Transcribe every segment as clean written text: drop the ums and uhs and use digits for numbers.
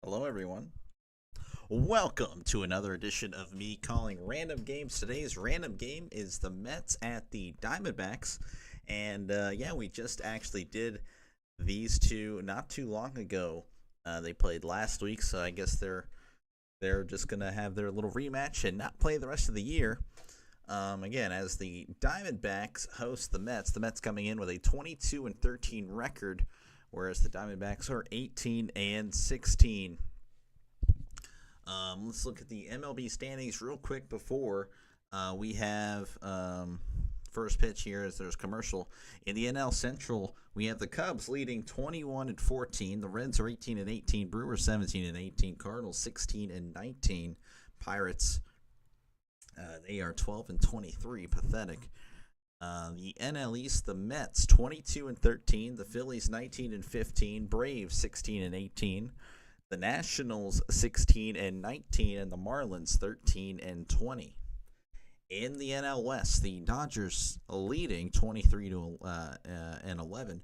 Hello, everyone. Welcome to another edition of me calling random games. Today's random game is the Mets at the Diamondbacks. And yeah, we just actually did these two not too long ago. They played last week, so I guess they're just gonna have their little rematch and not play the rest of the year. Again, as the Diamondbacks host the Mets coming in with a 22-13 record, whereas the Diamondbacks are 18-16. Let's look at the MLB standings real quick before we have first pitch here as there's commercial. In the NL Central, we have the Cubs leading 21-14. The Reds are 18-18. Brewers 17-18. Cardinals 16-19. Pirates, they are 12-23. Pathetic. The NL East, the Mets 22-13. The Phillies 19-15. Braves 16-18. The Nationals 16-19, and the Marlins 13-20. In the NL West, the Dodgers leading 23-11.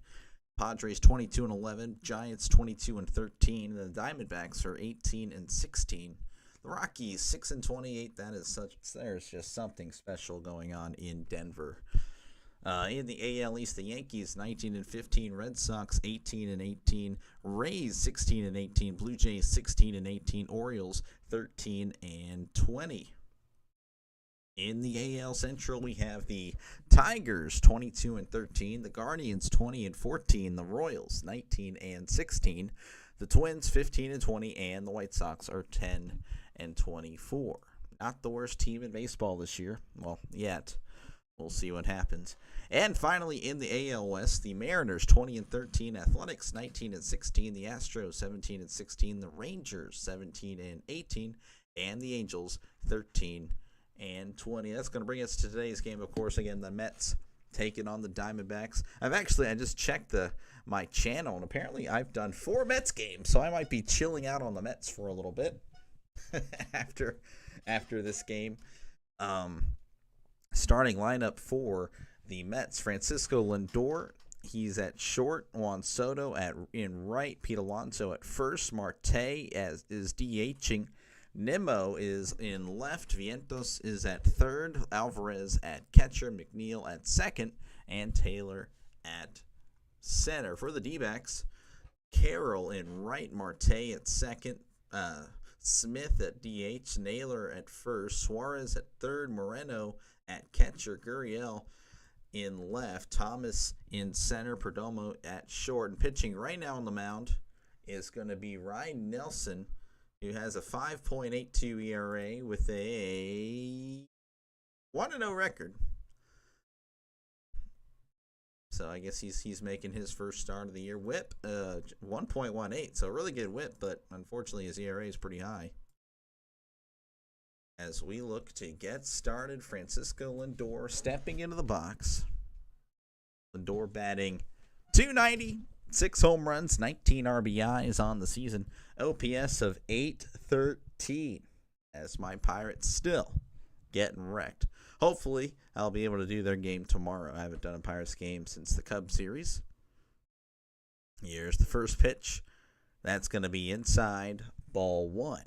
Padres 22-11. Giants 22-13. The Diamondbacks are 18-16. The Rockies 6-28. There's just something special going on in Denver. In the AL East, the Yankees 19-15, Red Sox 18-18, Rays 16-18, Blue Jays 16-18, Orioles 13-20. In the AL Central, we have the Tigers 22-13, the Guardians 20-14, the Royals 19-16, the Twins 15-20, and the White Sox are 10-24. Not the worst team in baseball this year, well, yet. We'll see what happens. And finally, in the AL West, the Mariners 20-13, Athletics 19-16, the Astros 17-16, the Rangers 17-18, and the Angels 13-20. That's going to bring us to today's game. Of course, again, the Mets taking on the Diamondbacks. I just checked my channel, and apparently I've done 4 Mets games, so I might be chilling out on the Mets for a little bit after this game. Starting lineup for the Mets: Francisco Lindor, he's at short. Juan Soto in right. Pete Alonso at first. Marte is DHing. Nimmo is in left. Vientos is at third. Alvarez at catcher. McNeil at second, and Taylor at center. For the D-backs, Carroll in right. Marte at second. Smith at DH. Naylor at first. Suarez at third. Moreno at catcher, Gurriel in left, Thomas in center, Perdomo at short. And pitching right now on the mound is going to be Ryan Nelson, who has a 5.82 ERA with a 1-0 record. So I guess he's making his first start of the year. WHIP 1.18, so a really good WHIP, but unfortunately his ERA is pretty high. As we look to get started, Francisco Lindor stepping into the box. Lindor batting .290, 6 home runs, 19 RBIs on the season, OPS of .813. As my Pirates still getting wrecked. Hopefully, I'll be able to do their game tomorrow. I haven't done a Pirates game since the Cubs series. Here's the first pitch. That's going to be inside, ball 1.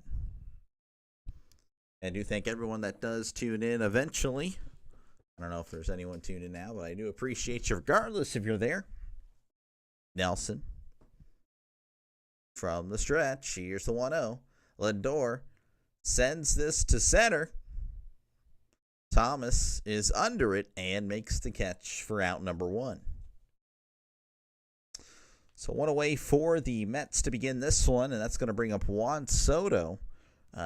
I do thank everyone that does tune in eventually. I don't know if there's anyone tuned in now, but I do appreciate you regardless if you're there. Nelson from the stretch. Here's the 1-0. Lindor sends this to center. Thomas is under it and makes the catch for out number 1. So one away for the Mets to begin this one, and that's going to bring up Juan Soto.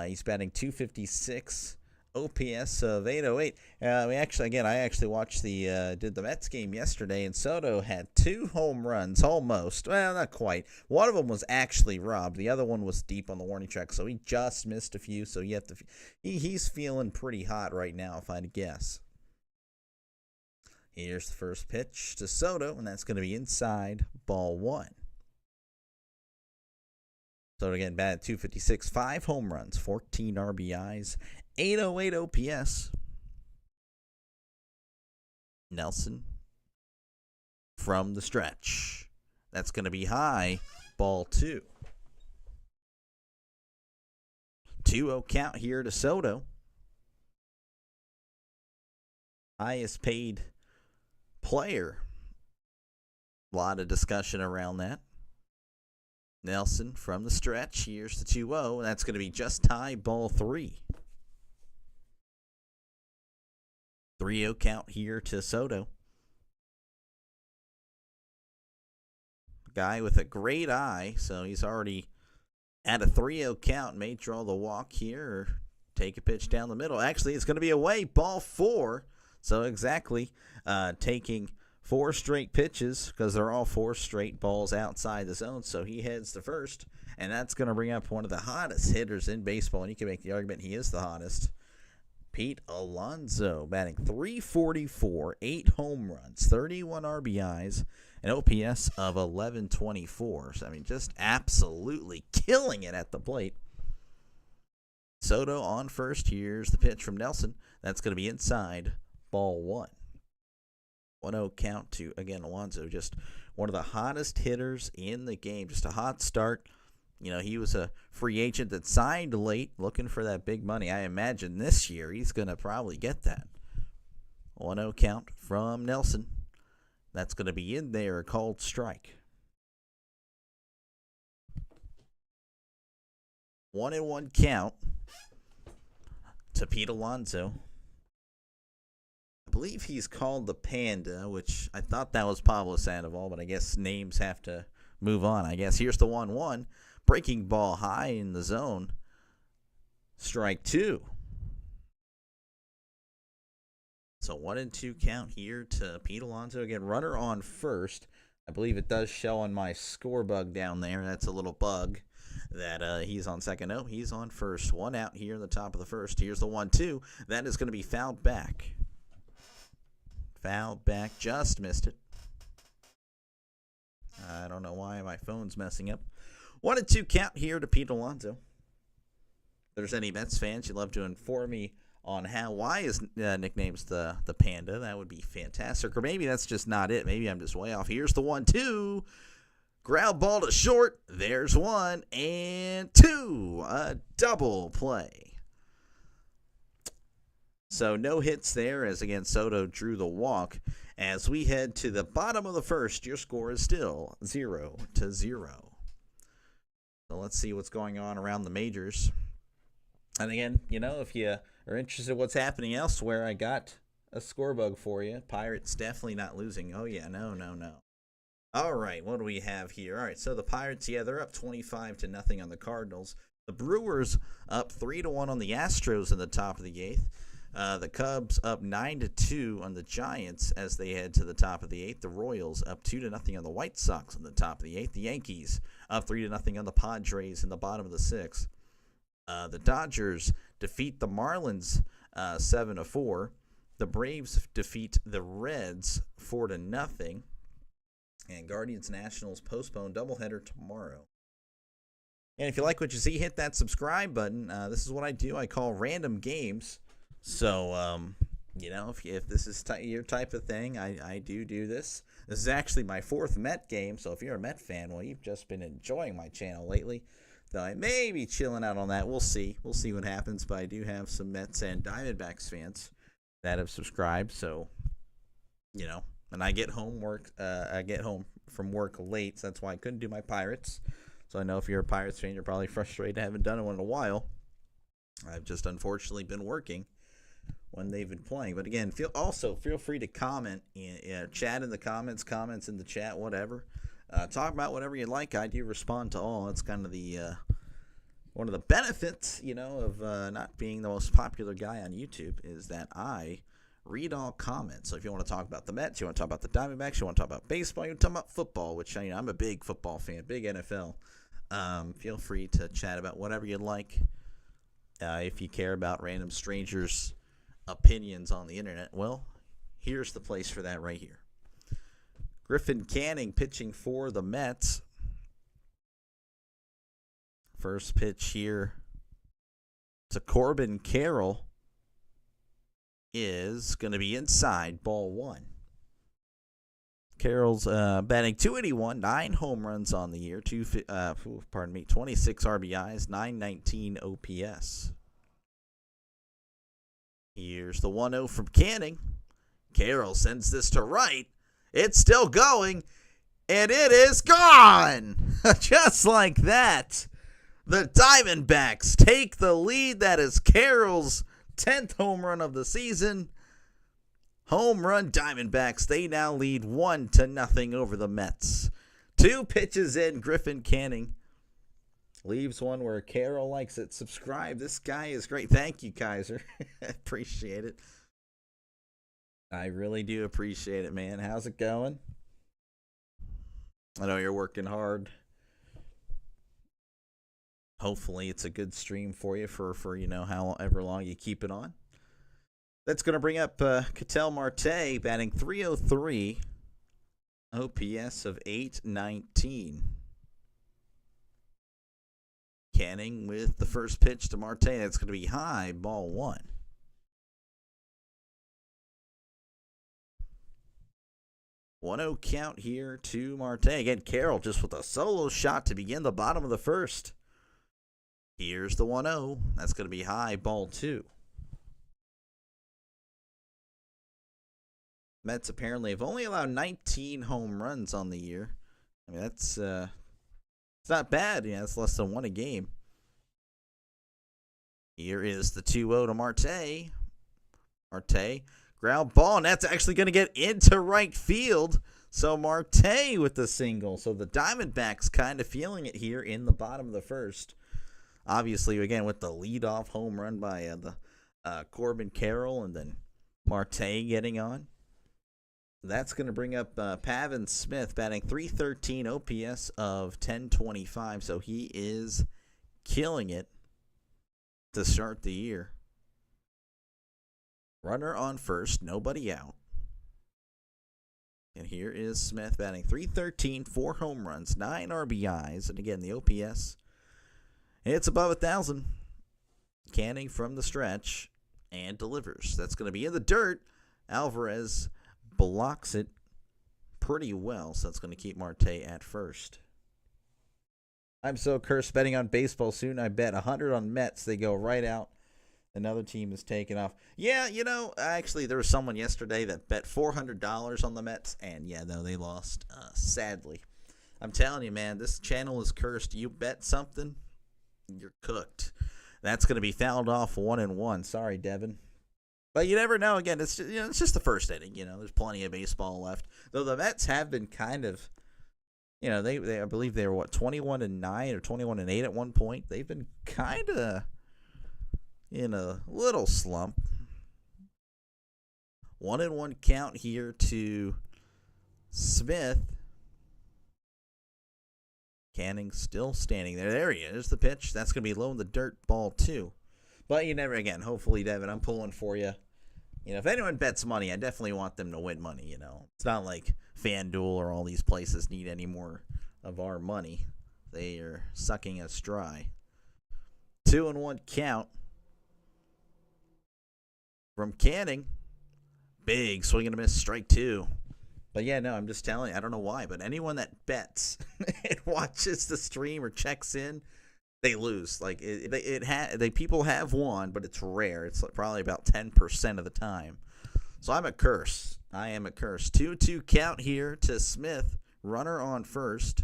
He's batting .256, OPS of .808. I actually watched did the Mets game yesterday, and Soto had 2 home runs, almost. Well, not quite. One of them was actually robbed. The other one was deep on the warning track, so he just missed a few. So he's feeling pretty hot right now, if I had to guess. Here's the first pitch to Soto, and that's going to be inside, ball 1. So again, batted .256, 5 home runs, 14 RBIs, .808 OPS. Nelson from the stretch. That's going to be high, ball 2. 2-0 count here to Soto. Highest paid player. A lot of discussion around that. Nelson from the stretch. Here's the 2-0. That's going to be just tie, ball 3. 3-0 count here to Soto. Guy with a great eye, so he's already at a 3-0 count. May draw the walk here or take a pitch down the middle. Actually, it's going to be away, ball 4. So exactly taking 4 straight pitches because they're all 4 straight balls outside the zone. So he heads to first, and that's going to bring up one of the hottest hitters in baseball. And you can make the argument he is the hottest. Pete Alonso batting .344, 8 home runs, 31 RBIs, an OPS of 1124. So, I mean, just absolutely killing it at the plate. Soto on first. Here's the pitch from Nelson. That's going to be inside, ball 1. 1-0 count to, again, Alonso. Just one of the hottest hitters in the game. Just a hot start. You know, he was a free agent that signed late looking for that big money. I imagine this year he's going to probably get that. 1-0 count from Nelson. That's going to be in there, a called strike. 1-1 count to Pete Alonso. I believe he's called the Panda, which I thought that was Pablo Sandoval, but I guess names have to move on. I guess here's the 1-1. Breaking ball high in the zone. Strike 2. So 1-2 count here to Pete Alonso. Again, runner on first. I believe it does show on my score bug down there. That's a little bug that he's on second. No, he's on first. 1 out here in the top of the first. Here's the 1-2. That is going to be fouled back. Fouled back. Just missed it. I don't know why my phone's messing up. 1-2 count here to Pete Alonso. If there's any Mets fans you'd love to inform me on why his nickname's the Panda, that would be fantastic. Or maybe that's just not it. Maybe I'm just way off. Here's the 1-2. Ground ball to short. There's 1 and 2. A double play. So no hits there as, again, Soto drew the walk. As we head to the bottom of the first, your score is still 0-0. So let's see what's going on around the majors. And again, you know, if you are interested in what's happening elsewhere, I got a score bug for you. Pirates definitely not losing. Oh, yeah, no. All right, what do we have here? All right, so the Pirates, yeah, they're up 25-0 on the Cardinals. The Brewers up 3-1 on the Astros in the top of the 8th. The Cubs up 9-2 on the Giants as they head to the top of the 8th. The Royals up 2-0 on the White Sox in the top of the 8th. The Yankees up 3-0 on the Padres in the bottom of the 6th. The Dodgers defeat the Marlins 7-4. The Braves defeat the Reds 4-0. And Guardians Nationals postpone doubleheader tomorrow. And if you like what you see, hit that subscribe button. This is what I do. I call random games. So, you know, if this is your type of thing, I do this. This is actually my 4th Met game, so if you're a Met fan, well, you've just been enjoying my channel lately. Though I may be chilling out on that. We'll see. We'll see what happens, but I do have some Mets and Diamondbacks fans that have subscribed, so, you know. And I get home from work late, so that's why I couldn't do my Pirates. So I know if you're a Pirates fan, you're probably frustrated I haven't done one in a while. I've just unfortunately been working when they've been playing. But again, feel free to comment, chat in the comments in the chat, whatever. Talk about whatever you like. I do respond to all. That's kind of the one of the benefits, you know, of not being the most popular guy on YouTube is that I read all comments. So if you want to talk about the Mets, you want to talk about the Diamondbacks, you want to talk about baseball, you want to talk about football, which I'm a big football fan, big NFL. Feel free to chat about whatever you'd like. If you care about random strangers' opinions on the internet, well, here's the place for that right here. Griffin Canning pitching for the Mets. First pitch here to Corbin Carroll is going to be inside, ball 1. Carroll's batting 281, 9 home runs on the year, 26 RBIs, 919 OPS. Here's the 1-0 from Canning. Carroll sends this to right. It's still going, and it is gone! Just like that. The Diamondbacks take the lead. That is Carroll's 10th home run of the season. Home run Diamondbacks. They now lead 1-0 over the Mets. 2 pitches in. Griffin Canning leaves one where Carroll likes it. Subscribe. This guy is great. Thank you, Kaiser. Appreciate it. I really do appreciate it, man. How's it going? I know you're working hard. Hopefully it's a good stream for you for however long you keep it on. That's going to bring up Ketel Marte batting 303, OPS of 819. Canning with the first pitch to Marte. That's going to be high, ball 1. One-zero count here to Marte. Again, Carroll just with a solo shot to begin the bottom of the first. Here's the 1-0. That's going to be high, ball 2. Mets apparently have only allowed 19 home runs on the year. I mean, that's it's not bad. Yeah, it's less than 1 a game. Here is the 2-0 to Marte. Marte, ground ball, and that's actually going to get into right field. So Marte with the single. So the Diamondbacks kind of feeling it here in the bottom of the first. Obviously, again, with the leadoff home run by Corbin Carroll and then Marte getting on. That's going to bring up Pavin Smith batting 313, OPS of 1025. So he is killing it to start the year. Runner on first, nobody out. And here is Smith batting 313, 4 home runs, 9 RBIs. And again, the OPS, it's above 1,000. Canning from the stretch and delivers. That's going to be in the dirt. Alvarez blocks it pretty well, so that's going to keep Marte at first. I'm so cursed betting on baseball soon. I bet 100 on Mets. They go right out. Another team is taking off. Yeah, actually, there was someone yesterday that bet $400 on the Mets, and yeah, no, they lost, sadly. I'm telling you, man, this channel is cursed. You bet something, you're cooked. That's going to be fouled off 1-1. Sorry, Devin. But you never know. Again, it's just the first inning. There's plenty of baseball left. Though the Mets have been kind of, they I believe they were 21-9 or 21-8 at one point. They've been kind of in a little slump. 1-1 count here to Smith. Canning still standing there. There he is. The pitch. That's going to be low in the dirt, ball 2. But you never, again, hopefully, Devin, I'm pulling for you. If anyone bets money, I definitely want them to win money, It's not like FanDuel or all these places need any more of our money. They are sucking us dry. 2-1 count from Canning. Big swing and a miss, strike 2. But yeah, no, I'm just telling you, I don't know why, but anyone that bets and watches the stream or checks in, they lose. Like people have won, but it's rare. It's probably about 10% of the time. So I'm a curse. I am a curse. 2-2 count here to Smith. Runner on first,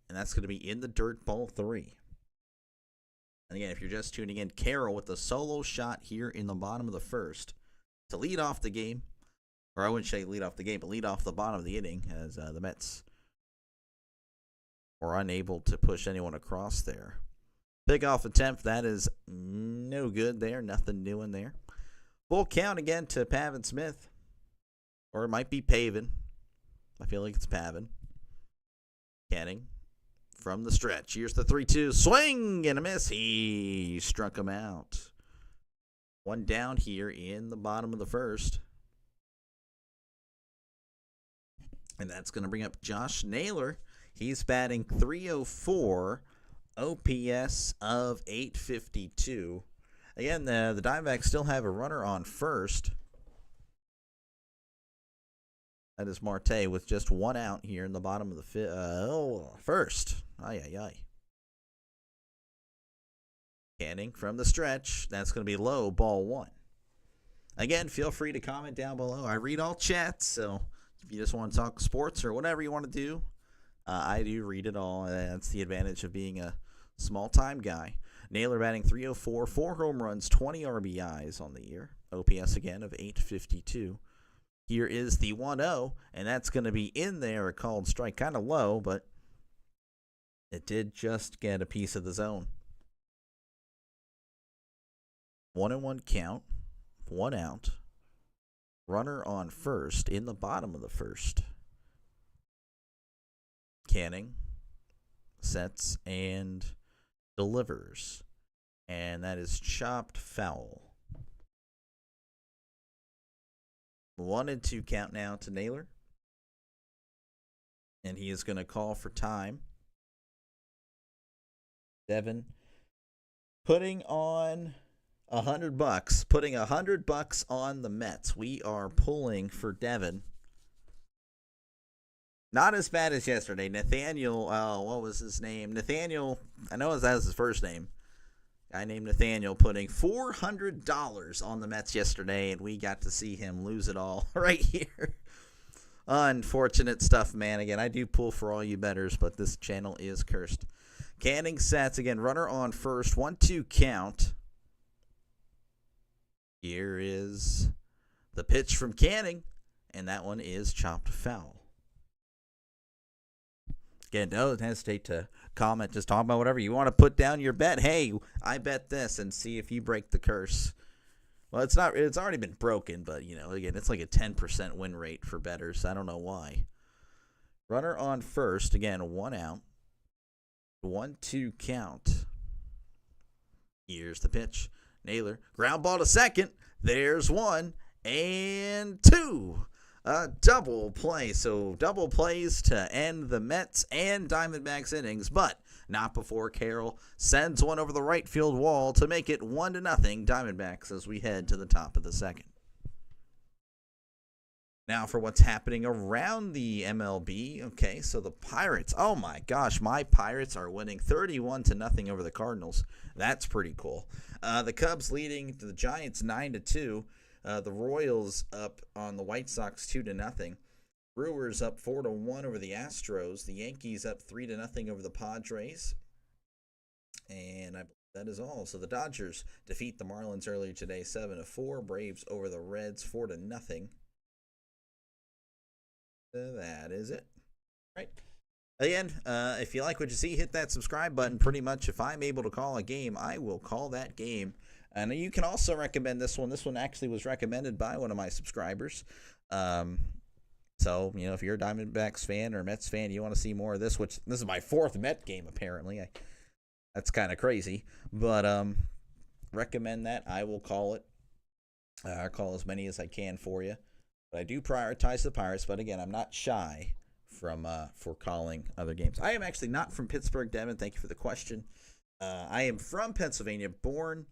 and that's going to be in the dirt, ball 3. And again, if you're just tuning in, Carroll with the solo shot here in the bottom of the first to lead off the game. Or I wouldn't say lead off the game, but lead off the bottom of the inning as the Mets were unable to push anyone across there. Pickoff attempt, that is no good there. Nothing new in there. Full count again to Pavin Smith. Or it might be Pavin. I feel like it's Pavin. Canning from the stretch. Here's the 3-2. Swing and a miss. He struck him out. One down here in the bottom of the first. And that's going to bring up Josh Naylor. He's batting 304, OPS of 852. Again, the Diamondbacks still have a runner on first. That is Marte with just 1 out here in the bottom of the first. Ay, ay, ay. Canning from the stretch. That's going to be low, ball 1. Again, feel free to comment down below. I read all chats, so if you just want to talk sports or whatever you want to do, I do read it all. That's the advantage of being a small-time guy. Naylor batting .304, 4 home runs, 20 RBIs on the year. OPS again of .852. Here is the 1-0, and that's going to be in there, a called strike. Kind of low, but it did just get a piece of the zone. 1-1 count, 1 out. Runner on first in the bottom of the first. Canning sets and delivers, and that is chopped foul. 1-2 count now to Naylor, and he is going to call for time. Devin putting on $100, putting $100 on the Mets. We are pulling for Devin. Not as bad as yesterday. Nathaniel, what was his name? Nathaniel, I know that was his first name. Guy named Nathaniel putting $400 on the Mets yesterday, and we got to see him lose it all right here. Unfortunate stuff, man. Again, I do pull for all you bettors, but this channel is cursed. Canning sets again. Runner on first. 1-2 count. Here is the pitch from Canning, and that one is chopped foul. Again, don't hesitate to comment. Just talk about whatever you want to put down your bet. Hey, I bet this, and see if you break the curse. Well, it's not. It's already been broken, but again, it's like a 10% win rate for bettors. I don't know why. Runner on first again. 1 out. 1-2 count. Here's the pitch. Naylor ground ball to second. There's 1 and 2. A double play. So double plays to end the Mets and Diamondbacks innings, but not before Carroll sends one over the right field wall to make it 1-0 Diamondbacks as we head to the top of the second. Now for what's happening around the MLB. Okay, so the Pirates. Oh my gosh, my Pirates are winning 31-0 over the Cardinals. That's pretty cool. The Cubs leading the Giants 9-2. The Royals up on the White Sox 2-0. Brewers up 4-1 over the Astros. The Yankees up 3-0 over the Padres. And I believe that is all. So the Dodgers defeat the Marlins earlier today 7-4. Braves over the Reds 4-0. That is it. All right. Again, if you like what you see, hit that subscribe button. Pretty much, if I'm able to call a game, I will call that game. And you can also recommend this one. This one actually was recommended by one of my subscribers. So, if you're a Diamondbacks fan or a Mets fan, you want to see more of this, which this is my 4th Met game, apparently. That's kind of crazy. But recommend that. I will call it. I'll call as many as I can for you. But I do prioritize the Pirates. But, again, I'm not shy for calling other games. I am actually not from Pittsburgh, Devin. Thank you for the question. I am from Pennsylvania, born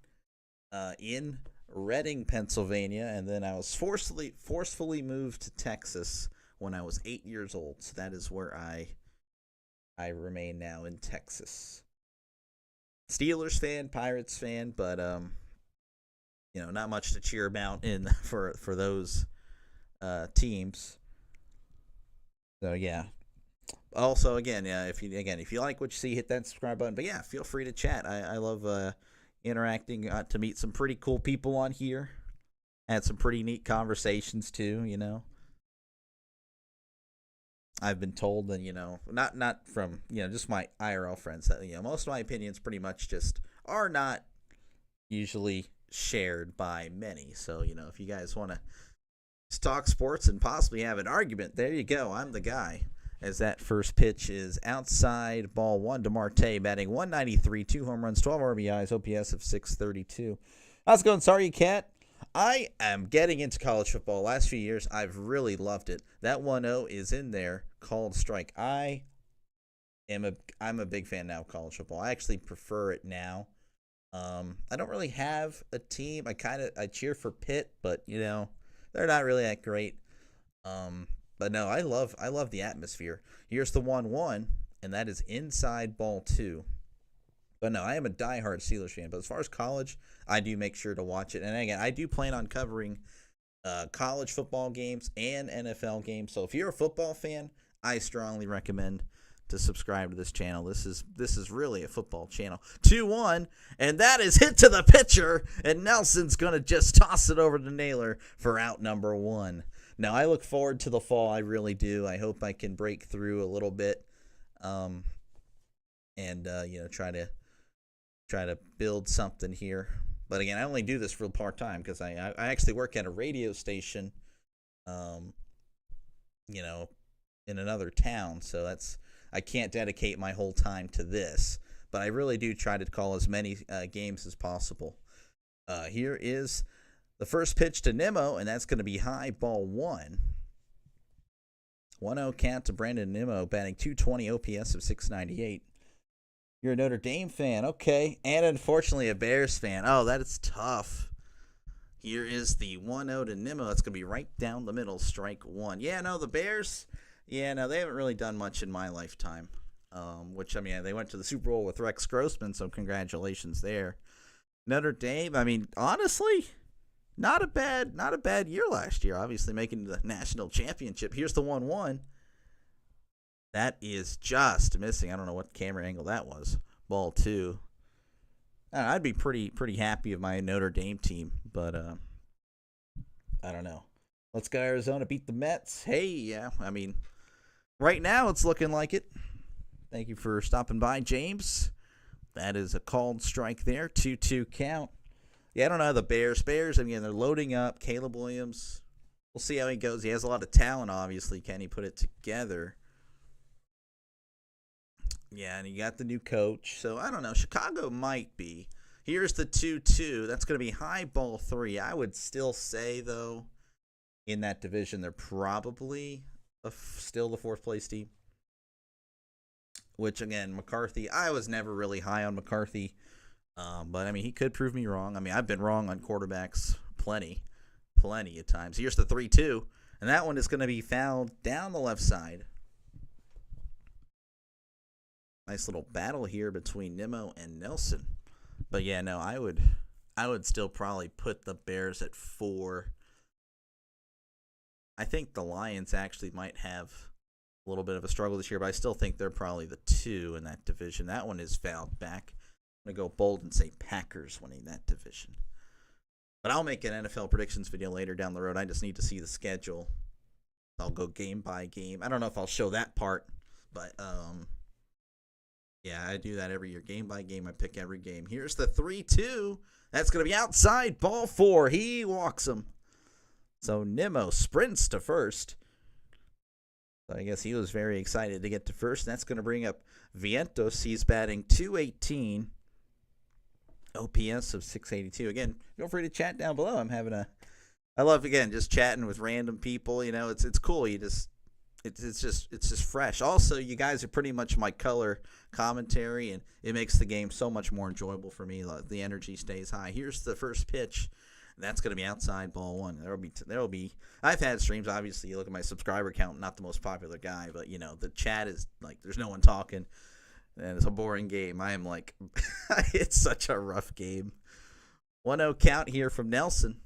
in Reading, Pennsylvania, and then I was forcefully moved to Texas when I was 8 years old. So that is where I remain now, in Texas. Steelers fan, Pirates fan, but not much to cheer about for those teams. So yeah. Also, again, if you like what you see, hit that subscribe button. But yeah, feel free to chat. I love interacting. Got to meet some pretty cool people on here. Had some pretty neat conversations too. I've been told that not from just my IRL friends that most of my opinions pretty much just are not usually shared by many. So if you guys want to talk sports and possibly have an argument, there you go. I'm the guy. As that first pitch is outside, ball 1 to Marte, batting .193, 2 home runs, 12 RBIs, OPS of .632. How's it going? Sorry, Cat. I am getting into college football. Last few years, I've really loved it. That 1-0 is in there, called strike. I'm a big fan now of college football. I actually prefer it now. I don't really have a team. I cheer for Pitt, but they're not really that great. But no, I love the atmosphere. Here's the 1-1, and that is inside ball 2. But no, I am a diehard Steelers fan. But as far as college, I do make sure to watch it. And again, I do plan on covering college football games and NFL games. So if you're a football fan, I strongly recommend to subscribe to this channel. This is really a football channel. 2-1, and that is hit to the pitcher, and Nelson's going to just toss it over to Naylor for out number 1. Now, I look forward to the fall. I really do. I hope I can break through a little bit and try to build something here. But again, I only do this real part-time because I actually work at a radio station, in another town. So I can't dedicate my whole time to this. But I really do try to call as many games as possible. Here is the first pitch to Nimmo, and that's going to be high, ball 1. 1-0 count to Brandon Nimmo, batting .220, OPS of .698. You're a Notre Dame fan, okay, and unfortunately a Bears fan. Oh, that is tough. Here is the 1-0 to Nimmo. That's going to be right down the middle, strike 1. Yeah, no, the Bears, they haven't really done much in my lifetime. They went to the Super Bowl with Rex Grossman, so congratulations there. Notre Dame, honestly, not a bad year last year, obviously making the national championship. Here's the 1-1. That is just missing. I don't know what camera angle that was. Ball 2. I'd be pretty happy with my Notre Dame team, but I don't know. Let's go Arizona beat the Mets. Hey, yeah, right now it's looking like it. Thank you for stopping by, James. That is a called strike there. 2-2 count. Yeah, I don't know the Bears. Bears, they're loading up. Caleb Williams. We'll see how he goes. He has a lot of talent, obviously. Can he put it together? Yeah, and you got the new coach. So, I don't know. Chicago might be. Here's the 2-2. That's going to be high, ball 3. I would still say, though, in that division, they're probably still the fourth-place team. Which, again, McCarthy, I was never really high on McCarthy. But, he could prove me wrong. I've been wrong on quarterbacks plenty of times. Here's the 3-2. And that one is going to be fouled down the left side. Nice little battle here between Nimmo and Nelson. But yeah, no, I would still probably put the Bears at 4. I think the Lions actually might have a little bit of a struggle this year, but I still think they're probably the 2 in that division. That one is fouled back. I'm going to go bold and say Packers winning that division. But I'll make an NFL predictions video later down the road. I just need to see the schedule. I'll go game by game. I don't know if I'll show that part, but yeah, I do that every year. Game by game, I pick every game. Here's the 3-2. That's going to be outside, ball 4. He walks him. So Nimmo sprints to first. So I guess he was very excited to get to first. That's going to bring up Vientos. He's batting .218. OPS of .682. Again, feel free to chat down below. I love, again, just chatting with random people. It's cool. It's just fresh. Also, you guys are pretty much my color commentary, and it makes the game so much more enjoyable for me. The energy stays high. Here's the first pitch. That's going to be outside, ball 1. There'll be. I've had streams. Obviously, you look at my subscriber count. Not the most popular guy, but the chat is like there's no one talking, and it's a boring game. I am like, it's such a rough game. 1-0 count here from Nelson.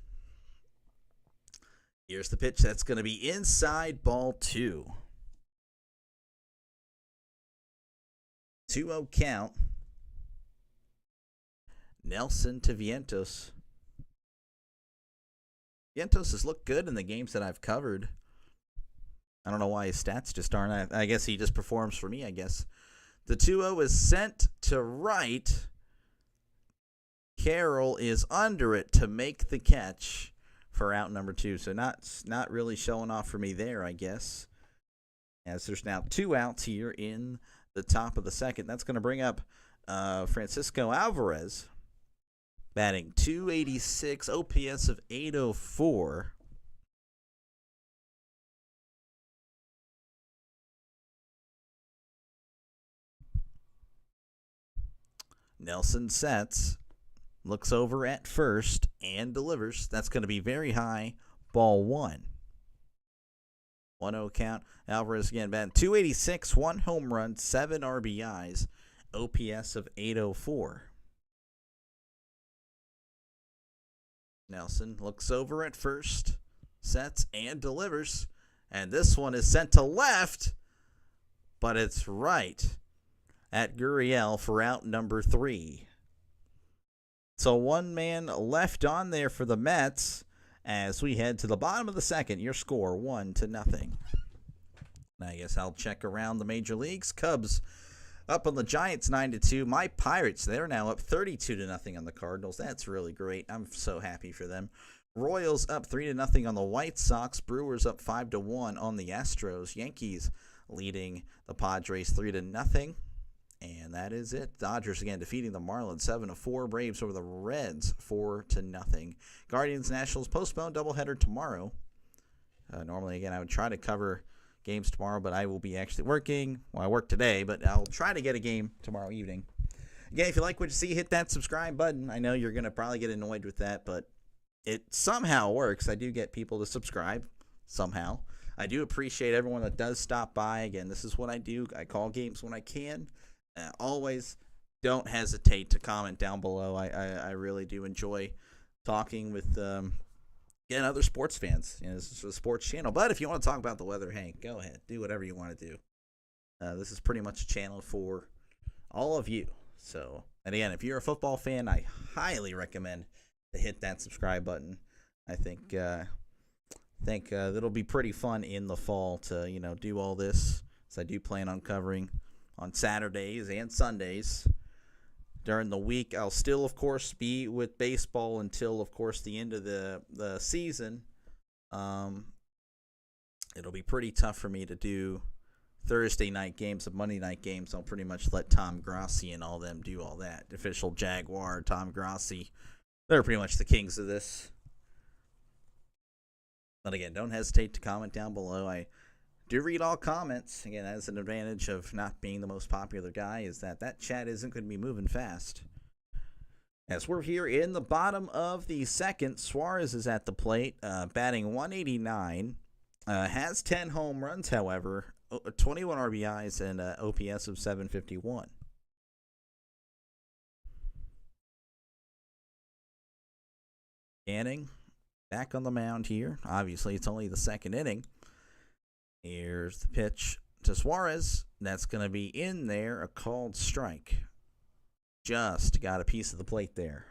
Here's the pitch. That's going to be inside, ball 2. 2-0 count. Nelson to Vientos. Vientos has looked good in the games that I've covered. I don't know why his stats just aren't. I guess he just performs for me, I guess. The 2-0 is sent to right. Carroll is under it to make the catch for out number 2. So not really showing off for me there, I guess. As there's now 2 outs here in the top of the second. That's going to bring up Francisco Alvarez. Batting .286, OPS of .804. Nelson sets, looks over at first, and delivers. That's going to be very high, ball 1. 1-0 count. Alvarez again batting .286, 1 home run, 7 RBIs, OPS of 804. Nelson looks over at first, sets and delivers, and this one is sent to left, but it's right at Gurriel for out number 3. So 1 man left on there for the Mets as we head to the bottom of the second. Your score 1-0. I guess I'll check around the major leagues. Cubs up on the Giants 9-2. My Pirates, they're now up 32-0 on the Cardinals. That's really great. I'm so happy for them. Royals up 3-0 on the White Sox. Brewers up 5-1 on the Astros. Yankees leading the Padres 3-0. And that is it. Dodgers again defeating the Marlins 7-4. Braves over the Reds 4-0. Guardians Nationals postponed doubleheader tomorrow. Normally, again, I would try to cover games tomorrow, but I will be actually working. Well, I work today, but I'll try to get a game tomorrow evening. Again, if you like what you see, hit that subscribe button. I know you're going to probably get annoyed with that, but it somehow works. I do get people to subscribe somehow. I do appreciate everyone that does stop by. Again, this is what I do. I call games when I can. Always don't hesitate to comment down below. I really do enjoy talking with other sports fans. This is a sports channel. But if you want to talk about the weather, hey, go ahead. Do whatever you want to do. This is pretty much a channel for all of you. So, and again, if you're a football fan, I highly recommend to hit that subscribe button. I think it'll be pretty fun in the fall to do all this. So I do plan on covering on Saturdays and Sundays. During the week, I'll still, of course, be with baseball until, of course, the end of the season. It'll be pretty tough for me to do Thursday night games and Monday night games. I'll pretty much let Tom Grossi and all them do all that. Official Jaguar, Tom Grossi. They're pretty much the kings of this. But again, don't hesitate to comment down below. I do read all comments. Again, that's an advantage of not being the most popular guy, is that chat isn't going to be moving fast. As we're here in the bottom of the second, Suarez is at the plate, batting .189. Has 10 home runs, however, 21 RBIs, and OPS of 751. Canning back on the mound here. Obviously, it's only the second inning. Here's the pitch to Suarez. That's going to be in there, a called strike. Just got a piece of the plate there.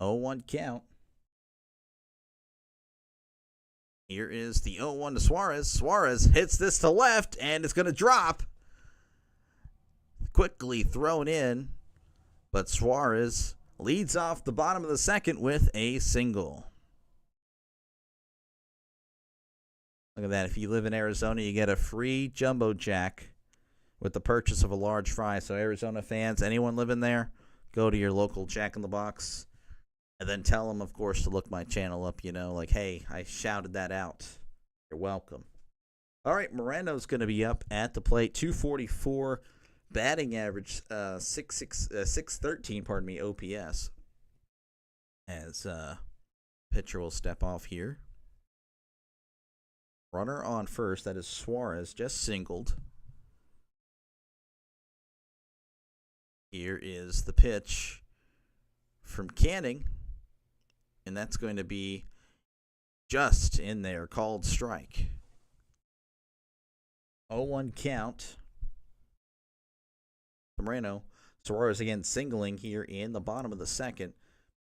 0-1 count. Here is the 0-1 to Suarez. Suarez hits this to left, and it's going to drop. Quickly thrown in, but Suarez leads off the bottom of the second with a single. Look at that. If you live in Arizona, you get a free Jumbo Jack with the purchase of a large fry. So Arizona fans, anyone living there, go to your local Jack in the Box. And then tell them, of course, to look my channel up, like, hey, I shouted that out. You're welcome. All right, Moreno's going to be up at the plate. 244 batting average, 613, OPS. As pitcher will step off here. Runner on first, that is Suarez, just singled. Here is the pitch from Canning, and that's going to be just in there, called strike. 0-1 count. Moreno. Suarez again singling here in the bottom of the second.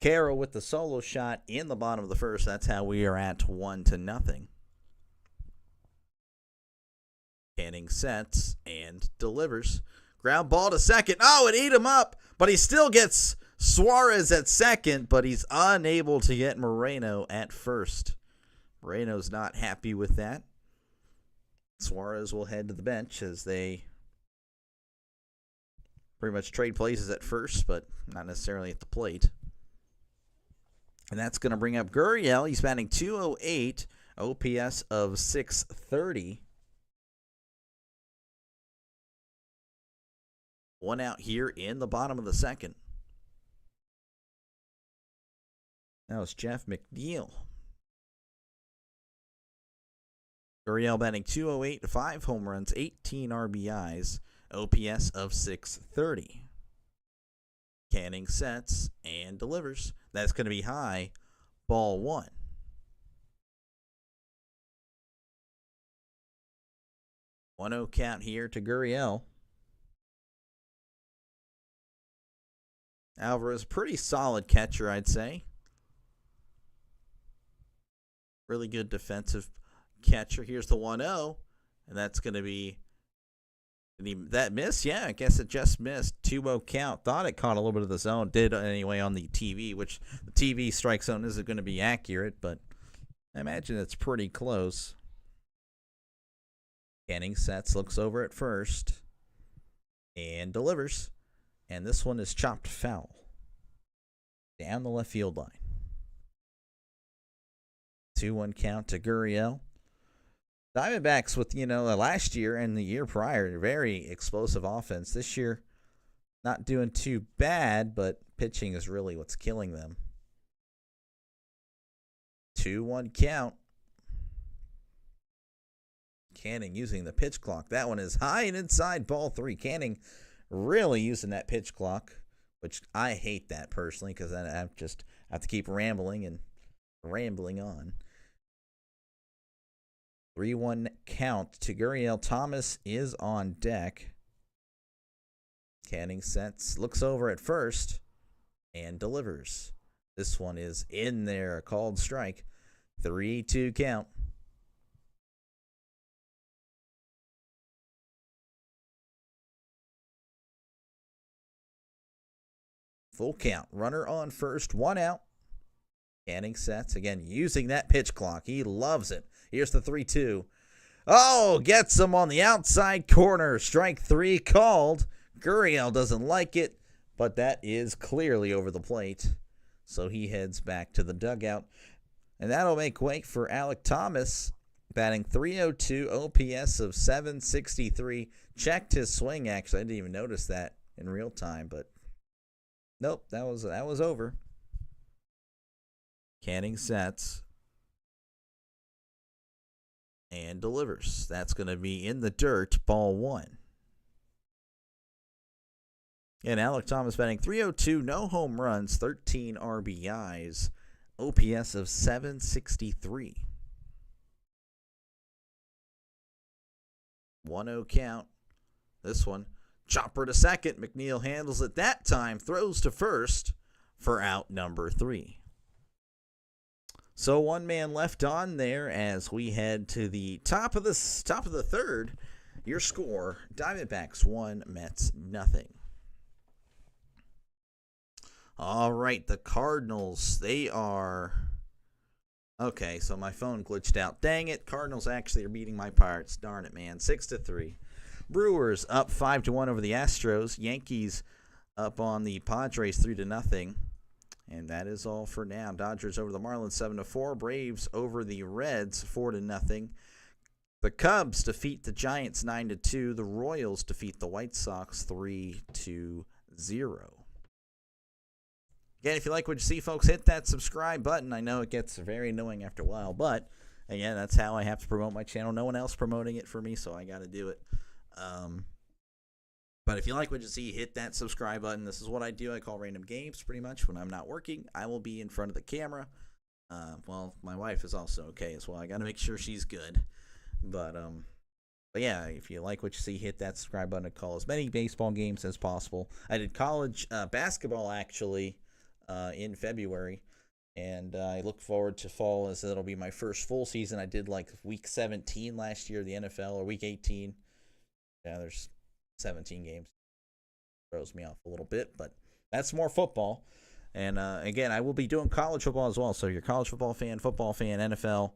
Carroll with the solo shot in the bottom of the first. That's how we are at 1-0. Canning sets and delivers. Ground ball to second. Oh, it ate him up, but he still gets Suarez at second, but he's unable to get Moreno at first. Moreno's not happy with that. Suarez will head to the bench as they pretty much trade places at first, but not necessarily at the plate. And that's going to bring up Gurriel. He's batting .208, OPS of 630. One out here in the bottom of the second. That was Jeff McNeil. Gurriel batting .208, 5 home runs, 18 RBIs, OPS of .630. Canning sets and delivers. That's going to be high. Ball 1. 1-0 count here to Gurriel. Alvarez, pretty solid catcher, I'd say. Really good defensive catcher. Here's the 1-0, and that's going to be that miss. Yeah, I guess it just missed. 2-0 count. Thought it caught a little bit of the zone. Did anyway on the TV, which the TV strike zone isn't going to be accurate, but I imagine it's pretty close. Canning sets, looks over at first, and delivers. And this one is chopped foul down the left field line. 2-1 count to Gurriel. Diamondbacks with, last year and the year prior, very explosive offense. This year, not doing too bad, but pitching is really what's killing them. 2-1 count. Canning using the pitch clock. That one is high and inside, ball 3. Canning really using that pitch clock, which I hate that personally because I have to keep rambling on. 3-1 count to Gurriel. Thomas is on deck. Canning sets, looks over at first, and delivers. This one is in there, a called strike. 3-2 count. Full count. Runner on first, 1 out. Canning sets, again, using that pitch clock. He loves it. Here's the 3-2. Oh, gets him on the outside corner. Strike 3 called. Gurriel doesn't like it, but that is clearly over the plate. So he heads back to the dugout. And that'll make way for Alek Thomas, batting .302, OPS of .763. Checked his swing, actually. I didn't even notice that in real time, but nope, that was over. Canning sets and delivers. That's going to be in the dirt, ball 1. And Alek Thomas batting .302, no home runs, 13 RBIs, OPS of .763. 1-0 count. This one, chopper to second. McNeil handles it that time, throws to first for out number 3. So 1 man left on there as we head to the top of the third. Your score: Diamondbacks 1, Mets nothing. All right, the Cardinals, they are... Okay, so my phone glitched out. Dang it, Cardinals actually are beating my Pirates. Darn it, man. 6-3. Brewers up 5-1 over the Astros. Yankees up on the Padres 3-0. And that is all for now. Dodgers over the Marlins 7-4. Braves over the Reds 4-0. The Cubs defeat the Giants 9-2. The Royals defeat the White Sox 3-0. Again, if you like what you see, folks, hit that subscribe button. I know it gets very annoying after a while, but again, that's how I have to promote my channel. No one else promoting it for me, so I got to do it. But if you like what you see, hit that subscribe button. This is what I do. I call random games pretty much. When I'm not working, I will be in front of the camera. Well, my wife is also okay as well. I got to make sure she's good. But yeah, if you like what you see, hit that subscribe button to call as many baseball games as possible. I did college basketball, actually, in February. And I look forward to fall as it'll be my first full season. I did like week 17 last year, the NFL, or week 18. Yeah, there's 17 games. Throws me off a little bit, but that's more football. And again, I will be doing college football as well. So if you're a college football fan, NFL,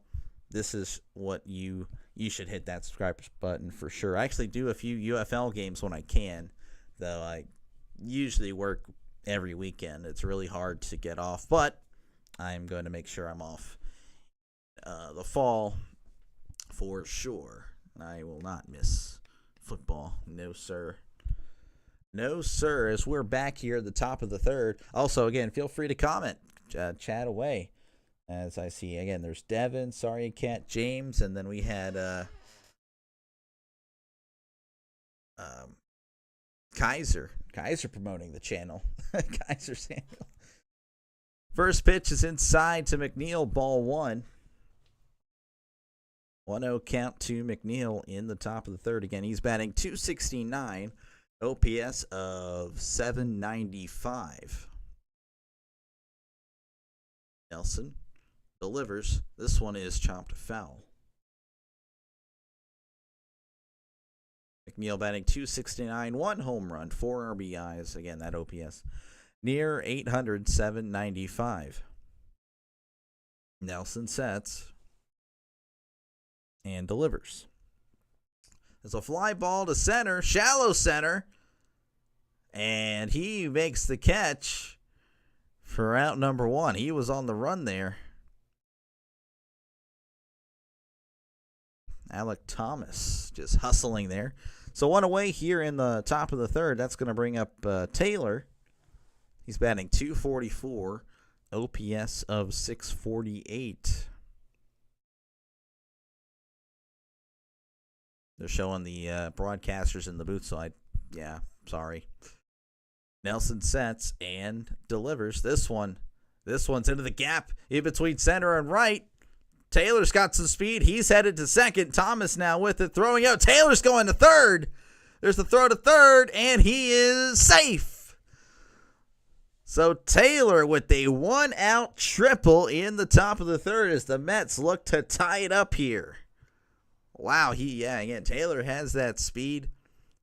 this is what you should hit that subscribe button for sure. I actually do a few UFL games when I can, though I usually work every weekend. It's really hard to get off, but I'm going to make sure I'm off the fall for sure. I will not miss football. No, sir. No, sir. As we're back here at the top of the third. Also, again, feel free to comment. Chat away. As I see, again, there's Devin, sorry, Cat, James, and then we had um, Kaiser promoting the channel. Kaiser Samuel. First pitch is inside to McNeil, ball one. 1-0 count to McNeil in the top of the third. Again, he's batting .269, OPS of .795. Nelson delivers. This one is chopped foul. McNeil batting .269, 1 home run, 4 RBIs. Again, that OPS near 800, 795. Nelson sets and delivers. There's a fly ball to center, shallow center, and he makes the catch for out number one. He was on the run there. Alec Thomas just hustling there. So one away here in the top of the third. That's going to bring up Taylor. He's batting .244, OPS of .648. They're showing the broadcasters in the booth, so sorry. Nelson sets and delivers. This one's into the gap in between center and right. Taylor's got some speed. He's headed to second. Thomas now with it, throwing out. Taylor's going to third. There's the throw to third, and he is safe. So Taylor with a one-out triple in the top of the third as the Mets look to tie it up here. Wow, again, Taylor has that speed,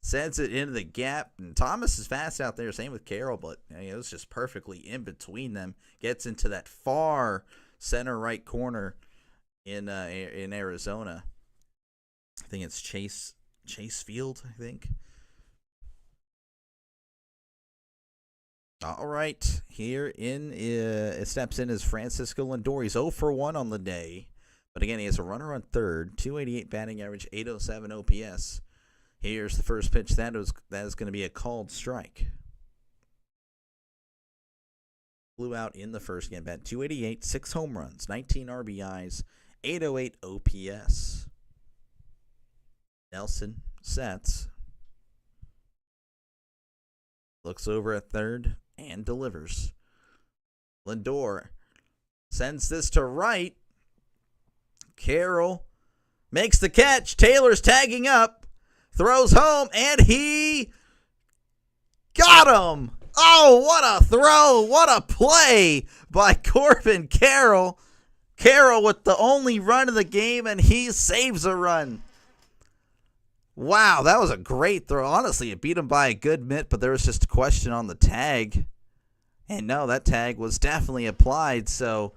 sends it into the gap, and Thomas is fast out there, same with Carroll, but it was just perfectly in between them. Gets into that far center right corner in Arizona. I think it's Chase Field, I think. All right, here it steps in as Francisco Lindor. He's 0 for 1 on the day. But again, he has a runner on third, .288 batting average, .807 OPS. Here's the first pitch. That is going to be a called strike. Blew out in the first game. Bat .288, 6 home runs, 19 RBIs, .808 OPS. Nelson sets. Looks over at third and delivers. Lindor sends this to right. Carroll makes the catch. Taylor's tagging up. Throws home, and he got him. Oh, what a throw. What a play by Corbin Carroll. Carroll with the only run of the game, and he saves a run. Wow, that was a great throw. Honestly, it beat him by a good bit, but there was just a question on the tag. And no, that tag was definitely applied, so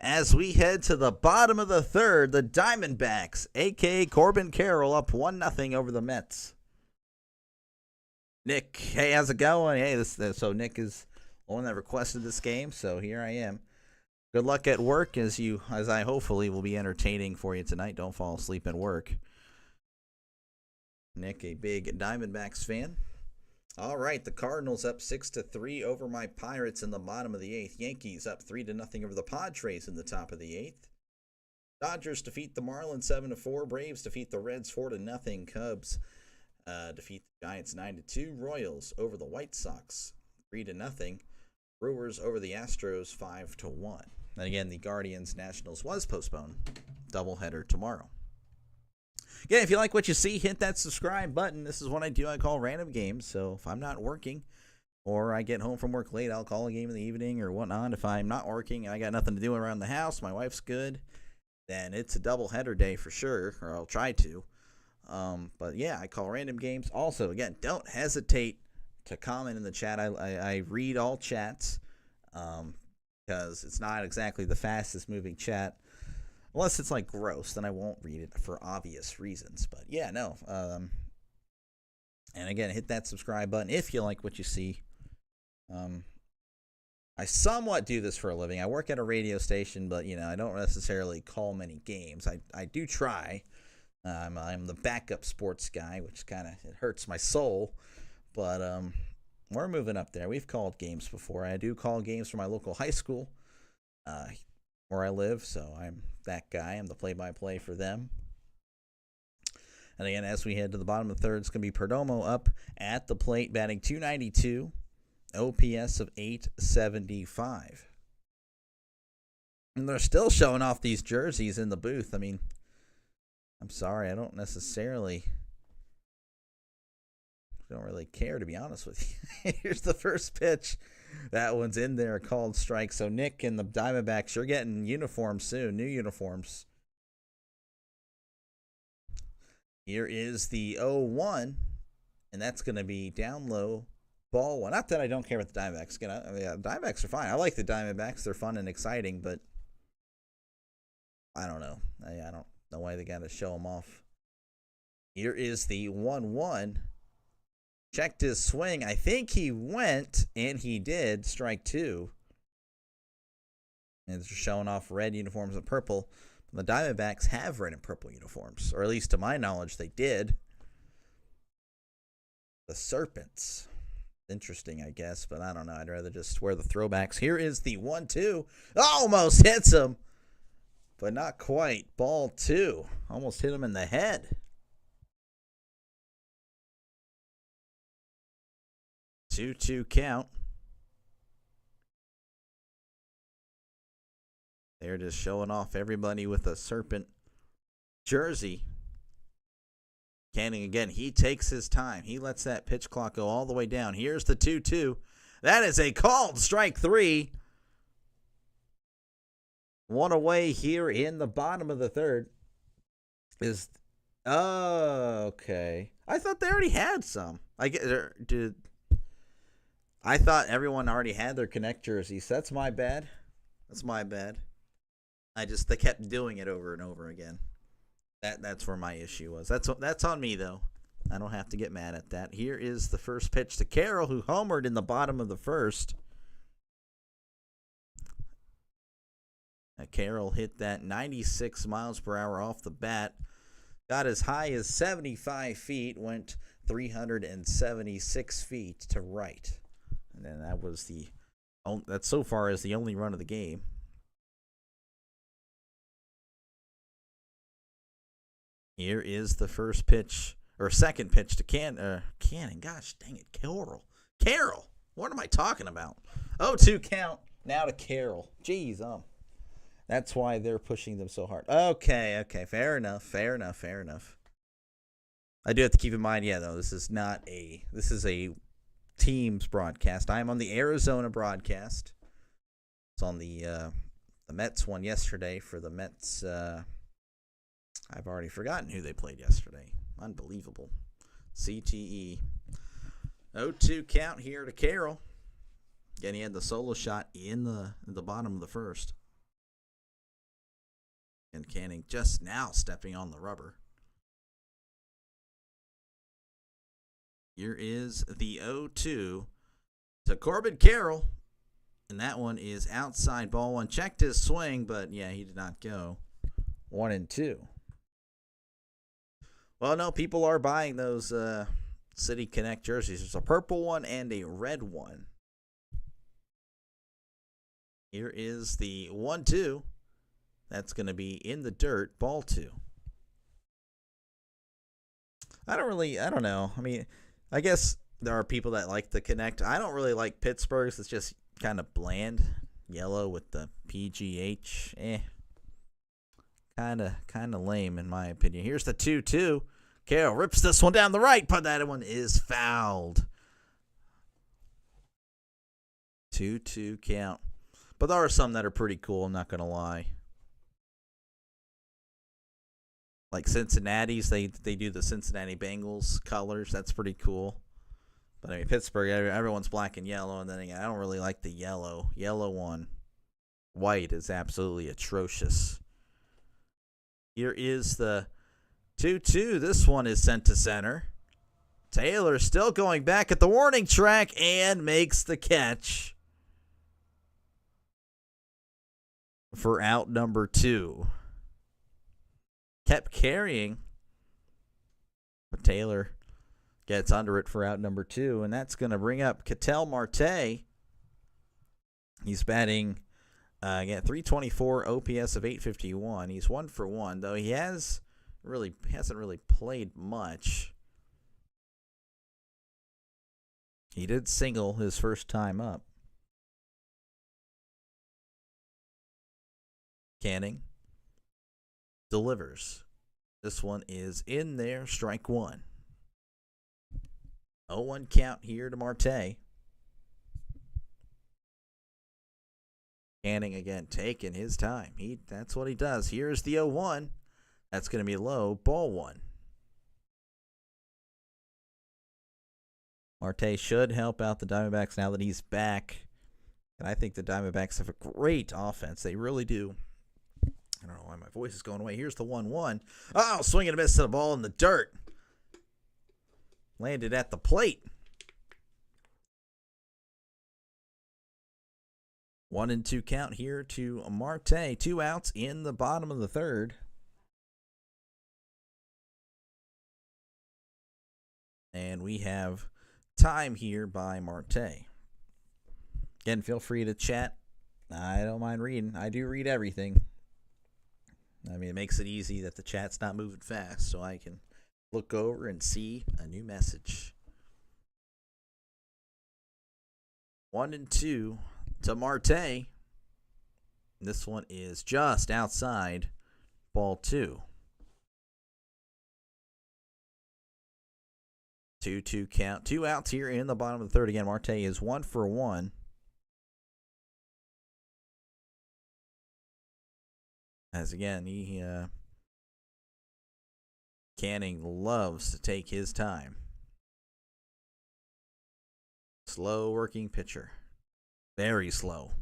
as we head to the bottom of the third, the Diamondbacks, a.k.a. Corbin Carroll, up 1-0 over the Mets. Nick, hey, how's it going? Hey, so Nick is the one that requested this game, so here I am. Good luck at work as I hopefully will be entertaining for you tonight. Don't fall asleep at work. Nick, a big Diamondbacks fan. All right, the Cardinals up 6-3 over my Pirates in the bottom of the 8th. Yankees up 3-0 over the Padres in the top of the 8th. Dodgers defeat the Marlins 7-4. Braves defeat the Reds 4-0. Cubs defeat the Giants 9-2. Royals over the White Sox 3-0. Brewers over the Astros 5-1. And again, the Guardians Nationals was postponed. Doubleheader tomorrow. Again, if you like what you see, hit that subscribe button. This is what I do. I call random games. So if I'm not working or I get home from work late, I'll call a game in the evening or whatnot. If I'm not working and I got nothing to do around the house, my wife's good, then it's a doubleheader day for sure, or I'll try to. But yeah, I call random games. Also, again, don't hesitate to comment in the chat. I read all chats because it's not exactly the fastest moving chat. Unless it's like gross, then I won't read it for obvious reasons. But yeah, no. And again, hit that subscribe button if you like what you see. I somewhat do this for a living. I work at a radio station, but I don't necessarily call many games. I do try. I'm the backup sports guy, which it hurts my soul. But we're moving up there. We've called games before. I do call games for my local high school. where I live, so I'm that guy. I'm the play-by-play for them. And again, as we head to the bottom of the third, it's going to be Perdomo up at the plate, batting .292, OPS of .875. And they're still showing off these jerseys in the booth. I mean, I'm sorry, I don't really care, to be honest with you. Here's the first pitch. That one's in there, called strike. So Nick and the Diamondbacks, you're getting uniforms soon, new uniforms. Here is the 0-1, and that's going to be down low, ball one. Not that I don't care about the Diamondbacks. Diamondbacks are fine. I like the Diamondbacks. They're fun and exciting, but I don't know. I don't know why they got to show them off. Here is the 1-1. Checked his swing. I think he went, and he did. Strike two. And they're showing off red uniforms and purple. The Diamondbacks have red and purple uniforms, or at least to my knowledge, they did. The Serpents. Interesting, I guess, but I don't know. I'd rather just wear the throwbacks. Here is the 1-2. Almost hits him, but not quite. Ball two. Almost hit him in the head. 2-2 count. They're just showing off everybody with a Serpent jersey. Canning again, he takes his time. He lets that pitch clock go all the way down. Here's the 2-2. That is a called strike three. One away here in the bottom of the third. Okay. I thought they already had some. I thought everyone already had their Connect jerseys. That's my bad. They kept doing it over and over again. That's where my issue was. That's on me, though. I don't have to get mad at that. Here is the first pitch to Carroll, who homered in the bottom of the first. Carroll hit that 96 miles per hour off the bat. Got as high as 75 feet, went 376 feet to right. And then that so far is the only run of the game. Here is the first pitch, or second pitch to Cannon. Gosh dang it, Carroll. What am I talking about? 0-2 count. Now to Carroll. Jeez, that's why they're pushing them so hard. Okay. Fair enough. I do have to keep in mind, though, this is a team's broadcast. I'm on the Arizona broadcast. It's on the Mets one yesterday for the Mets. I've already forgotten who they played yesterday. Unbelievable. CTE. 0-2 count here to Carroll. Again, he had the solo shot in the bottom of the first. And Canning just now stepping on the rubber. Here is the 0-2 to Corbin Carroll. And that one is outside, ball one. Checked his swing, but he did not go. 1-2. Well, no, people are buying those City Connect jerseys. There's a purple one and a red one. Here is the 1-2. That's going to be in the dirt, ball two. I don't know. I mean, I guess there are people that like the Connect. I don't really like Pittsburgh's. It's just kind of bland. Yellow with the PGH. Kind of lame in my opinion. Here's the 2-2. Carroll rips this one down the right, but that one is fouled. 2-2 count. But there are some that are pretty cool, I'm not going to lie. Like Cincinnati's, they do the Cincinnati Bengals colors. That's pretty cool. But I mean, Pittsburgh, everyone's black and yellow. And then again, I don't really like the yellow. Yellow one. White is absolutely atrocious. Here is the 2-2. This one is sent to center. Taylor still going back at the warning track and makes the catch for out number 2. Kept carrying, but Taylor gets under it for out number 2, and that's going to bring up Ketel Marte. He's batting Again, 324 OPS of 851. He's 1 for 1, though he hasn't really played much. He did single his first time up. Canning delivers. This one is in there, strike one. 0-1 count here to Marte. Canning again, taking his time. That's what he does. Here's the 0-1. That's going to be low. Ball one. Marte should help out the Diamondbacks now that he's back. And I think the Diamondbacks have a great offense. They really do. I don't know why my voice is going away. Here's the 1-1. Oh, swing and a miss to the ball in the dirt. Landed at the plate. 1-2 count here to Marte. 2 outs in the bottom of the third. And we have time here by Marte. Again, feel free to chat. I don't mind reading. I do read everything. I mean, it makes it easy that the chat's not moving fast, so I can look over and see a new message. 1-2 to Marte. This one is just outside. Ball 2. 2-2 count. 2 outs here in the bottom of the third. Again, Marte is 1 for 1. As again, Canning loves to take his time. Slow working pitcher. Very slow.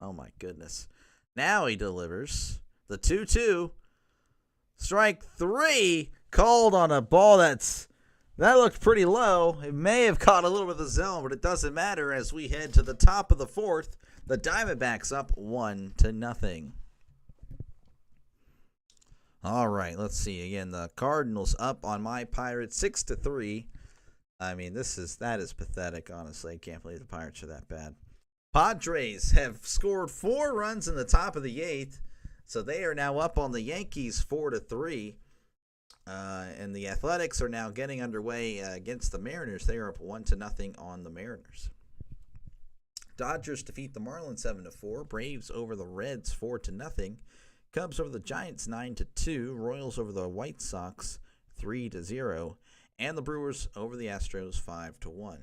Oh my goodness. Now he delivers. The 2-2. Strike 3. Called on a ball that looked pretty low. It may have caught a little bit of the zone, but it doesn't matter as we head to the top of the fourth. The Diamondbacks up 1-0. All right, let's see. Again, the Cardinals up on my Pirates 6-3. I mean, that is pathetic, honestly. I can't believe the Pirates are that bad. Padres have scored 4 runs in the top of the 8th, so they are now up on the Yankees 4-3. And the Athletics are now getting underway against the Mariners. They are up 1-0 on the Mariners. Dodgers defeat the Marlins 7-4. Braves over the Reds 4-0. Cubs over the Giants 9-2. Royals over the White Sox 3-0. And the Brewers over the Astros 5-1.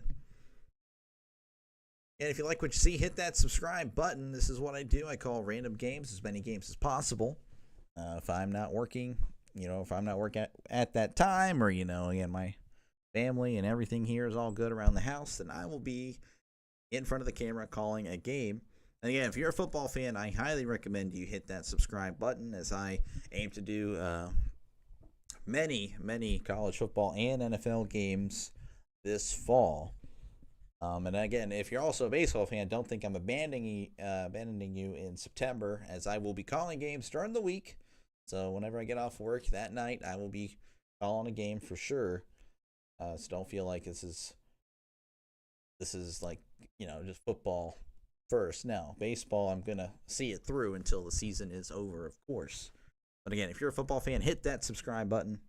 And if you like what you see, hit that subscribe button. This is what I do. I call random games, as many games as possible. If I'm not working, at that time, or, again, my family and everything here is all good around the house, then I will be in front of the camera calling a game. And again, if you're a football fan, I highly recommend you hit that subscribe button, as I aim to do many college football and NFL games this fall. And again, if you're also a baseball fan, don't think I'm abandoning you in September, as I will be calling games during the week. So whenever I get off work that night, I will be calling a game for sure. So don't feel like this is like, just football first. No, baseball, I'm going to see it through until the season is over, of course. But again, if you're a football fan, hit that subscribe button.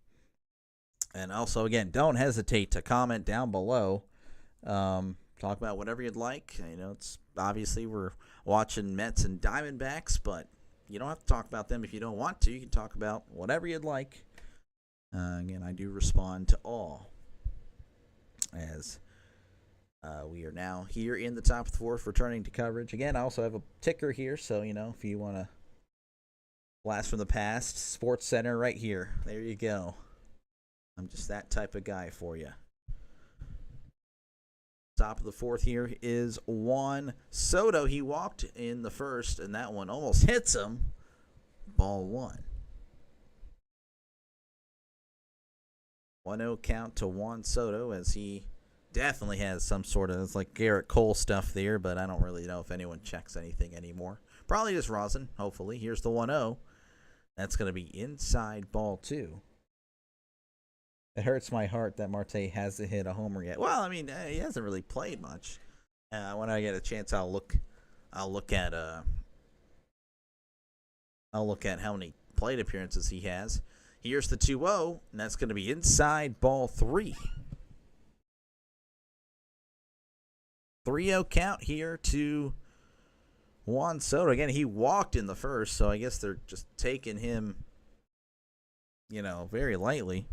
And also, again, don't hesitate to comment down below. Talk about whatever you'd like. It's obviously we're watching Mets and Diamondbacks, but you don't have to talk about them if you don't want to. You can talk about whatever you'd like. Again, I do respond to all. As we are now here in the top of the fourth, returning to coverage. Again, I also have a ticker here, so, if you want to blast from the past, Sports Center right here. There you go. I'm just that type of guy for you. Top of the fourth here is Juan Soto. He walked in the first, and that one almost hits him. Ball 1. 1-0 count to Juan Soto, as he definitely has some sort of, it's like Garrett Cole stuff there, but I don't really know if anyone checks anything anymore. Probably just rosin, hopefully. Here's the 1-0. That's going to be inside. Ball 2. It hurts my heart that Marte hasn't hit a homer yet. Well, I mean, he hasn't really played much. When I get a chance, I'll look at I'll look at how many plate appearances he has. Here's the 2-0, and that's going to be inside ball 3. 3-0 count here to Juan Soto. Again, he walked in the first, so I guess they're just taking him, very lightly.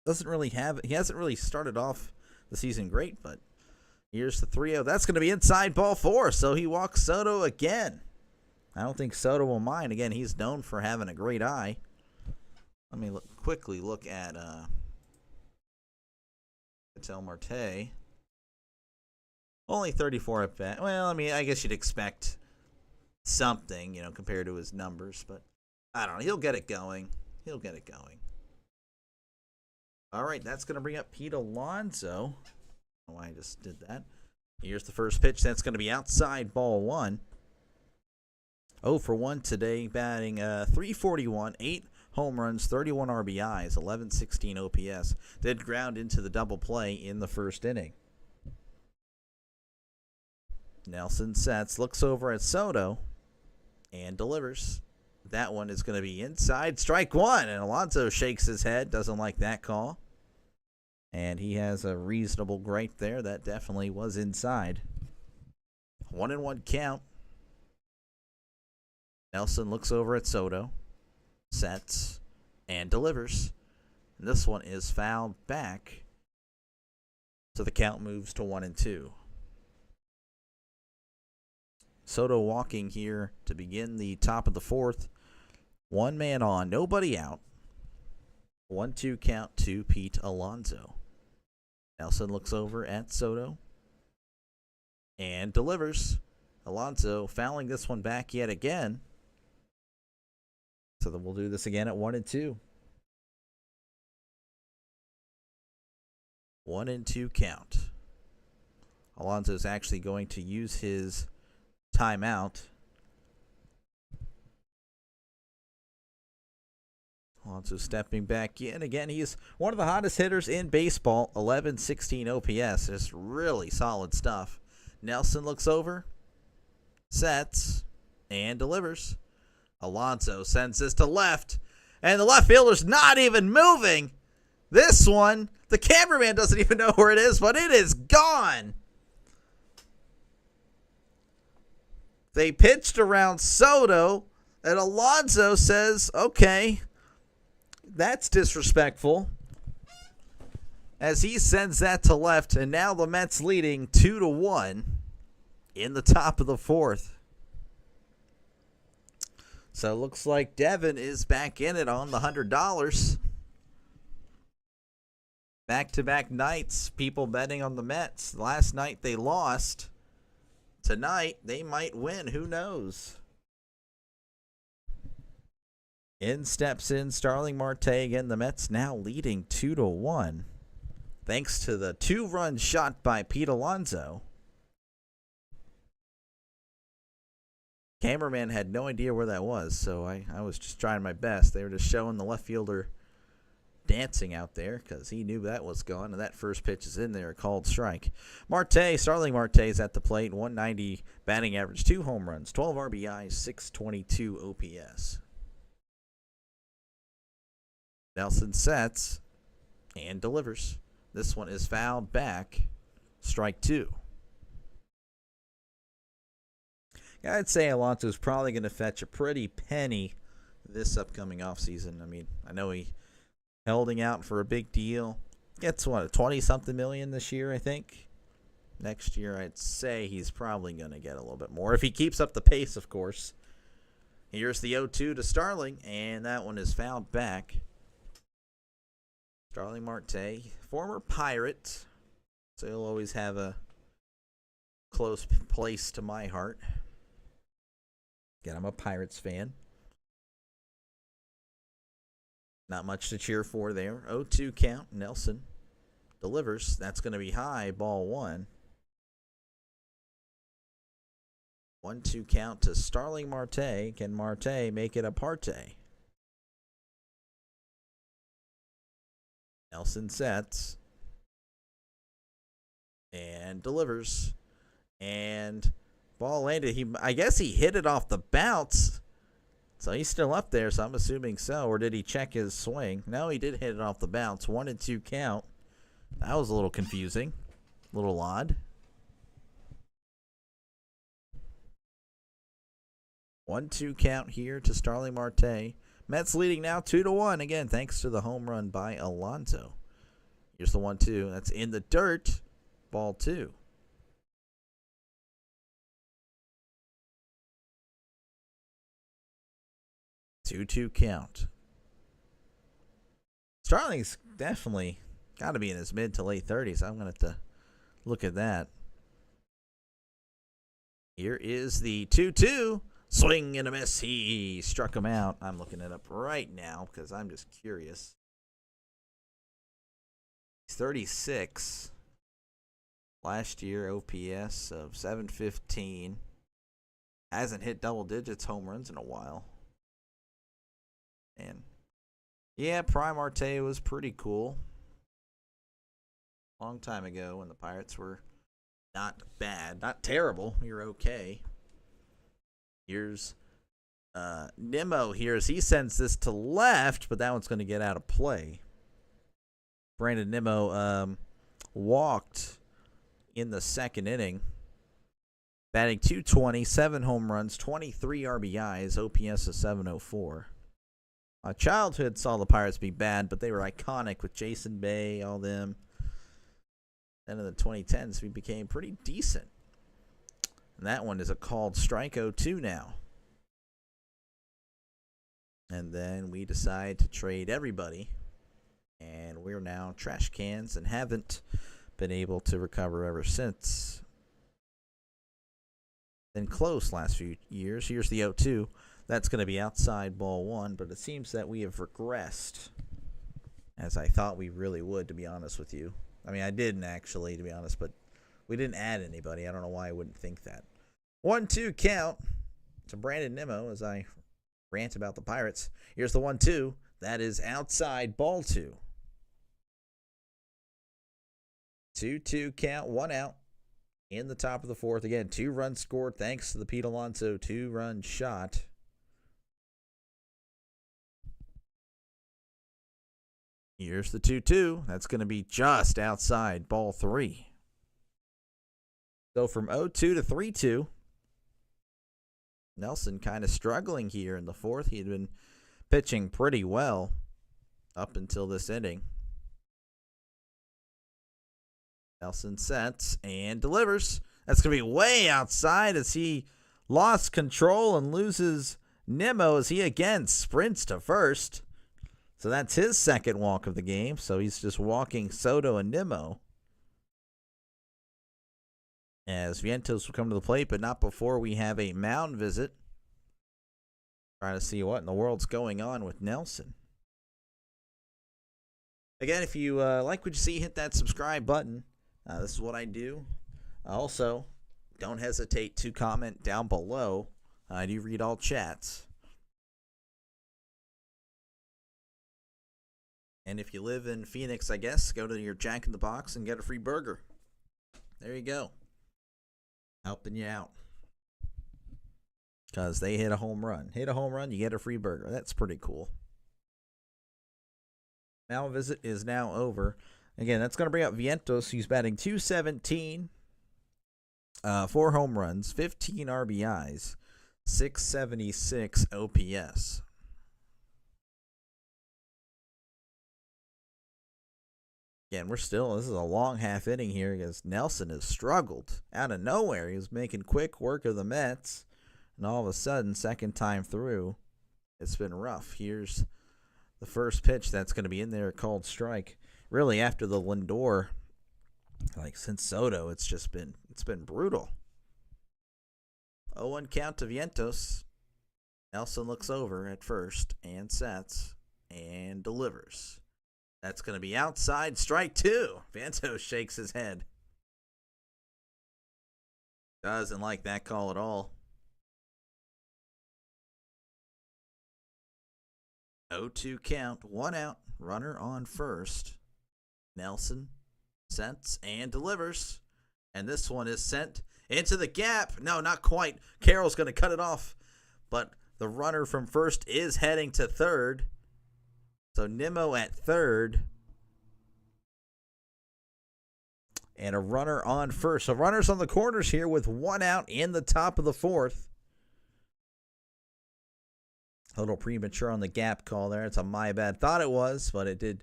He hasn't really started off the season great, but here's the 3-0. That's going to be inside ball 4, so he walks Soto again. I don't think Soto will mind. Again, he's known for having a great eye. Let me quickly look at Ketel Marte. Only 34 at bat. Well, I guess you'd expect something, compared to his numbers, but I don't know. He'll get it going. All right, that's going to bring up Pete Alonso. I don't know why I just did that. Here's the first pitch. That's going to be outside ball 1. 0 for 1 today, batting .341, 8 home runs, 31 RBIs, 1116 OPS. Did ground into the double play in the first inning. Nelson sets, looks over at Soto, and delivers. That one is going to be inside. Strike 1, and Alonso shakes his head, doesn't like that call. And he has a reasonable gripe there. That definitely was inside. 1-1 count. Nelson looks over at Soto, sets, and delivers. And this one is fouled back, so the count moves to 1-2. Soto walking here to begin the top of the 4th. 1 man on, nobody out. 1-2 count to Pete Alonso. Nelson looks over at Soto and delivers. Alonso fouling this one back yet again. So then we'll do this again at 1-2. 1-2 count. Alonso's actually going to use his timeout. Alonso stepping back in. Again, he's one of the hottest hitters in baseball. 1116 OPS. Just really solid stuff. Nelson looks over, sets, and delivers. Alonso sends this to left, and the left fielder's not even moving. This one, the cameraman doesn't even know where it is, but it is gone. They pitched around Soto, and Alonso says, okay, that's disrespectful, as he sends that to left, and now the Mets leading 2-1 in the top of the 4th. So it looks like Devin is back in it on the $100. Back-to-back nights, people betting on the Mets. Last night they lost. Tonight they might win. Who knows? In steps in Starling Marte again. The Mets now leading 2-1. Thanks to the 2-run shot by Pete Alonso. Cameraman had no idea where that was, so I was just trying my best. They were just showing the left fielder dancing out there because he knew that was gone, and that first pitch is in there, a called strike. Starling Marte is at the plate, 190 batting average, 2 home runs, 12 RBIs, 622 OPS. Nelson sets and delivers. This one is fouled back, strike 2. I'd say Alonso's probably going to fetch a pretty penny this upcoming offseason. I know he holding out for a big deal. Gets, 20-something million this year, I think. Next year, I'd say he's probably going to get a little bit more. If he keeps up the pace, of course. Here's the 0-2 to Starling, and that one is fouled back. Starling Marte, former Pirate, so he'll always have a close place to my heart. Again, I'm a Pirates fan. Not much to cheer for there. 0-2 count. Nelson delivers. That's going to be high. Ball 1. 1-2 count to Starling Marte. Can Marte make it a parte? Nelson sets and delivers. And ball landed. I guess he hit it off the bounce. So he's still up there, so I'm assuming so. Or did he check his swing? No, he did hit it off the bounce. 1-2 count. That was a little confusing. A little odd. 1-2 count here to Starling Marte. Mets leading now 2-1. Again, thanks to the home run by Alonso. Here's the 1-2. That's in the dirt. Ball 2. Two count. Starling's definitely got to be in his mid to late 30s. I'm going to have to look at that. Here is the 2-2. Swing and a miss. He struck him out. I'm looking it up right now because I'm just curious. He's 36. Last year, OPS of 715. Hasn't hit double digits home runs in a while. And yeah, Prime Marte was pretty cool. Long time ago when the Pirates were not bad, not terrible. You're okay. Here's Nimmo here as he sends this to left, but that one's going to get out of play. Brandon Nimmo walked in the second inning. Batting .220, 7 home runs, 23 RBIs, OPS of 704. Childhood saw the Pirates be bad, but they were iconic with Jason Bay, all them. Then in the 2010s, we became pretty decent. And that one is a called strike 0-2 now. And then we decide to trade everybody. And we're now trash cans and haven't been able to recover ever since. Been close last few years. Here's the 0-2. That's going to be outside ball 1, but it seems that we have regressed, as I thought we really would, to be honest with you. I mean, I didn't actually, to be honest, but we didn't add anybody. I don't know why I wouldn't think that. 1-2 count to Brandon Nimmo as I rant about the Pirates. Here's the 1-2. That is outside ball 2. 2-2 count, 1 out. In the top of the 4th. Again, 2 runs scored thanks to the Pete Alonso 2-run shot. Here's the 2-2. That's going to be just outside ball 3. So from 0-2 to 3-2. Nelson kind of struggling here in the 4th. He had been pitching pretty well up until this inning. Nelson sets and delivers. That's going to be way outside as he lost control and loses Nimmo as he again sprints to first. So that's his second walk of the game. So he's just walking Soto and Nimmo. As Vientos will come to the plate, but not before we have a mound visit. Trying to see what in the world's going on with Nelson. Again, if you like what you see, hit that subscribe button. This is what I do. Also, don't hesitate to comment down below. I do read all chats. And if you live in Phoenix, I guess, go to your Jack in the Box and get a free burger. There you go. Helping you out. Because they hit a home run. Hit a home run, you get a free burger. That's pretty cool. Mound visit is now over. Again, that's going to bring up Vientos. He's batting .217. 4 home runs, 15 RBIs, 676 OPS. Again, this is a long half inning here because Nelson has struggled out of nowhere. He was making quick work of the Mets, and all of a sudden, second time through, it's been rough. Here's the first pitch that's going to be in there, called strike. Really, after the Lindor, since Soto, it's been brutal. 0-1 count to Vientos. Nelson looks over at first and sets and delivers. That's going to be outside, strike 2. Vientos shakes his head. Doesn't like that call at all. 0-2 count, 1 out, runner on first. Nelson sets and delivers. And this one is sent into the gap. No, not quite. Carroll's going to cut it off. But The runner from first is heading to third. So Nimmo at third. And a runner on first. So runners on the corners here with 1 out in the top of the fourth. A little premature on the gap call there. It's a my bad. Thought it was, but it did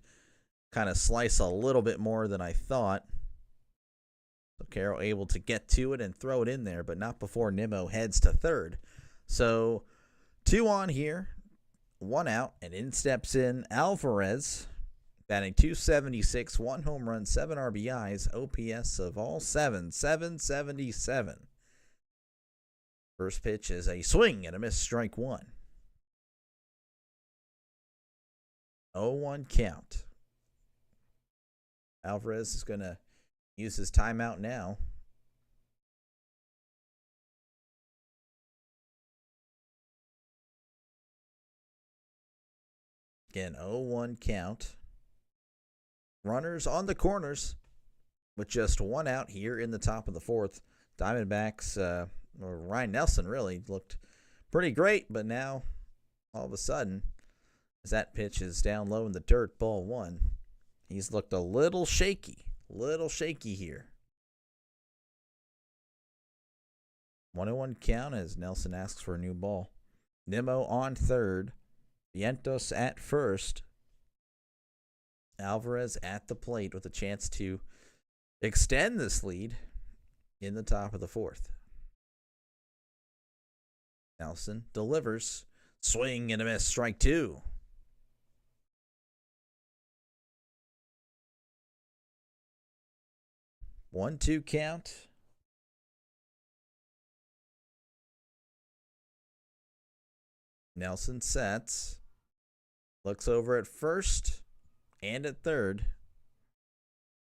kind of slice a little bit more than I thought. So Carroll able to get to it and throw it in there, but not before Nimmo heads to third. So 2 on here, 1 out, and in steps in Alvarez. Batting .276, 1 home run, 7 RBIs, OPS of all 7, 777. First pitch is a swing and a miss, strike 1. 0-1 count. Alvarez is going to use his timeout now. Again, 0-1 count. Runners on the corners with just 1 out here in the top of the fourth. Diamondbacks, or Ryan Nelson really looked pretty great, but now all of a sudden, as that pitch is down low in the dirt, ball 1, he's looked a little shaky here. 1-1 count as Nelson asks for a new ball. Nimmo on third, Vientos at first. Alvarez at the plate with a chance to extend this lead in the top of the fourth. Nelson delivers. Swing and a miss. Strike 2. One-two count. Nelson sets. Looks over at first and at third,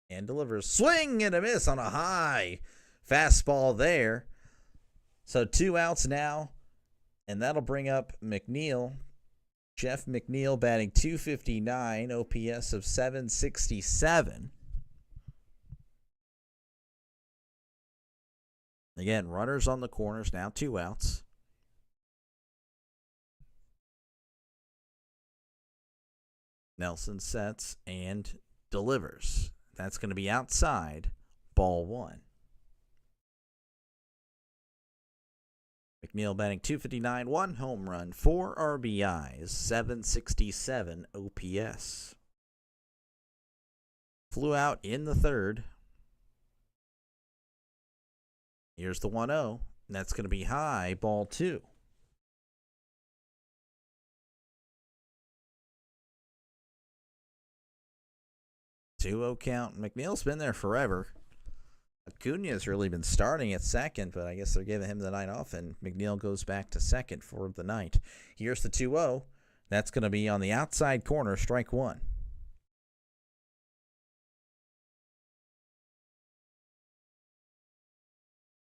and delivers. Swing and a miss on a high fastball there. So 2 outs now, and that'll bring up McNeil. Jeff McNeil batting .259, OPS of 767. Again, runners on the corners, now 2 outs. Nelson sets and delivers. That's going to be outside, ball 1. McNeil batting .259, 1 home run, 4 RBIs, 767 OPS. Flew out in the third. Here's the 1-0. That's going to be high, ball 2. 2-0 count. McNeil's been there forever. Acuna's really been starting at second, but I guess they're giving him the night off, and McNeil goes back to second for the night. Here's the 2-0. That's going to be on the outside corner, strike 1.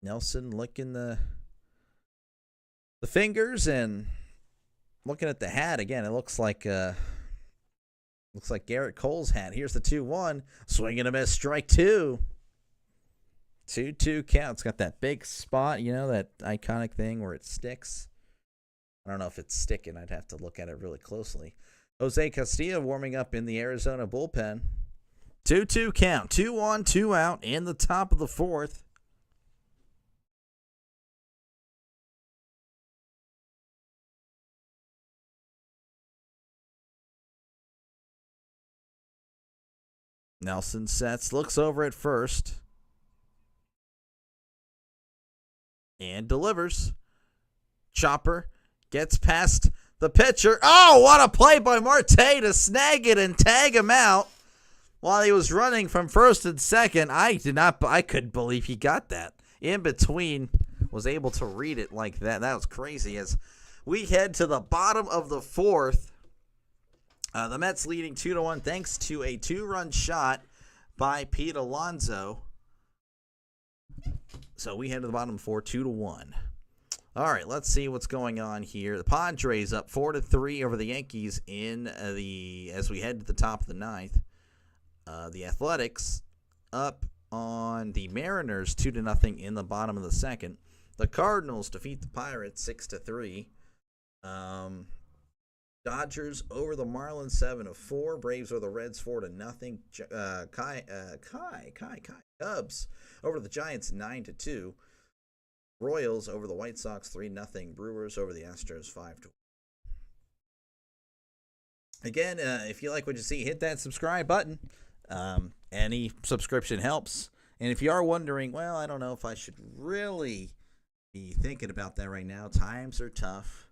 Nelson licking the fingers and looking at the hat again. It looks like Garrett Cole's hat. Here's the 2-1. Swing and a miss, strike 2. 2-2 count. It's got that big spot, that iconic thing where it sticks. I don't know if it's sticking. I'd have to look at it really closely. Jose Castillo warming up in the Arizona bullpen. 2-2 count. 2 on, 2 out in the top of the fourth. Nelson sets, looks over at first, and delivers. Chopper gets past the pitcher. Oh, what a play by Marte to snag it and tag him out while he was running from first and second. I couldn't believe he got that. In between, was able to read it like that. That was crazy. As we head to the bottom of the fourth, the Mets leading 2-1 thanks to a 2-run shot by Pete Alonso. So we head to the bottom 4, 2-1. All right, let's see what's going on here. The Padres up 4-3 over the Yankees as we head to the top of the ninth. The Athletics up on the Mariners 2-0 in the bottom of the second. The Cardinals defeat the Pirates 6-3. Um, Dodgers over the Marlins 7-4. Braves over the Reds 4-0. Cubs over the Giants 9-2. Royals over the White Sox 3-0. Brewers over the Astros 5-1. Again, if you like what you see, hit that subscribe button. Any subscription helps. And if you are wondering, well, I don't know if I should really be thinking about that right now. Times are tough.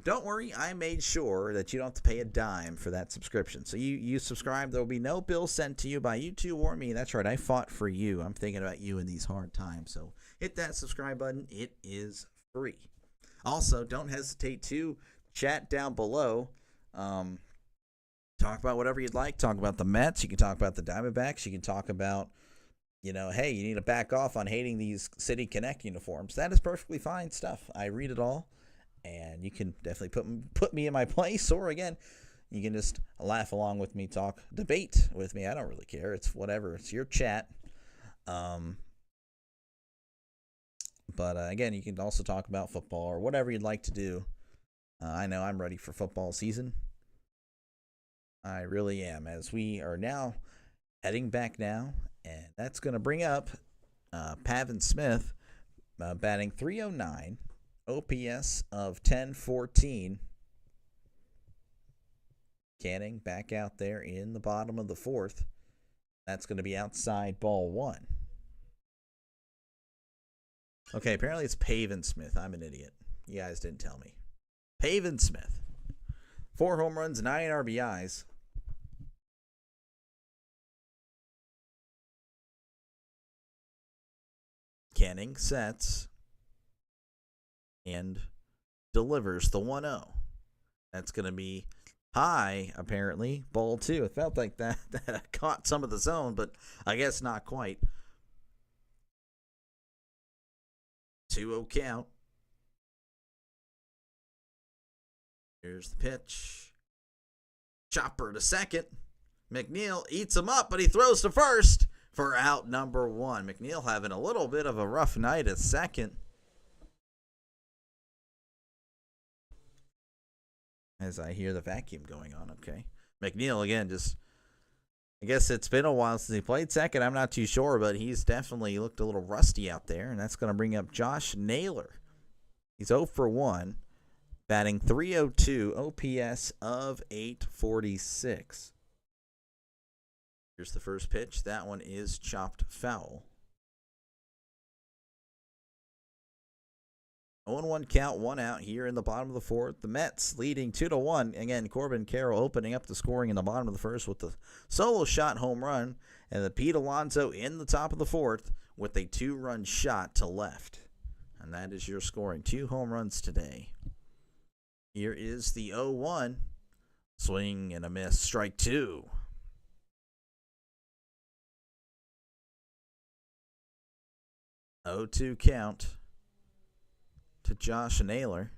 Don't worry, I made sure that you don't have to pay a dime for that subscription. So you subscribe, there will be no bill sent to you by YouTube or me. That's right, I fought for you. I'm thinking about you in these hard times. So hit that subscribe button. It is free. Also, don't hesitate to chat down below. Talk about whatever you'd like. Talk about the Mets. You can talk about the Diamondbacks. You can talk about, hey, you need to back off on hating these City Connect uniforms. That is perfectly fine stuff. I read it all. And you can definitely put me in my place, or again, you can just laugh along with me, talk, debate with me. I don't really care. It's whatever. It's your chat. But again, you can also talk about football or whatever you'd like to do. I know I'm ready for football season. I really am, as we are now heading back now, and that's going to bring up Pavin Smith batting .309. OPS of 1014. Canning back out there in the bottom of the fourth. That's going to be outside ball one. Okay, apparently it's Pavin Smith. I'm an idiot. You guys didn't tell me. Pavin Smith. 4 home runs, 9 RBIs. Canning sets and delivers the 1-0. That's going to be high, apparently. Ball 2. It felt like that caught some of the zone, but I guess not quite. 2-0 count. Here's the pitch. Chopper to second. McNeil eats him up, but he throws to first for out number 1. McNeil having a little bit of a rough night at second. As I hear the vacuum going on, okay. McNeil, again, I guess it's been a while since he played second. I'm not too sure, but he's definitely looked a little rusty out there, and that's going to bring up Josh Naylor. He's 0 for 1, batting .302, OPS of 846. Here's the first pitch. That one is chopped foul. 0-1 count, 1 out here in the bottom of the fourth. The Mets leading 2-1. Again, Corbin Carroll opening up the scoring in the bottom of the first with the solo shot home run. And the Pete Alonso in the top of the fourth with a 2-run shot to left. And that is your scoring. 2 home runs today. Here is the 0-1. Swing and a miss. Strike 2. (0-2) count to Josh Naylor.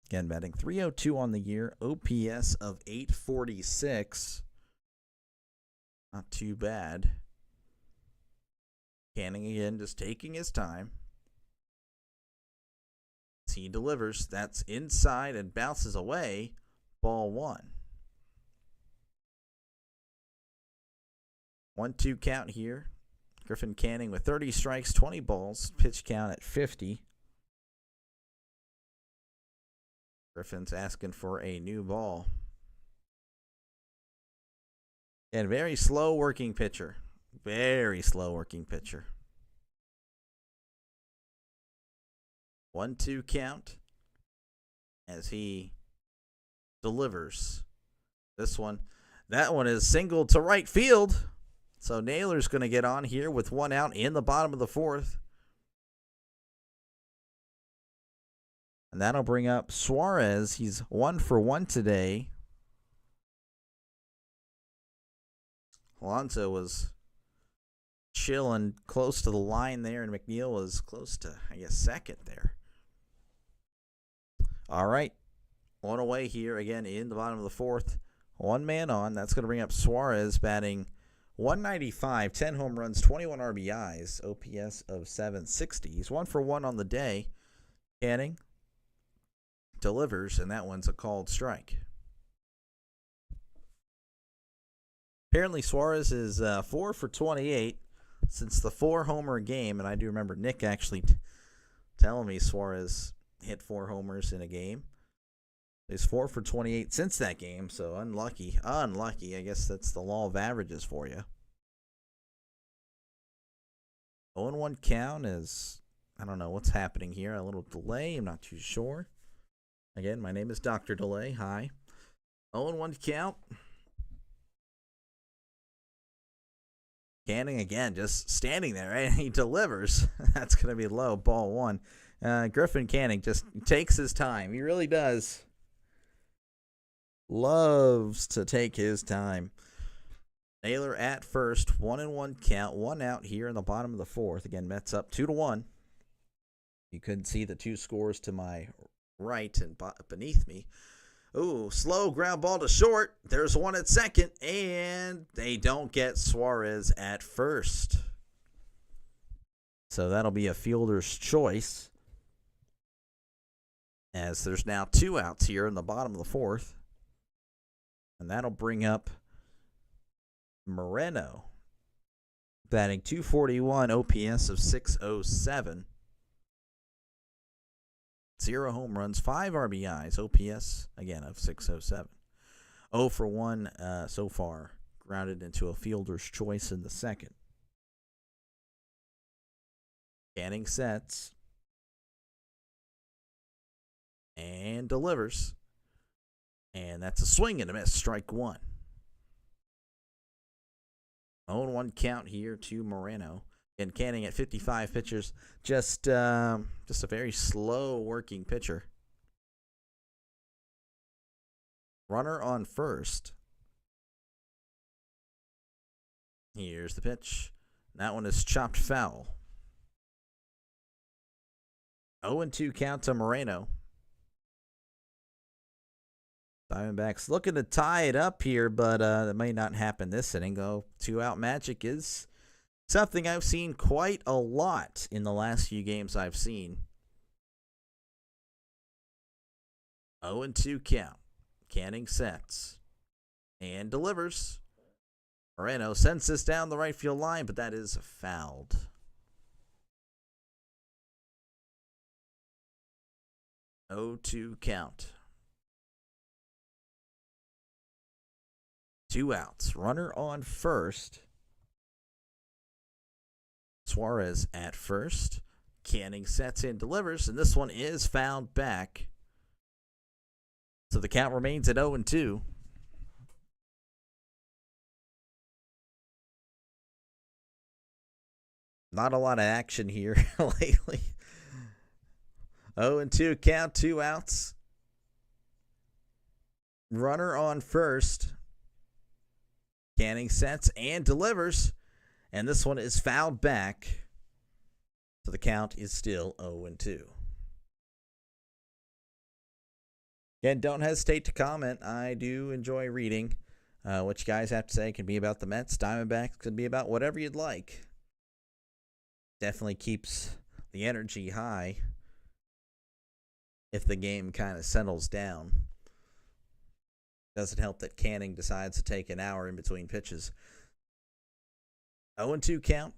Again, batting .302 on the year. OPS of 846. Not too bad. Canning again, just taking his time. He delivers. That's inside and bounces away. Ball 1. 1-2 count here. Griffin Canning with 30 strikes, 20 balls. Pitch count at 50. Griffin's asking for a new ball. And very slow working pitcher. Very slow working pitcher. 1-2 count as he delivers. This one. That one is single to right field. So Naylor's going to get on here with 1 out in the bottom of the fourth. And that'll bring up Suarez. He's 1 for 1 today. Alonso was chilling close to the line there, and McNeil was close to, I guess, second there. All right. 1 away here again in the bottom of the fourth. 1 man on. That's going to bring up Suarez batting 195, 10 home runs, 21 RBIs, OPS of 760. He's 1 for 1 on the day. Canning delivers, and that one's a called strike. Apparently, Suarez is 4 for 28 since the 4-homer game, and I do remember Nick actually telling me Suarez hit 4 homers in a game. He's 4 for 28 since that game, so unlucky. Unlucky. I guess that's the law of averages for you. 0-1 count is, I don't know what's happening here. A little delay. I'm not too sure. Again, my name is Dr. Delay. Hi. 0-1 count. Canning again, just standing there, right? He delivers. That's going to be low. Ball 1. Griffin Canning just takes his time. He really does. Loves to take his time. Naylor at first. 1-1 count. 1 out here in the bottom of the 4th. Again, Mets up 2-1. You couldn't see the 2 scores to my right and beneath me. Ooh, slow ground ball to short. There's one at second, and they don't get Suarez at first. So that'll be a fielder's choice, as there's now 2 outs here in the bottom of the 4th. And that'll bring up Moreno, batting .241, OPS of 607. 0 home runs, 5 RBIs, OPS, again, of 607. 0 for 1 so far, grounded into a fielder's choice in the 2nd. Canning sets and delivers. And that's a swing and a miss, strike 1. 0-1 count here to Moreno. And Canning at 55 pitchers, just a very slow working pitcher. Runner on first. Here's the pitch. That one is chopped foul. 0-2 count to Moreno. Diamondbacks looking to tie it up here, but that may not happen this inning, though. 2-out magic is something I've seen quite a lot in the last few games I've seen. 0-2 count. Canning sets and delivers. Moreno sends this down the right field line, but that is fouled. .02 count. 2 outs. Runner on first. Suarez at first. Canning sets and delivers, and this one is fouled back. So the count remains at 0-2. Not a lot of action here lately. 0-2 count, 2 outs. Runner on first. Canning sets and delivers. And this one is fouled back. So the count is still 0-2. Again, don't hesitate to comment. I do enjoy reading what you guys have to say. It can be about the Mets, Diamondbacks. Could be about whatever you'd like. Definitely keeps the energy high if the game kind of settles down. Doesn't help that Canning decides to take an hour in between pitches. 0-2 count.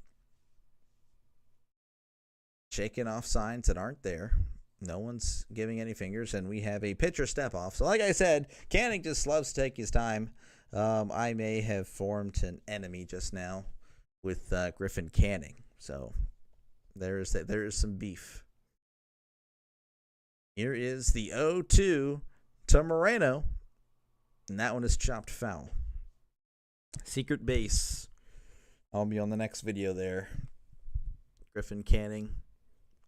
Shaking off signs that aren't there. No one's giving any fingers, and we have a pitcher step off. So like I said, Canning just loves to take his time. I may have formed an enemy just now with Griffin Canning. So there is some beef. Here is the 0-2 to Moreno. And that one is chopped foul. Secret base. I'll be on the next video there. Griffin Canning,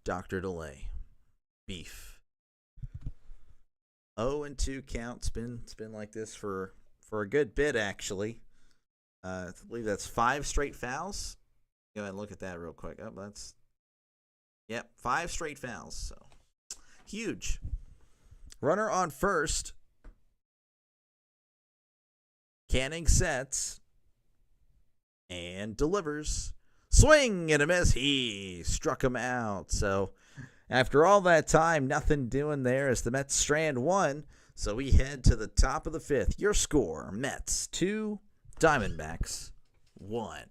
Dr. Delay. Beef. 0-2 count. It's been like this for a good bit, actually. I believe that's 5 straight fouls. Go ahead and look at that real quick. Oh, that's 5 straight fouls. So huge. Runner on first. Canning sets and delivers. Swing and a miss. He struck him out. So after all that time, nothing doing there as the Mets strand one. So we head to the top of the fifth. Your score, Mets 2, Diamondbacks 1.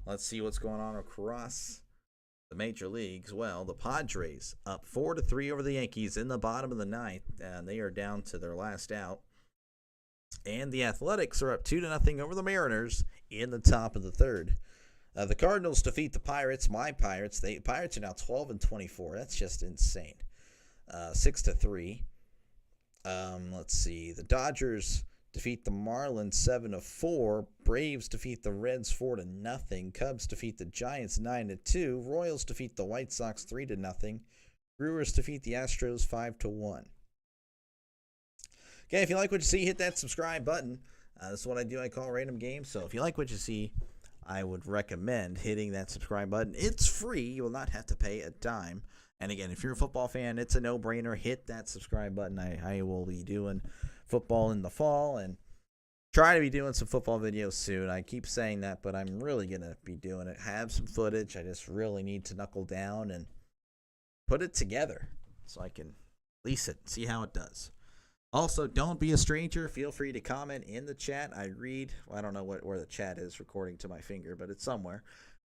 Let's see what's going on across the major leagues. Well, the Padres up 4-3 over the Yankees in the bottom of the ninth, and they are down to their last out. And the Athletics are up 2-0 over the Mariners in the top of the third. The Cardinals defeat the Pirates. My Pirates. The Pirates are now 12-24. That's just insane. 6-3. Let's see. The Dodgers defeat the Marlins 7-4. Braves defeat the Reds 4-0. Cubs defeat the Giants 9-2. Royals defeat the White Sox 3-0. Brewers defeat the Astros 5-1. Okay, if you like what you see, hit that subscribe button. This is what I do. I call random games. So if you like what you see, I would recommend hitting that subscribe button. It's free. You will not have to pay a dime. And again, if you're a football fan, it's a no-brainer. Hit that subscribe button. I will be doing football in the fall and try to be doing some football videos soon. I keep saying that, but I'm really going to be doing it. Have some footage. I just really need to knuckle down and put it together so I can release it, see how it does. Also, don't be a stranger. Feel free to comment in the chat. I read. Well, I don't know where the chat is recording to my finger, but it's somewhere.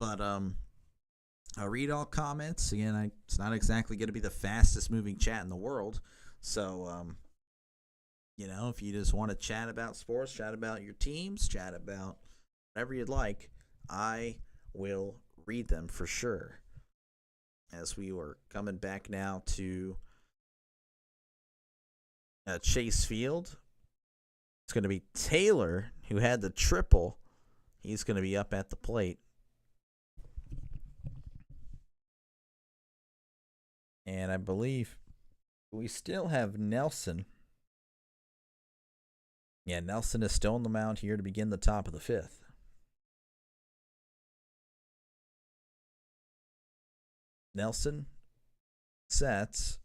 But I read all comments. Again, it's not exactly going to be the fastest moving chat in the world. So, if you just want to chat about sports, chat about your teams, chat about whatever you'd like, I will read them for sure. As we were coming back now to Chase Field. It's going to be Taylor, who had the triple. He's going to be up at the plate. And I believe we still have Nelson. Yeah, Nelson is still on the mound here to begin the top of the fifth. Nelson sets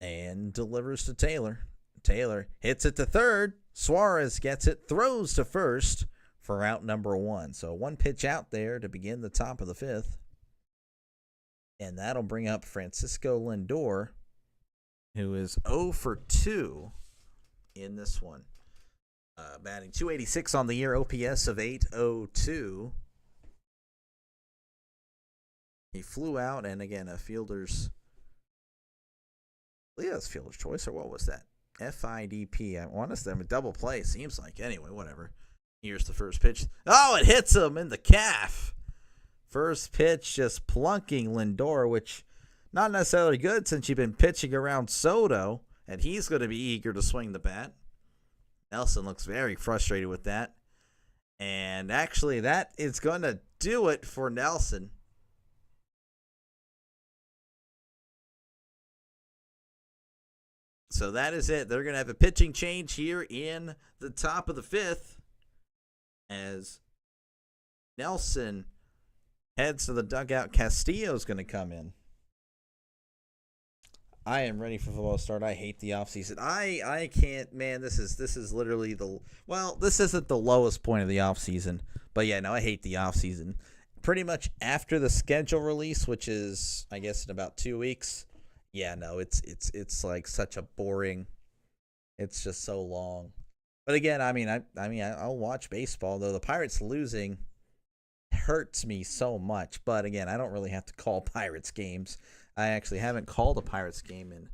and delivers to Taylor. Taylor hits it to third. Suarez gets it, throws to first for out number one. So one pitch out there to begin the top of the fifth. And that'll bring up Francisco Lindor, who is 0 for 2 in this one. Batting .286 on the year, OPS of .802. He flew out, and again, a fielder's... I believe that's fielder's choice, or what was that? FIDP. I want us to have a double play, seems like. Anyway, whatever. Here's the first pitch. Oh, it hits him in the calf. First pitch just plunking Lindor, which not necessarily good since you've been pitching around Soto, and he's going to be eager to swing the bat. Nelson looks very frustrated with that. And actually, that is going to do it for Nelson. So that is it. They're going to have a pitching change here in the top of the fifth as Nelson heads to the dugout. Castillo's going to come in. I am ready for football to start. I hate the offseason. I can't, man, this is literally this isn't the lowest point of the offseason. But yeah, no, I hate the offseason. Pretty much after the schedule release, which is, I guess, in about 2 weeks. Yeah, no, it's like such a boring. It's just so long. But again, I'll watch baseball, though the Pirates losing hurts me so much. But again, I don't really have to call Pirates games. I actually haven't called a Pirates game in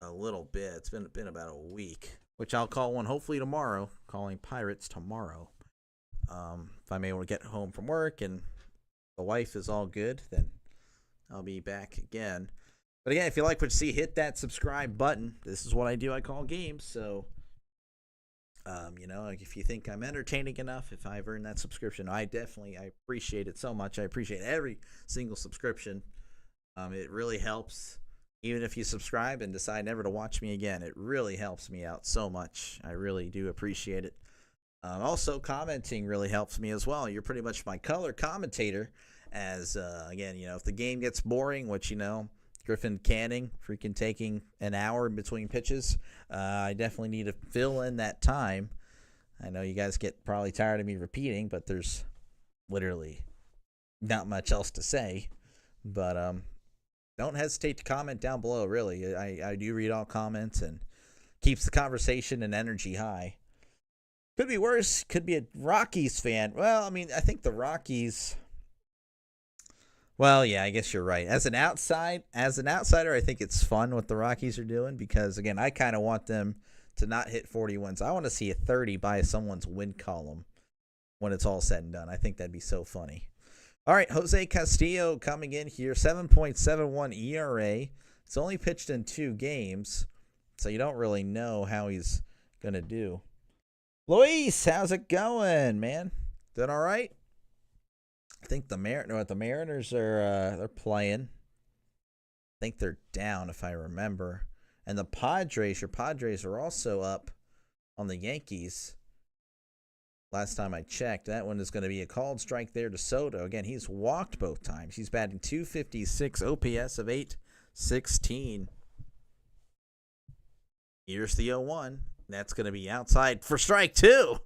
a little bit. It's been about a week, which I'll call one hopefully tomorrow. Calling Pirates tomorrow. If I'm able to get home from work and the wife is all good, then I'll be back again. But again, if you like what you see, hit that subscribe button. This is what I do. I call games. So, if you think I'm entertaining enough, if I've earned that subscription, I appreciate it so much. I appreciate every single subscription. It really helps. Even if you subscribe and decide never to watch me again, it really helps me out so much. I really do appreciate it. Also, commenting really helps me as well. You're pretty much my color commentator. As again, if the game gets boring, which Griffin Canning freaking taking an hour in between pitches. I definitely need to fill in that time. I know you guys get probably tired of me repeating, but there's literally not much else to say. But don't hesitate to comment down below, really. I do read all comments and keeps the conversation and energy high. Could be worse. Could be a Rockies fan. Well, I mean, I think the Rockies... Well, yeah, I guess you're right. As an outsider, I think it's fun what the Rockies are doing because, again, I kind of want them to not hit 40 wins. I want to see a 30 by someone's win column when it's all said and done. I think that'd be so funny. All right, Jose Castillo coming in here, 7.71 ERA. It's only pitched in 2 games, so you don't really know how he's going to do. Luis, how's it going, man? Doing all right? I think the Mariners are they're playing. I think they're down if I remember. And the Padres, your Padres are also up on the Yankees. Last time I checked, that one is going to be a called strike there to Soto. Again, he's walked both times. He's batting .256, OPS of .816. Here's the 0-1. That's going to be outside for strike 2.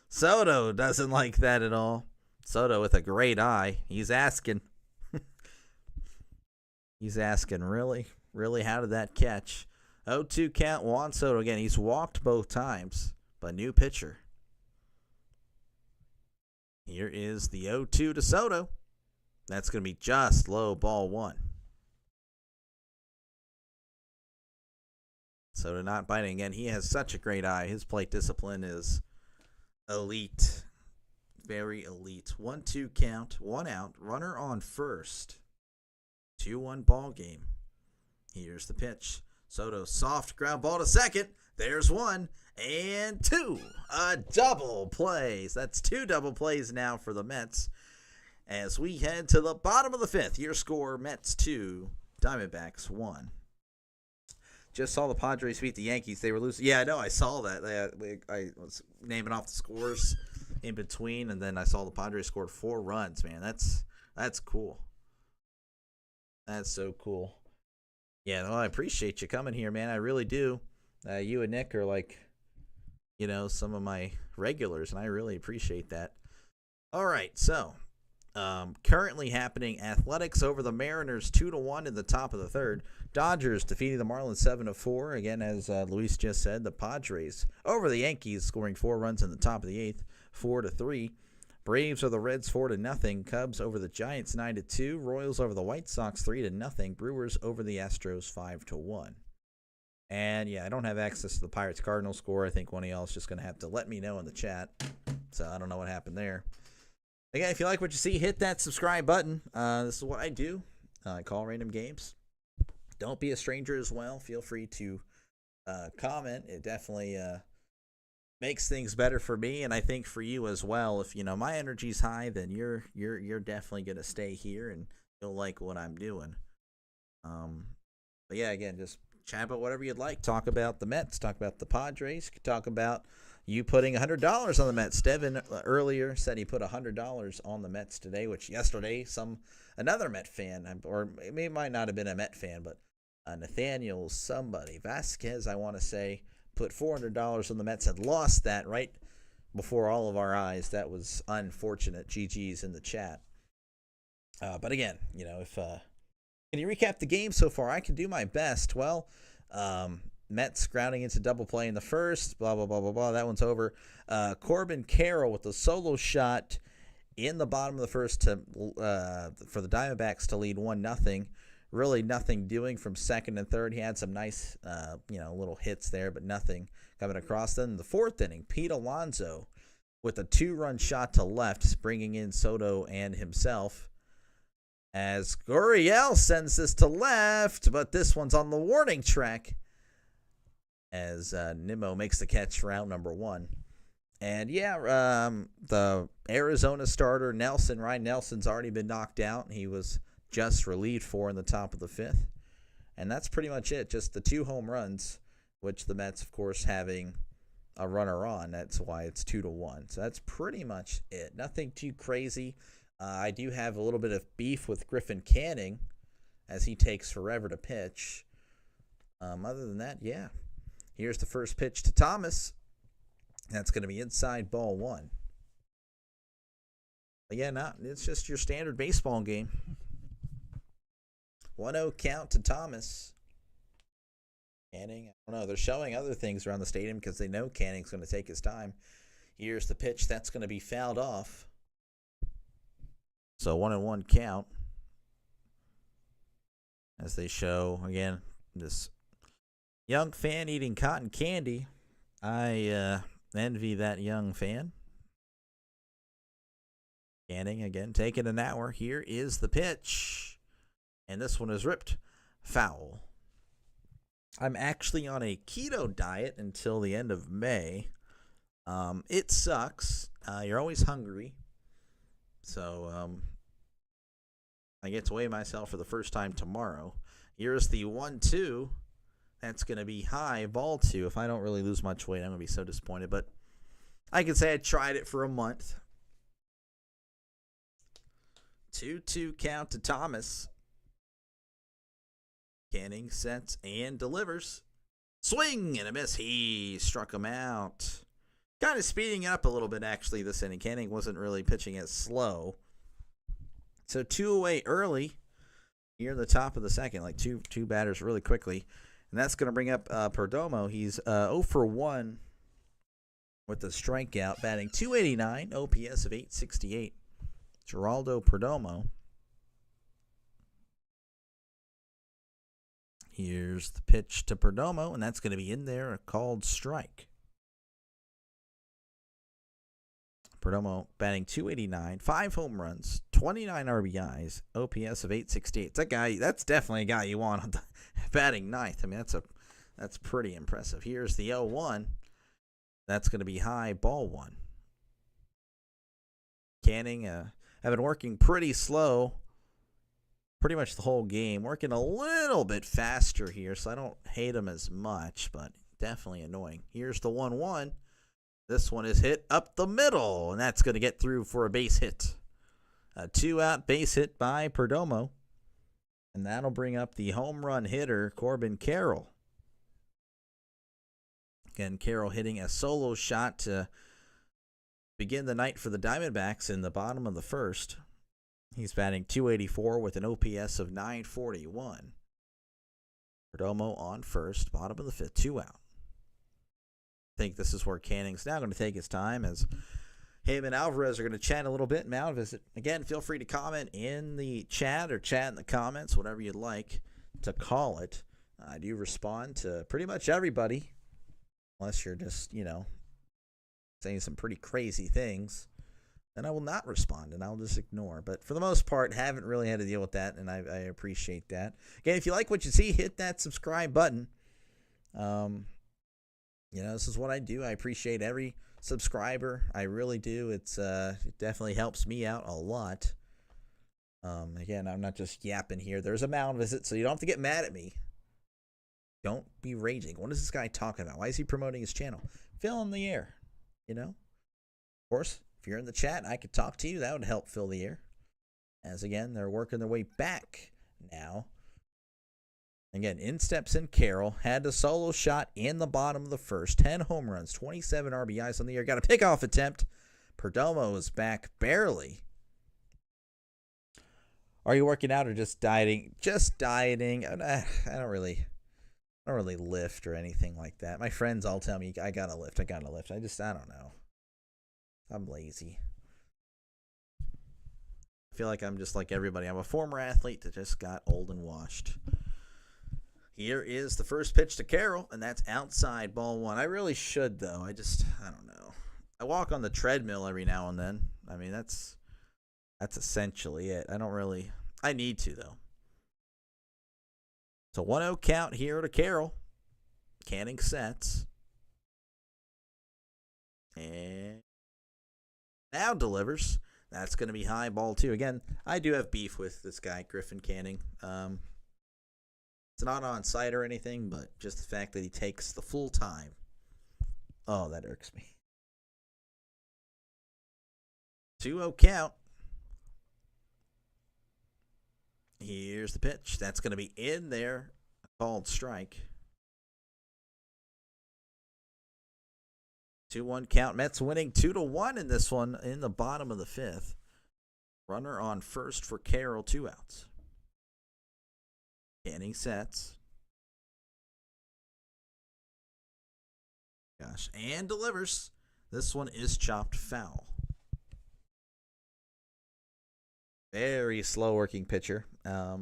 Soto doesn't like that at all. Soto with a great eye. He's asking. He's asking, really? Really, how did that catch? 0-2 count, Juan Soto. Again, he's walked both times, but new pitcher. Here is the 0-2 to Soto. That's going to be just low, ball 1. Soto not biting again. He has such a great eye. His plate discipline is elite. Very elite. 1-2 count, 1 out, runner on first. 2-1 ball game. Here's the pitch. Soto, soft ground ball to second. There's 1 and 2. A double plays. That's 2 double plays now for the Mets. As we head to the bottom of the 5th. Your score, Mets 2, Diamondbacks 1. Just saw the Padres beat the Yankees. They were losing. Yeah, I know. I saw that. I was naming off the scores in between, and then I saw the Padres scored 4 runs, man. That's cool. That's so cool. Yeah, no, I appreciate you coming here, man. I really do. You and Nick are like, some of my regulars, and I really appreciate that. All right, so currently happening, Athletics over the Mariners 2-1 in the top of the 3rd. Dodgers defeating the Marlins 7-4. Again, as Luis just said, the Padres over the Yankees scoring 4 runs in the top of the 8th. 4-3. Braves over the Reds 4-0. Cubs over the Giants 9-2. Royals over the White Sox 3-0. Brewers over the Astros 5-1. And yeah, I don't have access to the Pirates Cardinals score. I think one of y'all is just going to have to let me know in the chat. So I don't know what happened there. Again, if you like what you see, hit that subscribe button. This is what I do. I call random games. Don't be a stranger as well. Feel free to comment. It definitely makes things better for me, and I think for you as well. If my energy's high, then you're definitely gonna stay here, and you'll like what I'm doing. But yeah, again, just chat about whatever you'd like. Talk about the Mets. Talk about the Padres. Talk about you putting $100 on the Mets. Devin earlier said he put $100 on the Mets today, which yesterday another Met fan, or it might not have been a Met fan, but Nathaniel Vasquez, I want to say, put $400 on the Mets, and lost that right before all of our eyes. That was unfortunate. GG's in the chat. But again, if can you recap the game so far? I can do my best. Well, Mets grounding into double play in the first. Blah blah blah blah blah. That one's over. Corbin Carroll with a solo shot in the bottom of the first to for the Diamondbacks to lead 1-0. Really nothing doing from second and third. He had some nice, little hits there, but nothing coming across. Then the 4th inning, Pete Alonso with a 2-run shot to left, bringing in Soto and himself. As Gurriel sends this to left, but this one's on the warning track as Nimmo makes the catch for out number 1. And yeah, the Arizona starter, Ryan Nelson's already been knocked out. He was just relieved for in the top of the 5th. And that's pretty much it. Just the 2 home runs, which the Mets, of course, having a runner on. That's why it's 2-1. So that's pretty much it. Nothing too crazy. I do have a little bit of beef with Griffin Canning as he takes forever to pitch. Other than that, yeah. Here's the first pitch to Thomas. That's going to be inside ball 1. But yeah, it's just your standard baseball game. 1-0 count to Thomas. Canning, I don't know. They're showing other things around the stadium because they know Canning's going to take his time. Here's the pitch. That's going to be fouled off. So 1-1 count. As they show, again, this young fan eating cotton candy. I envy that young fan. Canning, again, taking an hour. Here is the pitch. And this one is ripped foul. I'm actually on a keto diet until the end of May. It sucks. You're always hungry. So I get to weigh myself for the first time tomorrow. Here's the 1-2. That's going to be high, ball 2. If I don't really lose much weight, I'm going to be so disappointed. But I can say I tried it for a month. 2-2 count to Thomas. Canning sets and delivers. Swing and a miss. He struck him out. Kind of speeding up a little bit, actually, this inning. Canning wasn't really pitching as slow. So 2 away early. Here in the top of the second, like two batters really quickly. And that's going to bring up Perdomo. He's 0 for 1 with the strikeout, batting .289, OPS of .868. Geraldo Perdomo. Here's the pitch to Perdomo, and that's going to be in there, a called strike. Perdomo batting .289, 5 home runs, 29 RBIs, OPS of .868. That's definitely a guy you want on the batting ninth. I mean, that's pretty impressive. Here's the 0-1. That's going to be high, ball 1. Canning have been working pretty slow pretty much the whole game. Working a little bit faster here, so I don't hate him as much, but definitely annoying. Here's the 1-1. This one is hit up the middle, and that's going to get through for a base hit. A 2-out base hit by Perdomo. And that'll bring up the home run hitter, Corbin Carroll. Again, Carroll hitting a solo shot to begin the night for the Diamondbacks in the bottom of the first. He's batting .284 with an OPS of .941. Perdomo on first, bottom of the fifth, 2 out. I think this is where Canning's now going to take his time as him and Alvarez are going to chat a little bit. Malvis, again, feel free to comment in the chat or chat in the comments, whatever you'd like to call it. I do respond to pretty much everybody, unless you're just, saying some pretty crazy things. Then I will not respond, and I'll just ignore. But for the most part, haven't really had to deal with that, and I appreciate that. Again, if you like what you see, hit that subscribe button. This is what I do. I appreciate every subscriber. I really do. It definitely helps me out a lot. Again, I'm not just yapping here. There's a mound visit, so you don't have to get mad at me. Don't be raging. What is this guy talking about? Why is he promoting his channel? Fill in the air, Of course, if you're in the chat, I could talk to you. That would help fill the air. As again, they're working their way back now. Again, in steps in Carroll. Had a solo shot in the bottom of the first. 10 home runs, 27 RBIs on the year. Got a pickoff attempt. Perdomo is back barely. Are you working out or just dieting? Just dieting. I don't really lift or anything like that. My friends all tell me I gotta lift. I don't know. I'm lazy. I feel like I'm just like everybody. I'm a former athlete that just got old and washed. Here is the first pitch to Carroll, and that's outside, ball 1. I really should, though. I don't know. I walk on the treadmill every now and then. I mean, that's essentially it. I need to, though. So 1-0 count here to Carroll. Canning sets. And now delivers. That's going to be high, ball 2. Again, I do have beef with this guy, Griffin Canning. It's not on site or anything, but just the fact that he takes the full time. Oh, that irks me. 2-0 count. Here's the pitch. That's going to be in there. Called strike. 2-1 count. Mets winning 2-1 in this one in the bottom of the fifth. Runner on first for Carroll, 2 outs. Canning sets. Gosh, and delivers. This one is chopped foul. Very slow working pitcher. I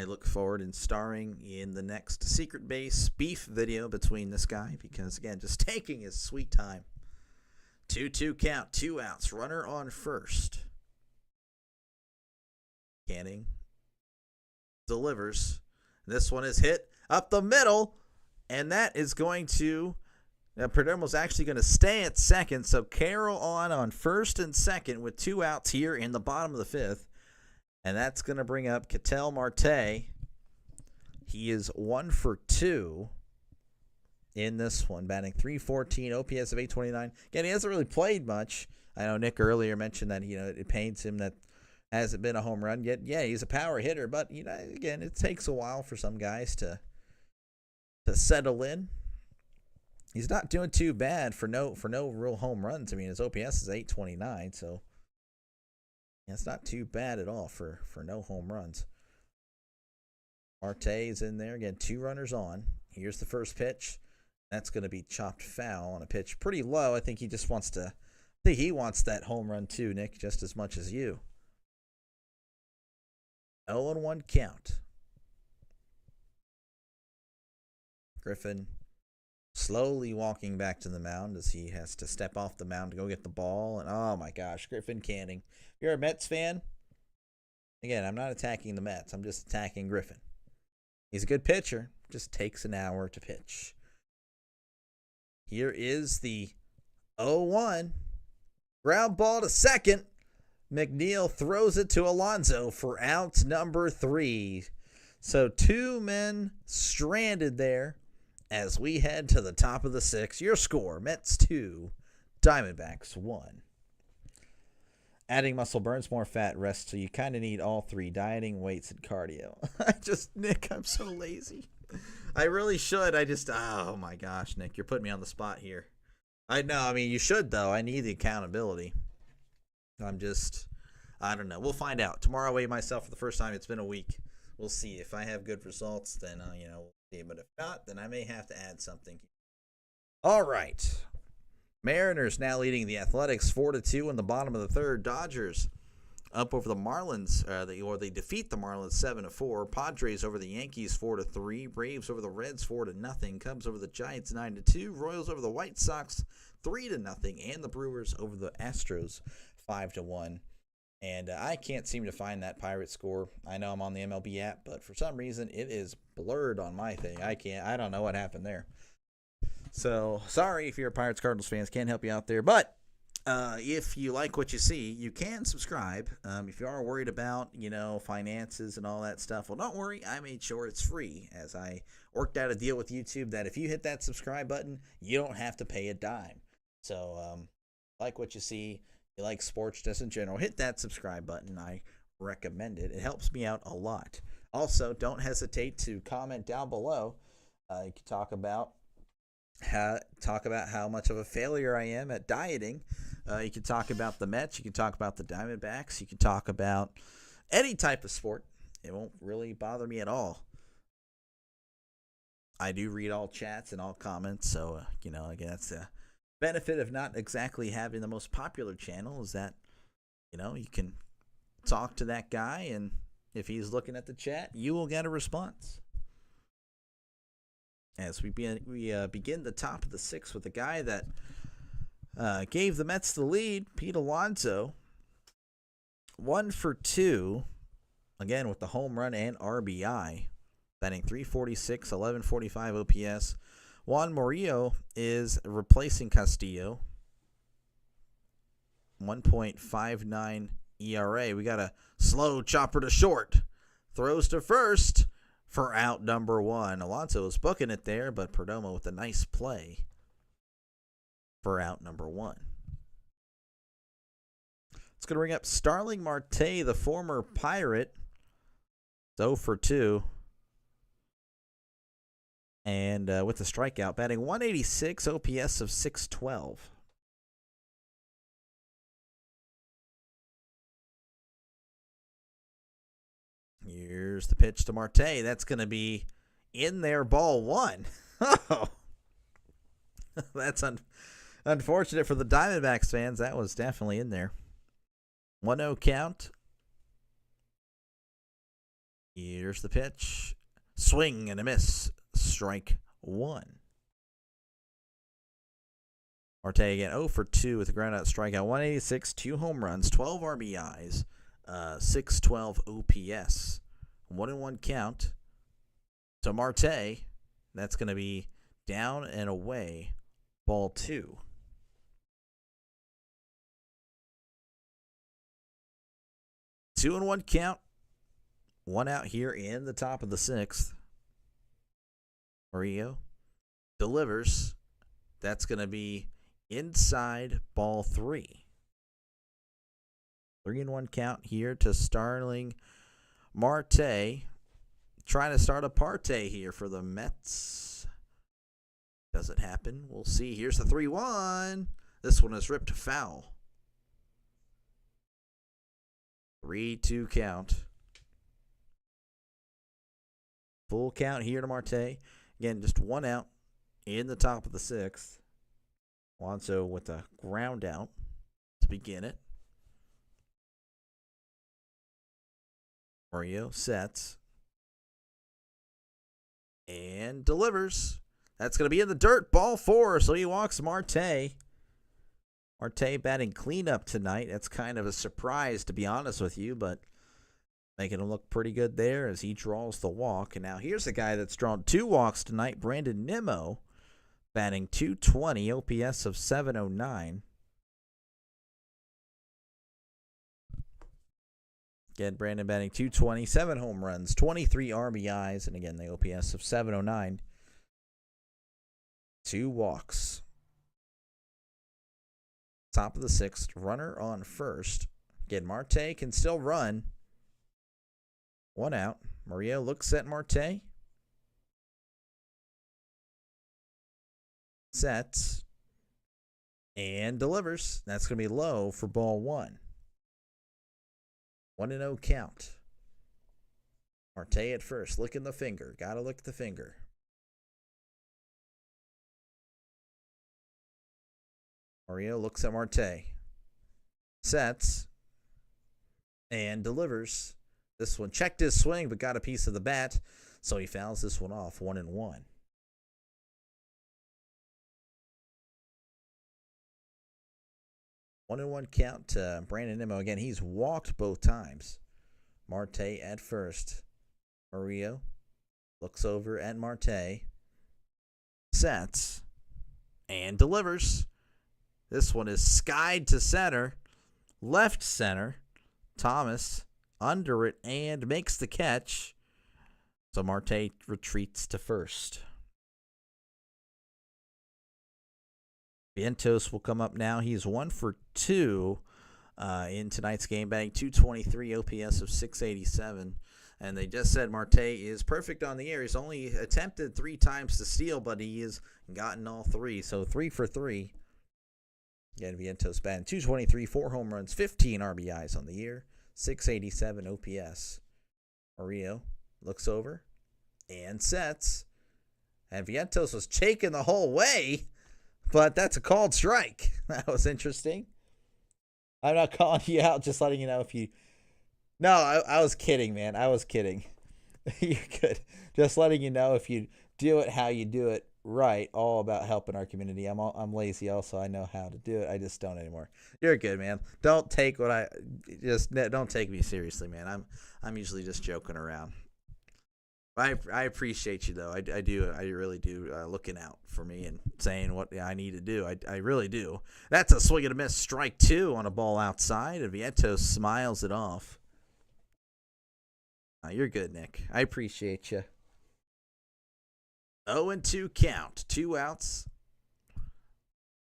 look forward in starring in the next Secret Base beef video between this guy because, again, just taking his sweet time. 2-2 count, 2 outs. Runner on first. Canning delivers. This one is hit up the middle, and that is going to... Now, Perdomo's actually going to stay at second, so Carroll on first and second with 2 outs here in the bottom of the fifth. And that's going to bring up Ketel Marte. He is 1 for 2 in this one, batting .314, OPS of .829. Again, he hasn't really played much. I know Nick earlier mentioned that it pains him that hasn't been a home run yet. Yeah, he's a power hitter, but again, it takes a while for some guys to settle in. He's not doing too bad for no real home runs. I mean, his OPS is .829, so it's not too bad at all for no home runs. Marte is in there. Again, 2 runners on. Here's the first pitch. That's going to be chopped foul on a pitch pretty low. I think he wants that home run too, Nick, just as much as you. 0-1 count. Griffin slowly walking back to the mound as he has to step off the mound to go get the ball. And oh my gosh, Griffin Canning. If you're a Mets fan, again, I'm not attacking the Mets. I'm just attacking Griffin. He's a good pitcher. Just takes an hour to pitch. Here is the 0-1. Ground ball to second. McNeil throws it to Alonso for out number 3. So 2 men stranded there as we head to the top of the 6th. Your score, Mets 2, Diamondbacks 1. Adding muscle burns more fat, rest, so you kind of need all 3, dieting, weights, and cardio. Nick, I'm so lazy. I really should. Oh my gosh, Nick, you're putting me on the spot here. I know, I mean, you should, though. I need the accountability. I don't know. We'll find out. Tomorrow I weigh myself for the first time. It's been a week. We'll see. If I have good results, then, we'll see. But if not, then I may have to add something. All right. Mariners now leading the Athletics 4-2 in the bottom of the third. Dodgers up over the Marlins, they defeat the Marlins 7-4. Padres over the Yankees 4-3. Braves over the Reds 4-0. Cubs over the Giants 9-2. Royals over the White Sox 3-0, and the Brewers over the Astros 5-1. And I can't seem to find that Pirate score. I know I'm on the MLB app, but for some reason it is blurred on my thing. I don't know what happened there. So sorry if you're a Pirates Cardinals fans, can't help you out there. But if you like what you see, you can subscribe. If you are worried about finances and all that stuff, well, don't worry. I made sure it's free, as I worked out a deal with YouTube that if you hit that subscribe button, you don't have to pay a dime. So like what you see, you like sports just in general, hit that subscribe button. I recommend it. It helps me out a lot. Also, don't hesitate to comment down below. You can talk about how much of a failure I am at dieting. You can talk about the Mets. You can talk about the Diamondbacks. You can talk about any type of sport. It won't really bother me at all. I do read all chats and all comments, so again, that's the benefit of not exactly having the most popular channel, is that you can talk to that guy, and if he's looking at the chat, you will get a response. As we begin the top of the 6th with a guy that gave the Mets the lead, Pete Alonso, 1 for 2, again with the home run and RBI, batting .346, 1145 OPS. Juan Murillo is replacing Castillo, 1.59 ERA. We got a slow chopper to short, throws to first for out number 1. Alonso is booking it there, but Perdomo with a nice play for out number 1. It's going to bring up Starling Marte, the former Pirate. 0 for 2. And with the strikeout, batting 186, OPS of 612. Here's the pitch to Marte. That's going to be in there, ball 1. Oh, that's unfortunate for the Diamondbacks fans. That was definitely in there. 1-0 count. Here's the pitch. Swing and a miss. Strike 1. Marte again, 0 for 2 with a ground out strikeout. 186, 2 home runs, 12 RBIs, 612 OPS. 1-1 count to Marte. That's going to be down and away. Ball 2. Two and 1 count. 1 out here in the top of the 6th. Murillo delivers. That's going to be inside, ball 3. 3-1 count here to Starling Marte. Trying to start a partay here for the Mets. Does it happen? We'll see. Here's the 3-1. This one is ripped foul. 3-2 count. Full count here to Marte. Again, just 1 out in the top of the 6th. Alonso with a ground out to begin it. Murillo sets. And delivers. That's going to be in the dirt. Ball 4. So he walks Marte. Marte batting cleanup tonight. That's kind of a surprise, to be honest with you, but making him look pretty good there as he draws the walk. And now here's a guy that's drawn 2 walks tonight, Brandon Nimmo, batting .220, OPS of 709. Again, Brandon batting .220, 7 home runs, 23 RBIs, and again, the OPS of 709. 2 walks. Top of the 6th, runner on first. Again, Marte can still run. 1 out. Murillo looks at Marte. Sets. And delivers. That's going to be low for ball 1. 1-0 count. Marte at first. Licking the finger. Got to lick the finger. Murillo looks at Marte. Sets. And delivers. This one checked his swing, but got a piece of the bat, so he fouls this one off. 1-1. One and 1 count to Brandon Nimmo. Again, he's walked both times. Marte at first. Murillo looks over at Marte. Sets. And delivers. This one is skied to center. Left center. Thomas under it and makes the catch. So Marte retreats to first. Vientos will come up now. He's 1 for 2 in tonight's game, batting .223, OPS of 687. And they just said Marte is perfect on the air. He's only attempted 3 times to steal, but he has gotten all 3. So 3 for 3. Again, Vientos batting .223, 4 home runs, 15 RBIs on the year, 687 OPS. Murillo looks over and sets. And Vientos was shaking the whole way. But that's a called strike. That was interesting. I'm not calling you out, just letting you know if you... No, I was kidding, man. I was kidding. You're good. Just letting you know if you do it how you do it right, all about helping our community. I'm lazy also. I know how to do it. I just don't anymore. You're good, man. Don't take don't take me seriously, man. I'm usually just joking around. I appreciate you, though. I do. I really do. Looking out for me and saying what I need to do. I really do. That's a swing and a miss. Strike 2 on a ball outside. And Vientos smiles it off. You're good, Nick. I appreciate you. 0-2 count. 2 outs.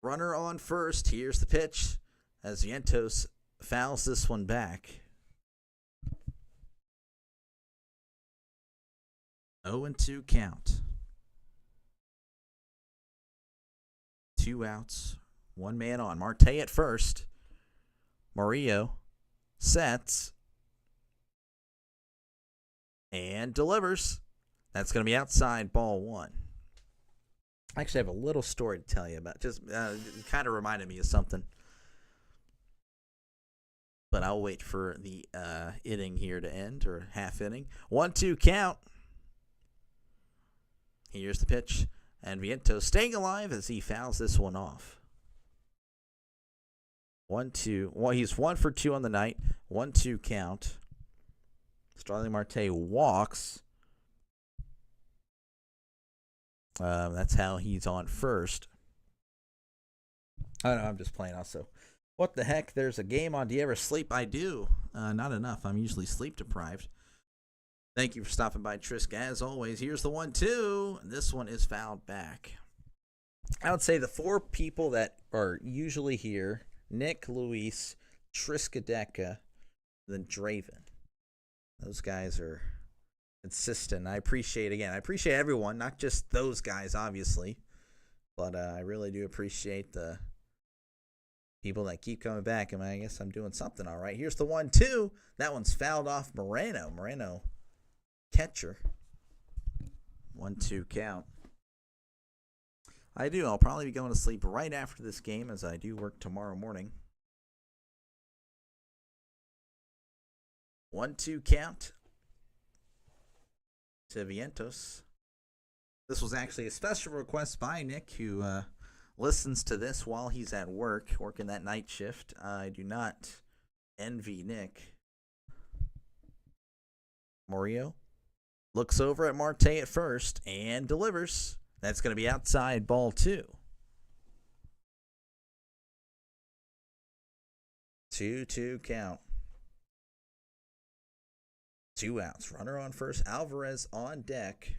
Runner on first. Here's the pitch as Vientos fouls this one back. 0-2 count. 2 outs, 1 man on. Marte at first. Murillo sets and delivers. That's going to be outside, ball 1. I actually have a little story to tell you about. Just kind of reminded me of something. But I'll wait for the inning here to end, or half inning. 1-2 count. Here's the pitch. And Vientos staying alive as he fouls this one off. 1-2. Well, he's 1 for 2 on the night. 1-2 count. Starling Marte walks. That's how he's on first. I know, I'm just playing also. What the heck? There's a game on. Do you ever sleep? I do. Not enough. I'm usually sleep deprived. Thank you for stopping by, Trisk. As always, here's the 1-2. This one is fouled back. I would say the 4 people that are usually here: Nick, Luis, Triskadeca, then Draven. Those guys are consistent. I appreciate everyone, not just those guys, obviously. But I really do appreciate the people that keep coming back. I guess I'm doing something all right. Here's the 1-2. That one's fouled off Moreno, catcher. 1-2 count. I'll probably be going to sleep right after this game, as I do work tomorrow morning. 1-2 count to Vientos. This was actually a special request by Nick, who listens to this while he's at work, working that night shift. I do not envy Nick. Murillo looks over at Marte at first and delivers. That's going to be outside, ball 2. 2-2 count. 2 outs. Runner on first. Alvarez on deck.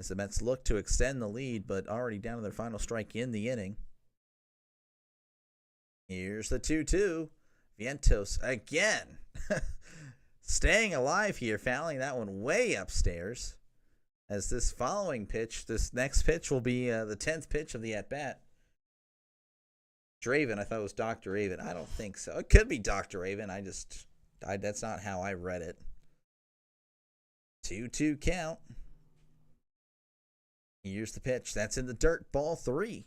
As the Mets look to extend the lead, but already down to their final strike in the inning. Here's the 2-2. Vientos again. Staying alive here, fouling that one way upstairs. As this next pitch will be the 10th pitch of the at-bat. Draven, I thought it was Dr. Raven. I don't think so. It could be Dr. Raven. That's not how I read it. 2-2 count. Here's the pitch. That's in the dirt. Ball 3.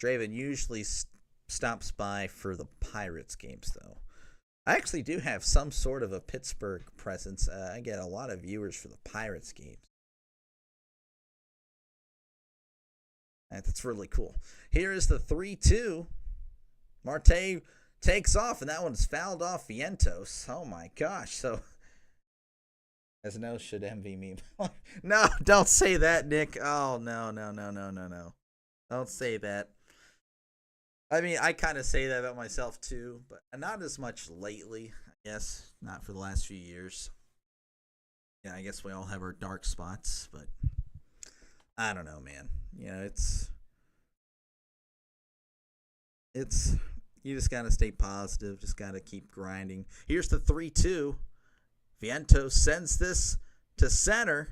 Draven usually stops by for the Pirates games, though. I actually do have some sort of a Pittsburgh presence. I get a lot of viewers for the Pirates games. That's really cool. Here is the 3-2. Marte takes off, and that one's fouled off Vientos. Oh, my gosh. So, as no should envy me. No, don't say that, Nick. Oh, no. Don't say that. I mean, I kind of say that about myself, too, but not as much lately, I guess. Not for the last few years. Yeah, I guess we all have our dark spots, but I don't know, man. It's you just got to stay positive, just got to keep grinding. Here's the 3-2. Vientos sends this to center.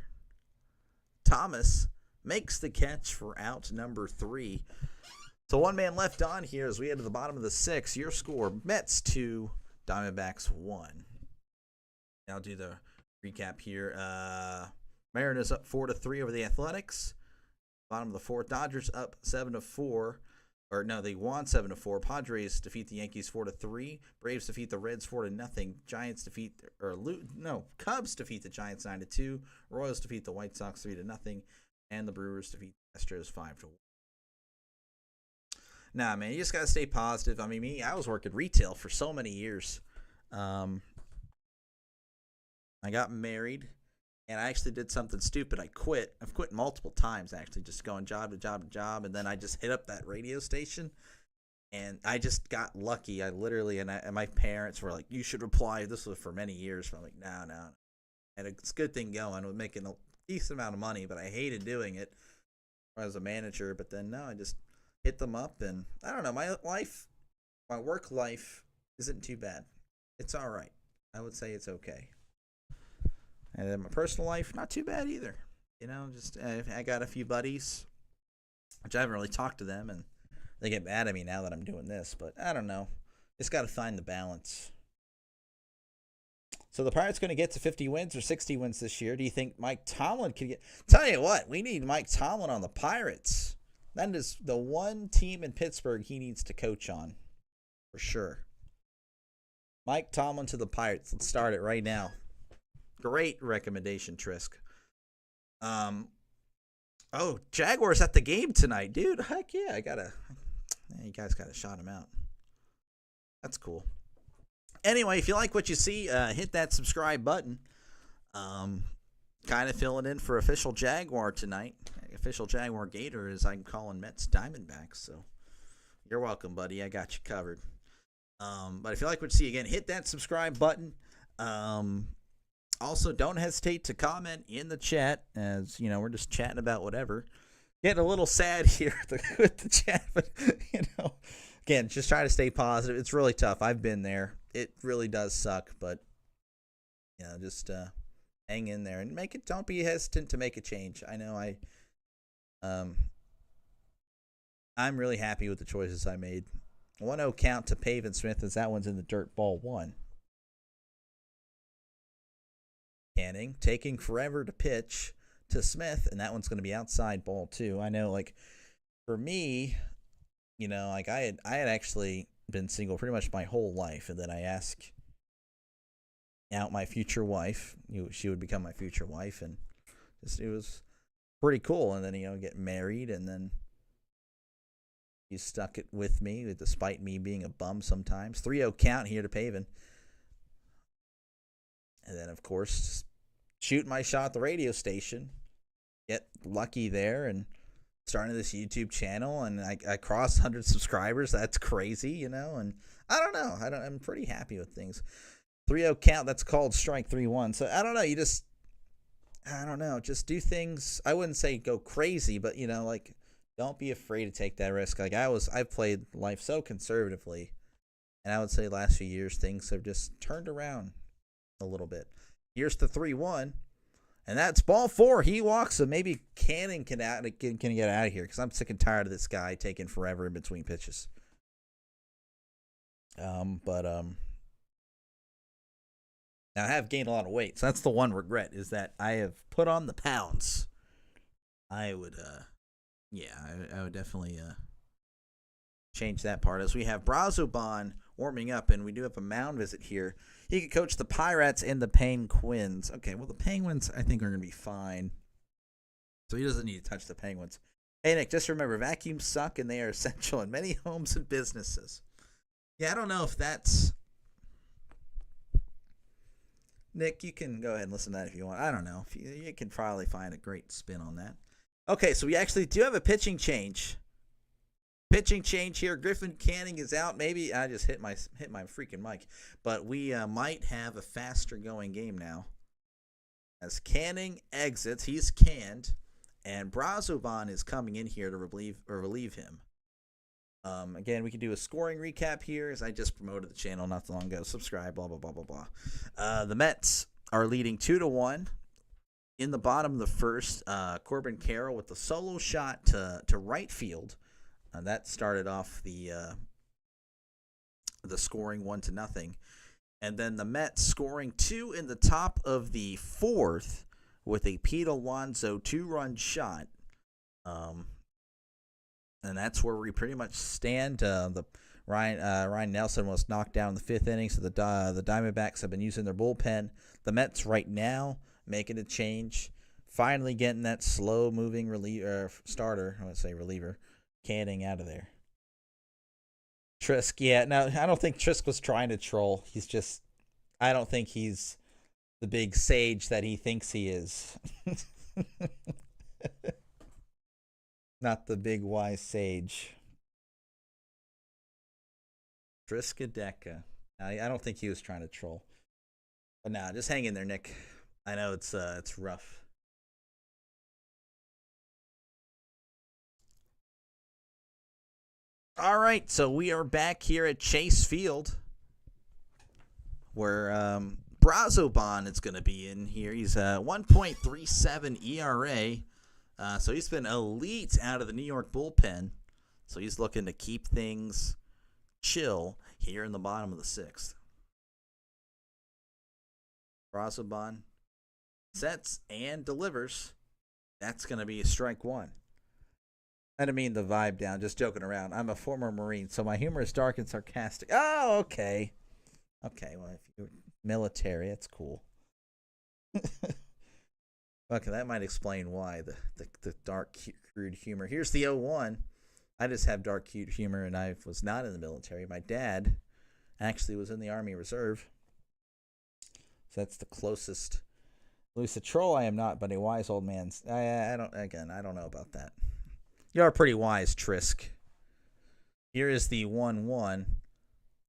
Thomas makes the catch for out number 3. So 1 man left on here as we head to the bottom of the 6th. Your score: Mets 2, Diamondbacks 1. I'll do the recap here. Mariners up 4-3 over the Athletics. Bottom of the 4th, Dodgers up 7-4. Or no, they won 7-4. Padres defeat the Yankees 4-3. Braves defeat the Reds 4-0. Cubs defeat the Giants 9-2. Royals defeat the White Sox 3-0. And the Brewers defeat the Astros 5-1. Nah, man, you just gotta stay positive. I mean, I was working retail for so many years. I got married, and I actually did something stupid. I quit. I've quit multiple times, actually, just going job to job to job, and then I just hit up that radio station, and I just got lucky. I literally, and my parents were like, "You should reply." This was for many years, but I'm like, no. And it's a good thing going. I was making a decent amount of money, but I hated doing it as a manager. But then, no, I just hit them up, and I don't know. My work life isn't too bad. It's all right. I would say it's okay. And then my personal life, not too bad either. Just I got a few buddies, which I haven't really talked to them, and they get mad at me now that I'm doing this. But I don't know. Just got to find the balance. So the Pirates going to get to 50 wins or 60 wins this year. Do you think Mike Tomlin could get? Tell you what, we need Mike Tomlin on the Pirates. That is the one team in Pittsburgh he needs to coach on, for sure. Mike Tomlin to the Pirates. Let's start it right now. Great recommendation, Trisk. Oh, Jaguars at the game tonight, dude. Heck yeah, you guys gotta shout him out. That's cool. Anyway, if you like what you see, hit that subscribe button. Kind of filling in for official Jaguar tonight. Official Jaguar Gator, as I'm calling Mets Diamondbacks. So you're welcome, buddy. I got you covered. But if you like what you see, again, hit that subscribe button. Also, don't hesitate to comment in the chat, as we're just chatting about whatever. Getting a little sad here with the chat, but again, just try to stay positive. It's really tough. I've been there. It really does suck, but just hang in there and make it. Don't be hesitant to make a change. I know I'm really happy with the choices I made. 1-0 count to Pavin Smith, as that one's in the dirt, ball one. Canning taking forever to pitch to Smith, and that one's going to be outside, ball two. I know, for me, I had actually been single pretty much my whole life, and then I asked out my future wife. She would become my future wife, and it was pretty cool. And then get married, and then he stuck it with me, despite me being a bum sometimes. 3-0 count here to Pavin. And then, of course, just shoot my shot at the radio station. Get lucky there and starting this YouTube channel. And I crossed 100 subscribers. That's crazy, And I don't know. I'm pretty happy with things. 3-0 count. That's called strike 3-1. So I don't know. I don't know. Just do things. I wouldn't say go crazy, but, don't be afraid to take that risk. I've played life so conservatively. And I would say last few years, things have just turned around a little bit. Here's the 3-1, and that's ball four. He walks, so maybe Canning can get out of here, because I'm sick and tired of this guy taking forever in between pitches. Now I have gained a lot of weight, so that's the one regret, is that I have put on the pounds. I would definitely change that part, as we have Brazoban warming up, and we do have a mound visit here. He could coach the Pirates and the Penguins. Okay, well, the Penguins, I think, are going to be fine. So he doesn't need to touch the Penguins. Hey, Nick, just remember, vacuums suck, and they are essential in many homes and businesses. Yeah, I don't know if that's... Nick, you can go ahead and listen to that if you want. I don't know. You can probably find a great spin on that. Okay, so we actually do have a pitching change. Pitching change here. Griffin Canning is out. Maybe I just hit my freaking mic. But we might have a faster going game now. As Canning exits, he's canned, and Brazoban is coming in here to relieve him. Again, we can do a scoring recap here, as I just promoted the channel not so long ago. Subscribe, blah, blah, blah, blah, blah. The Mets are leading 2-1. In the bottom of the first, Corbin Carroll with the solo shot to right field. That started off the scoring 1-0, and then the Mets scoring 2 in the top of the fourth with a Pete Alonso 2-run shot, and that's where we pretty much stand. The Ryan Nelson was knocked down in the fifth inning, so the Diamondbacks have been using their bullpen. The Mets right now making a change, finally getting that slow moving starter. I would say reliever. Canning out of there. Trisk, yeah, no, I don't think Trisk was trying to troll. I don't think he's the big sage that he thinks he is. Not the big wise sage. Triskaideka. I don't think he was trying to troll. But nah, just hang in there, Nick. I know it's rough. All right, so we are back here at Chase Field, where Brazoban is going to be in here. He's a 1.37 ERA, so he's been elite out of the New York bullpen. So he's looking to keep things chill here in the bottom of the sixth. Brazoban sets and delivers. That's going to be a strike one. I didn't mean the vibe down, just joking around. I'm a former Marine, so my humor is dark and sarcastic. Oh, okay. Okay, well, if you're military, that's cool. Okay, that might explain why the dark, crude humor. Here's the 0-1. I just have dark, cute humor, and I was not in the military. My dad actually was in the Army Reserve. So that's the closest. Lucid troll, I am not, but a wise old man. I don't know about that. You are pretty wise, Trisk. Here is the 1-1. And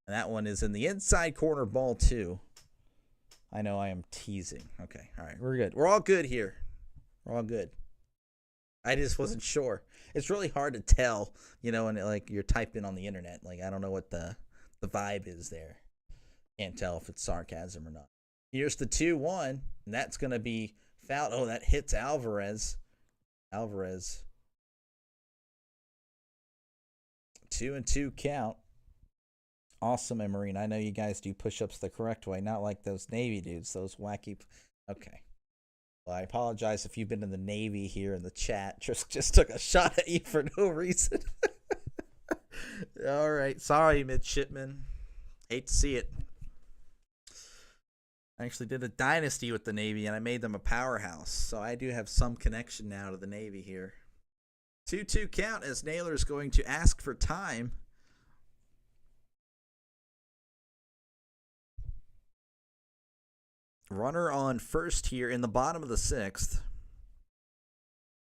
that one is in the inside corner, ball 2. I know I am teasing. Okay, all right, we're good. We're all good here. We're all good. I just wasn't sure. It's really hard to tell, and like you're typing on the internet. Like I don't know what the vibe is there. Can't tell if it's sarcasm or not. Here's the 2-1, and that's going to be fouled. Oh, that hits Alvarez. 2-2 count. Awesome, and Marine. I know you guys do push-ups the correct way, not like those Navy dudes, those wacky. Okay. Well, I apologize if you've been in the Navy here in the chat. Just took a shot at you for no reason. All right. Sorry, midshipman. Hate to see it. I actually did a dynasty with the Navy, and I made them a powerhouse. So I do have some connection now to the Navy here. 2-2 count as Naylor's going to ask for time. Runner on first here in the bottom of the sixth.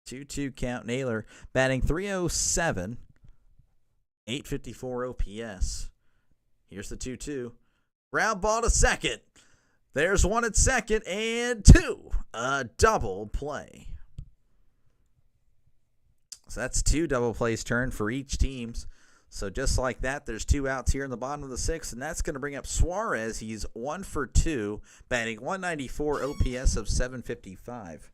2-2 count. Naylor batting .307. 854 OPS. Here's the 2-2. Ground ball to second. There's one at second and 2. A double play. So that's 2 double plays turned for each team. So just like that, there's 2 outs here in the bottom of the sixth, and that's going to bring up Suarez. He's 1 for 2, batting .194, OPS of .755.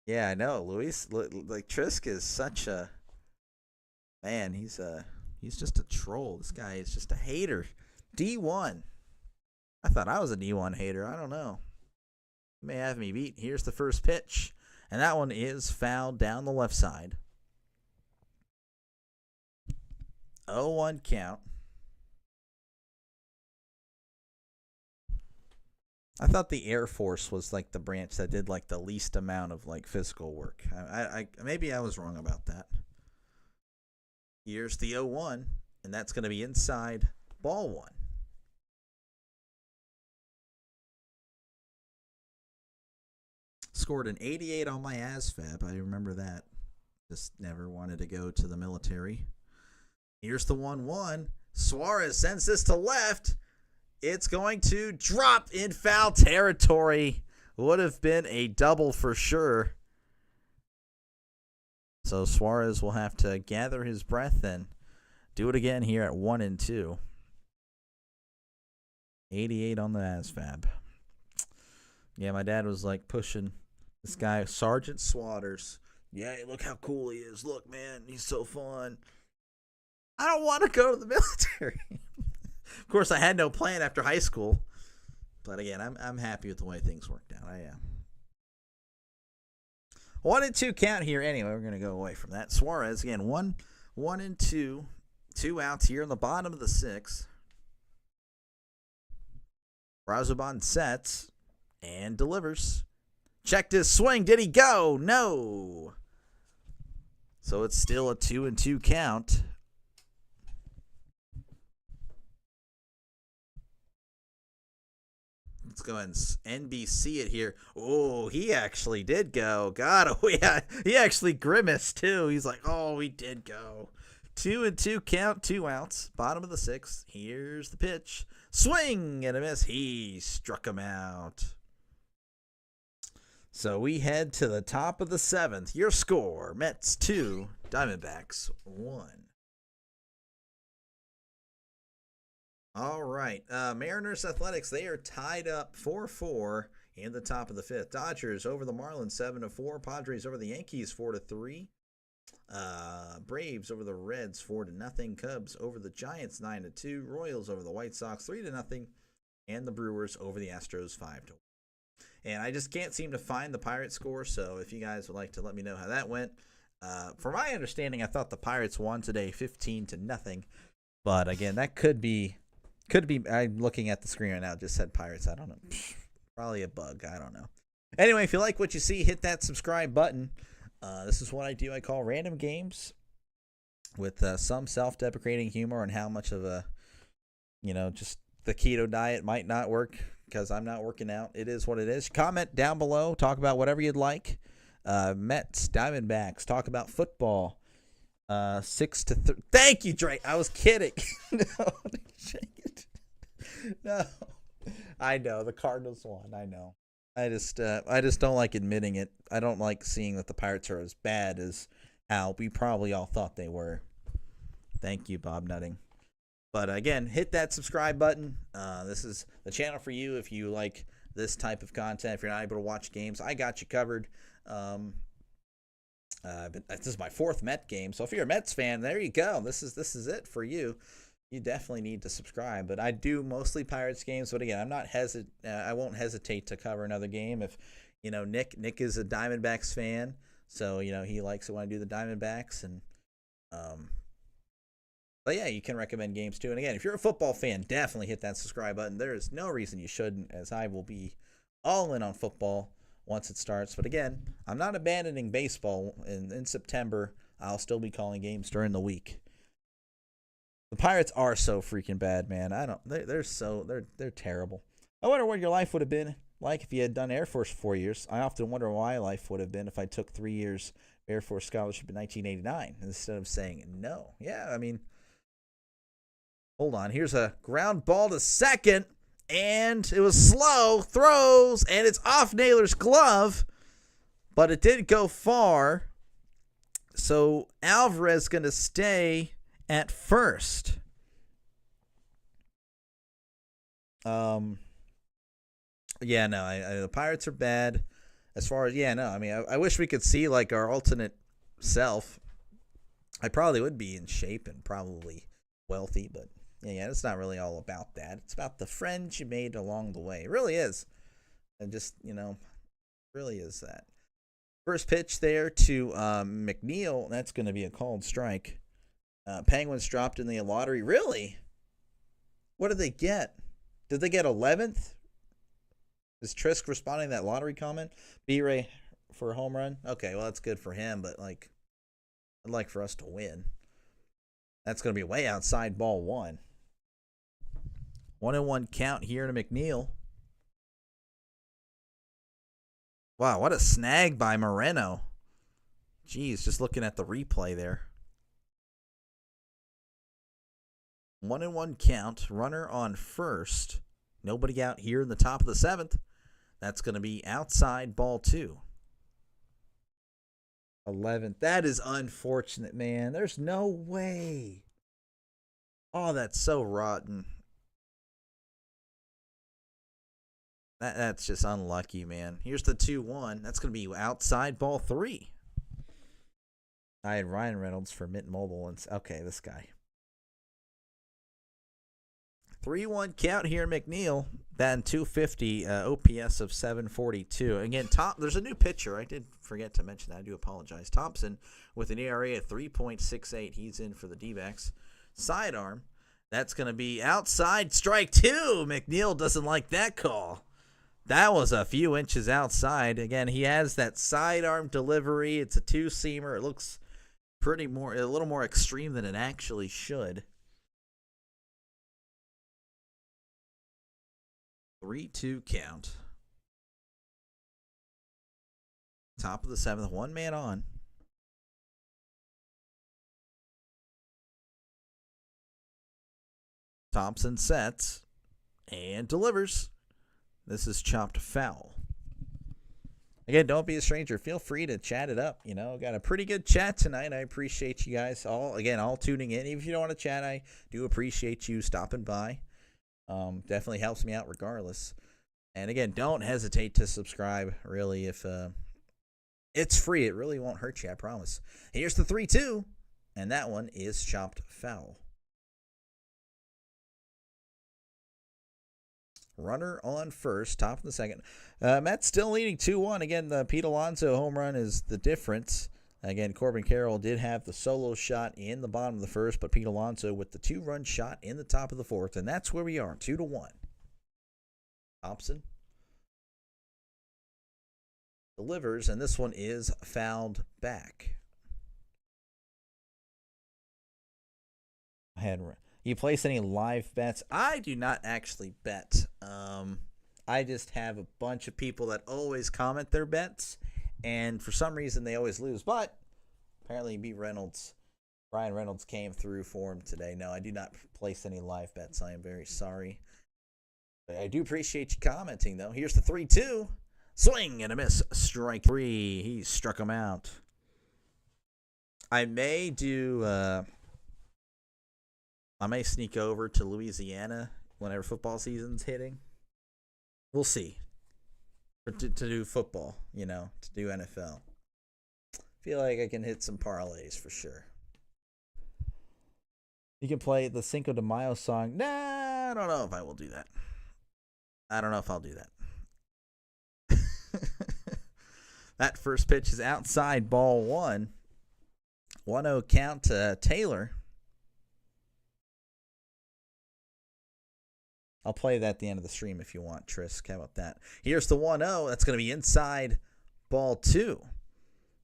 Yeah, I know, Luis. Like Trisk is such a man. He's just a troll. This guy is just a hater. D1. I thought I was a D1 hater. I don't know. You may have me beat. Here's the first pitch, and that one is fouled down the left side. 0-1 count. I thought the Air Force was like the branch that did like the least amount of like physical work. I maybe I was wrong about that. Here's the 0-1, and that's going to be inside ball 1. Scored an 88 on my ASVAB. I remember that. Just never wanted to go to the military. Here's the 1-1. Suarez sends this to left. It's going to drop in foul territory. Would have been a double for sure. So Suarez will have to gather his breath and do it again here at 1-2. 88 on the ASVAB. Yeah, my dad was like pushing this guy, Sergeant Swatters. Yeah, look how cool he is. Look, man, he's so fun. I don't want to go to the military. Of course, I had no plan after high school. But again, I'm happy with the way things worked out. I am. 1-2 count here. Anyway, we're going to go away from that. Suarez, again, 1-2. 2 outs here in the bottom of the sixth. Brazoban sets and delivers. Checked his swing. Did he go? No. So it's still a 2-2 count. Let's go ahead and NBC it here. Oh, he actually did go. God, oh yeah, he actually grimaced too. He's like, oh, he did go. 2-2 count, 2 outs. Bottom of the sixth. Here's the pitch. Swing and a miss. He struck him out. So we head to the top of the seventh. Your score, Mets 2, Diamondbacks 1. All right. Mariners Athletics, they are tied up 4-4 in the top of the 5th. Dodgers over the Marlins 7-4. Padres over the Yankees 4-3. Braves over the Reds 4-0. Cubs over the Giants 9-2. Royals over the White Sox 3-0. And the Brewers over the Astros 5-1. And I just can't seem to find the Pirates score, so if you guys would like to let me know how that went. From my understanding, I thought the Pirates won today 15-0. But again, that could be I'm looking at the screen right now, it just said Pirates. I don't know. Probably a bug. I don't know. Anyway, if you like what you see, hit that subscribe button. This is what I do. I call random games with some self-deprecating humor on how much of a, just the keto diet might not work because I'm not working out. It is what it is. Comment down below. Talk about whatever you'd like. Mets, Diamondbacks. Talk about football. 6-3. Thank you, Drake. I was kidding. No. I know the Cardinals won. I know. I just don't like admitting it. I don't like seeing that the Pirates are as bad as how we probably all thought they were. Thank you, Bob Nutting. But again, hit that subscribe button. This is the channel for you if you like this type of content. If you're not able to watch games, I got you covered. This is my 4th Met game, so if you're a Mets fan, there you go. This is it for you. You definitely need to subscribe. But I do mostly Pirates games. But again, I won't hesitate to cover another game if Nick is a Diamondbacks fan, so he likes it when I do the Diamondbacks. And but yeah, you can recommend games too. And again, if you're a football fan, definitely hit that subscribe button. There is no reason you shouldn't, as I will be all in on football once it starts. But again, I'm not abandoning baseball. In September, I'll still be calling games during the week. The Pirates are so freaking bad, man. They're terrible. I wonder what your life would have been like if you had done Air Force 4 years. I often wonder what my life would have been if I took 3 years Air Force scholarship in 1989 instead of saying no. Yeah, I mean, hold on. Here's a ground ball to second. And it was slow, throws, and it's off Naylor's glove, but it did go far. So Alvarez going to stay at first. Yeah, no, the Pirates are bad. As far as, I mean, I wish we could see like our alternate self. I probably would be in shape and probably wealthy, but yeah, it's not really all about that. It's about the friends you made along the way. It really is. And just, really is that. First pitch there to McNeil. That's going to be a called strike. Penguins dropped in the lottery. Really? What did they get? Did they get 11th? Is Trisk responding to that lottery comment? B-Ray for a home run? Okay, well, that's good for him, but, I'd like for us to win. That's going to be way outside ball 1. 1-1 count here to McNeil. Wow, what a snag by Moreno. Jeez, just looking at the replay there. 1-1 count. Runner on first. Nobody out here in the top of the 7th. That's going to be outside ball 2. 11th. That is unfortunate, man. There's no way. Oh, that's so rotten. That's just unlucky, man. Here's the 2-1. That's going to be outside ball 3. I had Ryan Reynolds for Mint Mobile. And okay, this guy. 3-1 count here, McNeil. Batting 250, OPS of 742. Again, there's a new pitcher. I did forget to mention that. I do apologize. Thompson with an ERA of 3.68. He's in for the D-backs. Sidearm. That's going to be outside strike 2. McNeil doesn't like that call. That was a few inches outside. Again, he has that sidearm delivery. It's a 2-seamer. It looks a little more extreme than it actually should. 3-2 count. Top of the 7th, 1 man on. Thompson sets and delivers. This is chopped foul. Again, don't be a stranger. Feel free to chat it up. Got a pretty good chat tonight. I appreciate you guys all tuning in. Even if you don't want to chat, I do appreciate you stopping by. Definitely helps me out regardless. And again, don't hesitate to subscribe. Really, if it's free, it really won't hurt you. I promise. Here's the 3-2, and that one is chopped foul. Runner on first, top of the second. Mets still leading 2-1. Again, the Pete Alonso home run is the difference. Again, Corbin Carroll did have the solo shot in the bottom of the first, but Pete Alonso with the 2-run shot in the top of the fourth, and that's where we are, 2-1. Thompson delivers, and this one is fouled back. You place any live bets? I do not actually bet. I just have a bunch of people that always comment their bets, and for some reason they always lose. But apparently Ryan Reynolds came through for him today. No, I do not place any live bets. I am very sorry. But I do appreciate you commenting, though. Here's the 3-2. Swing and a miss. Strike 3. He struck him out. I may sneak over to Louisiana whenever football season's hitting. We'll see. To do football, to do NFL. Feel like I can hit some parlays for sure. You can play the Cinco de Mayo song. Nah, I don't know if I will do that. I don't know if I'll do that. That first pitch is outside, ball 1. 1-0 count to Taylor. I'll play that at the end of the stream if you want, Trisk. How about that? Here's the 1-0. That's going to be inside, ball 2.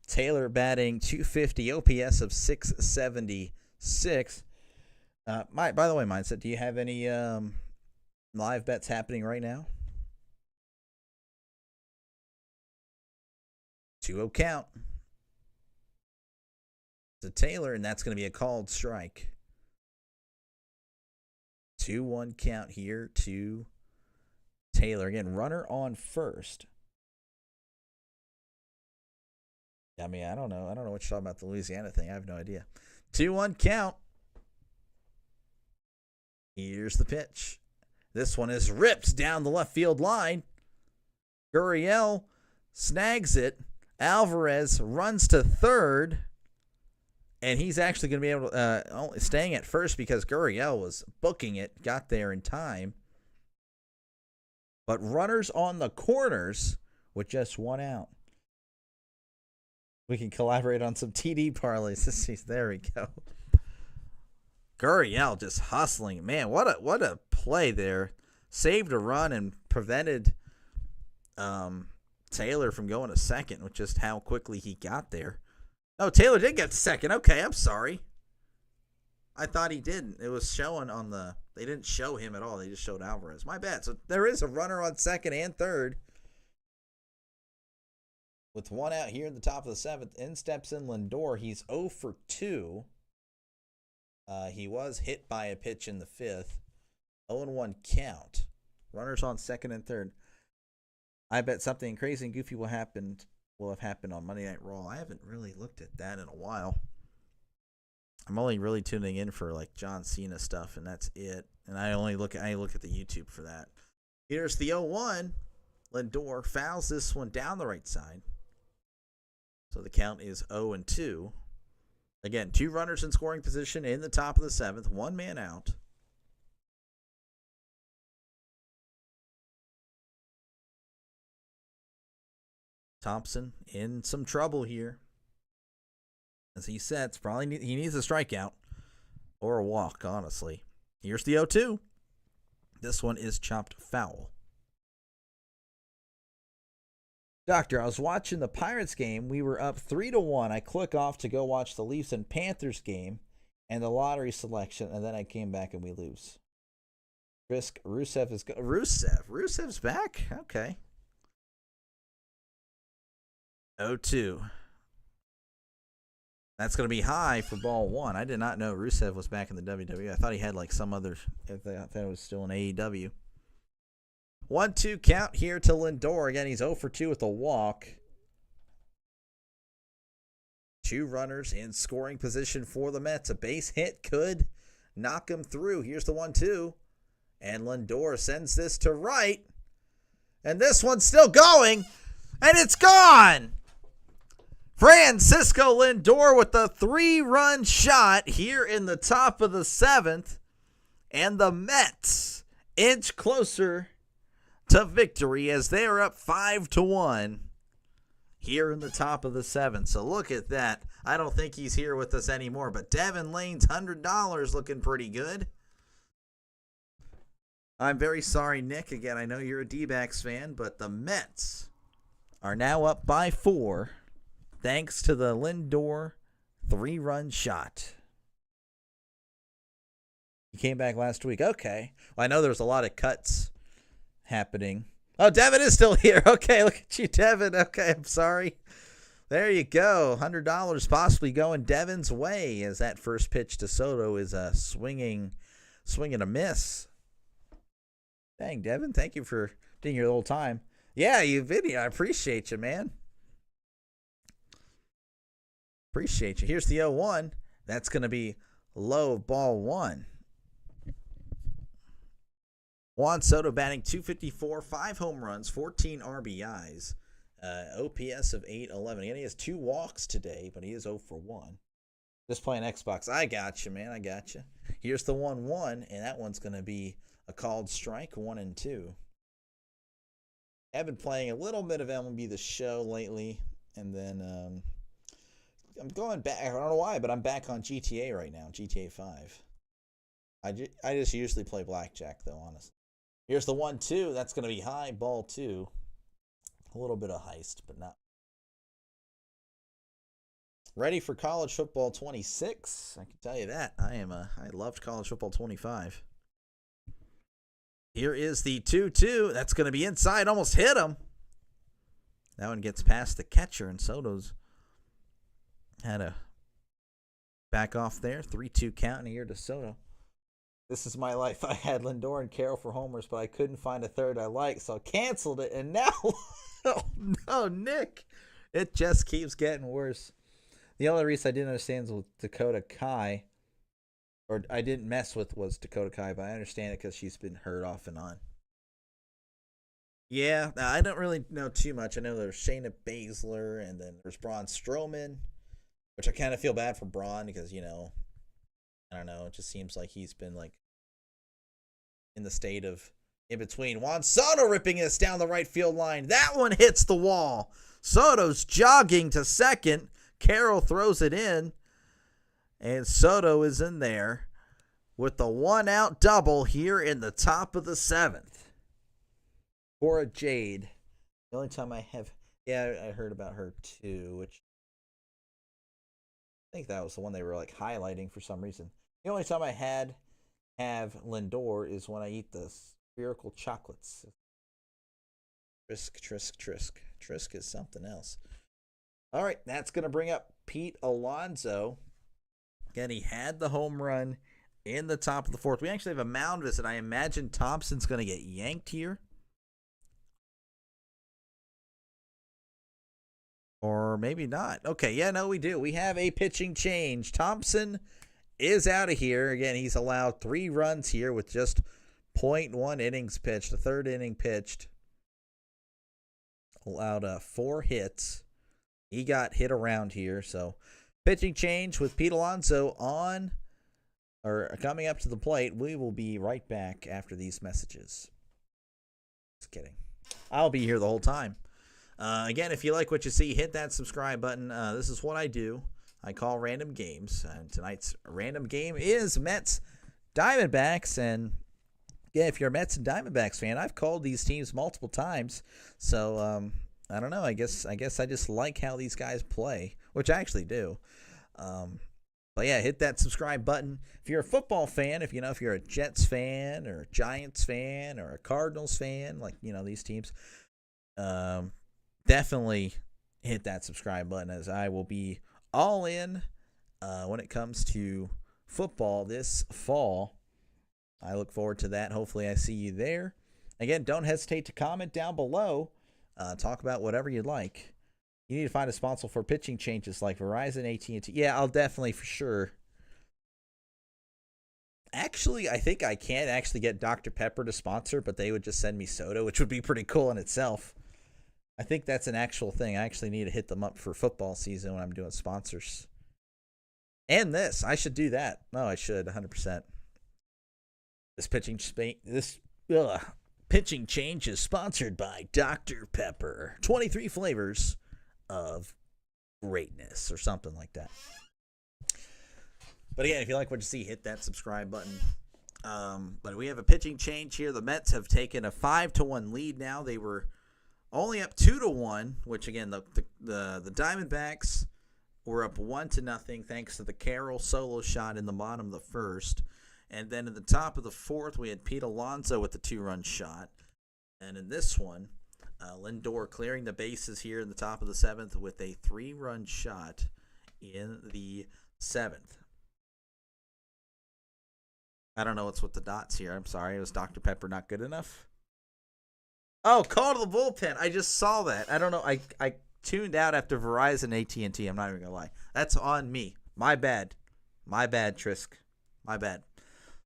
Taylor batting .250, OPS of .676. By the way, Mindset, do you have any live bets happening right now? 2-0 count to Taylor, and that's going to be a called strike. 2-1 count here to Taylor. Again, runner on first. I mean, I don't know what you're talking about, the Louisiana thing. I have no idea. 2-1 count. Here's the pitch. This one is ripped down the left field line. Gurriel snags it. Alvarez runs to third. And he's actually going to be able to staying at first because Gurriel was booking it, got there in time. But runners on the corners with just 1 out. We can collaborate on some TD parlays. There we go. Gurriel just hustling. Man, what a play there. Saved a run and prevented Taylor from going to second with just how quickly he got there. Oh, Taylor did get to second. Okay, I'm sorry. I thought he didn't. It was showing on the... They didn't show him at all. They just showed Alvarez. My bad. So there is a runner on second and third. With 1 out here in the top of the 7th. In steps in Lindor. He's 0 for 2. He was hit by a pitch in the 5th. 0-1 count. Runners on second and third. I bet something crazy and goofy will have happened on Monday Night Raw. I haven't really looked at that in a while. I'm only really tuning in for like John Cena stuff, and that's it. And I look at the YouTube for that. Here's the 0-1. Lindor fouls this one down the right side. So the count is 0-2. Again, 2 runners in scoring position in the top of the 7th. 1 man out. Thompson in some trouble here. As he sets, he needs a strikeout or a walk, honestly. Here's the 0-2. This one is chopped foul. Doctor, I was watching the Pirates game. We were up 3-1. I click off to go watch the Leafs and Panthers game and the lottery selection, and then I came back and we lose. Risk Rusev is Rusev's back? Okay. 0-2. That's going to be high for ball 1. I did not know Rusev was back in the WWE. I thought he had like some other... I thought it was still in AEW. 1-2 count here to Lindor. Again, he's 0 for 2 with a walk. 2 runners in scoring position for the Mets. A base hit could knock him through. Here's the 1-2. And Lindor sends this to right. And this one's still going. And it's gone. Francisco Lindor with the 3-run shot here in the top of the 7th. And the Mets inch closer to victory as they are up 5-1 here in the top of the 7th. So look at that. I don't think he's here with us anymore, but Devin Lane's $100 looking pretty good. I'm very sorry, Nick. Again, I know you're a D-backs fan, but the Mets are now up by 4 thanks to the Lindor 3-run shot. He came back last week. Okay. Well, I know there's a lot of cuts happening. Oh, Devin is still here. Okay, look at you, Devin. Okay, I'm sorry. There you go. $100 possibly going Devin's way as that first pitch to Soto is a swinging a miss. Dang, Devin, thank you for taking your little time. Yeah, you video. I appreciate you, man. Appreciate you. Here's the 0-1. That's going to be low, ball 1. Juan Soto batting .254, 5 home runs, 14 RBIs, OPS of .811. Again, he has 2 walks today, but he is 0 for 1. Just playing Xbox. I got you, man. I got you. Here's the 1-1, and that one's going to be a called strike, 1-2. I've been playing a little bit of MLB The Show lately, and then I'm going back. I don't know why, but I'm back on GTA right now, GTA 5. I just usually play blackjack, though, honestly. Here's the 1-2. That's going to be high, ball 2. A little bit of heist, but not. Ready for college football 26. I can tell you that. I loved college football 25. Here is the 2-2. That's going to be inside. Almost hit him. That one gets past the catcher, and Soto's had a back off there. 3-2 count here to Soto. This is my life. I had Lindor and Carroll for homers, but I couldn't find a third I liked, so I canceled it. And now, oh no, Nick, it just keeps getting worse. The only reason I didn't understand was Dakota Kai, or I didn't mess with was Dakota Kai, but I understand it because she's been hurt off and on. Yeah, I don't really know too much. I know there's Shayna Baszler, and then there's Braun Strowman, which I kind of feel bad for Braun because, you know, I don't know. It just seems like he's been like in the state of in between. Juan Soto ripping this down the right field line. That one hits the wall. Soto's jogging to second. Carroll throws it in. And Soto is in there with the 1-out double here in the top of the 7th. Cora Jade. The only time I have... Yeah, I heard about her too, which... I think that was the one they were like highlighting for some reason. The only time I have Lindor is when I eat the spherical chocolates. Trisk is something else. All right, that's going to bring up Pete Alonso. Again, he had the home run in the top of the 4th. We actually have a mound visit. I imagine Thompson's going to get yanked here. Or maybe not. Okay, yeah, no, we do. We have a pitching change. Thompson is out of here. Again, he's allowed 3 runs here with just .1 innings pitched. The 3rd inning pitched. Allowed 4 hits. He got hit around here. So, pitching change with Pete Alonso on or coming up to the plate. We will be right back after these messages. Just kidding. I'll be here the whole time. Again, if you like what you see, hit that subscribe button. This is what I do. I call random games. And tonight's random game is Mets Diamondbacks. And yeah, if you're a Mets and Diamondbacks fan, I've called these teams multiple times. So I don't know. I guess I just like how these guys play, which I actually do. But yeah, hit that subscribe button. If you're a football fan, if you're a Jets fan or a Giants fan or a Cardinals fan, like these teams, definitely hit that subscribe button as I will be all in when it comes to football this fall. I look forward to that. Hopefully I see you there. Again, don't hesitate to comment down below. Talk about whatever you'd like. You need to find a sponsor for pitching changes like Verizon, AT&T. Yeah, I'll definitely for sure. Actually, I think I can actually get Dr. Pepper to sponsor, but they would just send me soda, which would be pretty cool in itself. I think that's an actual thing. I actually need to hit them up for football season when I'm doing sponsors. And this, I should do that. No, I should 100%. This pitching change is sponsored by Dr. Pepper. 23 flavors of greatness or something like that. But again, if you like what you see, hit that subscribe button. But we have a pitching change here. The Mets have taken a 5-1 lead now. They were only up 2-1, which again, the Diamondbacks were up 1-0 thanks to the Carroll solo shot in the bottom of the first. And then in the top of the fourth, we had Pete Alonso with the 2-run shot. And in this one, Lindor clearing the bases here in the top of the seventh with a 3-run shot in the seventh. I don't know what's with the dots here. I'm sorry. Was Dr. Pepper not good enough? Oh, call to the bullpen. I just saw that. I don't know. I tuned out after Verizon, AT&T. I'm not even going to lie. That's on me. My bad. My bad, Trisk. My bad.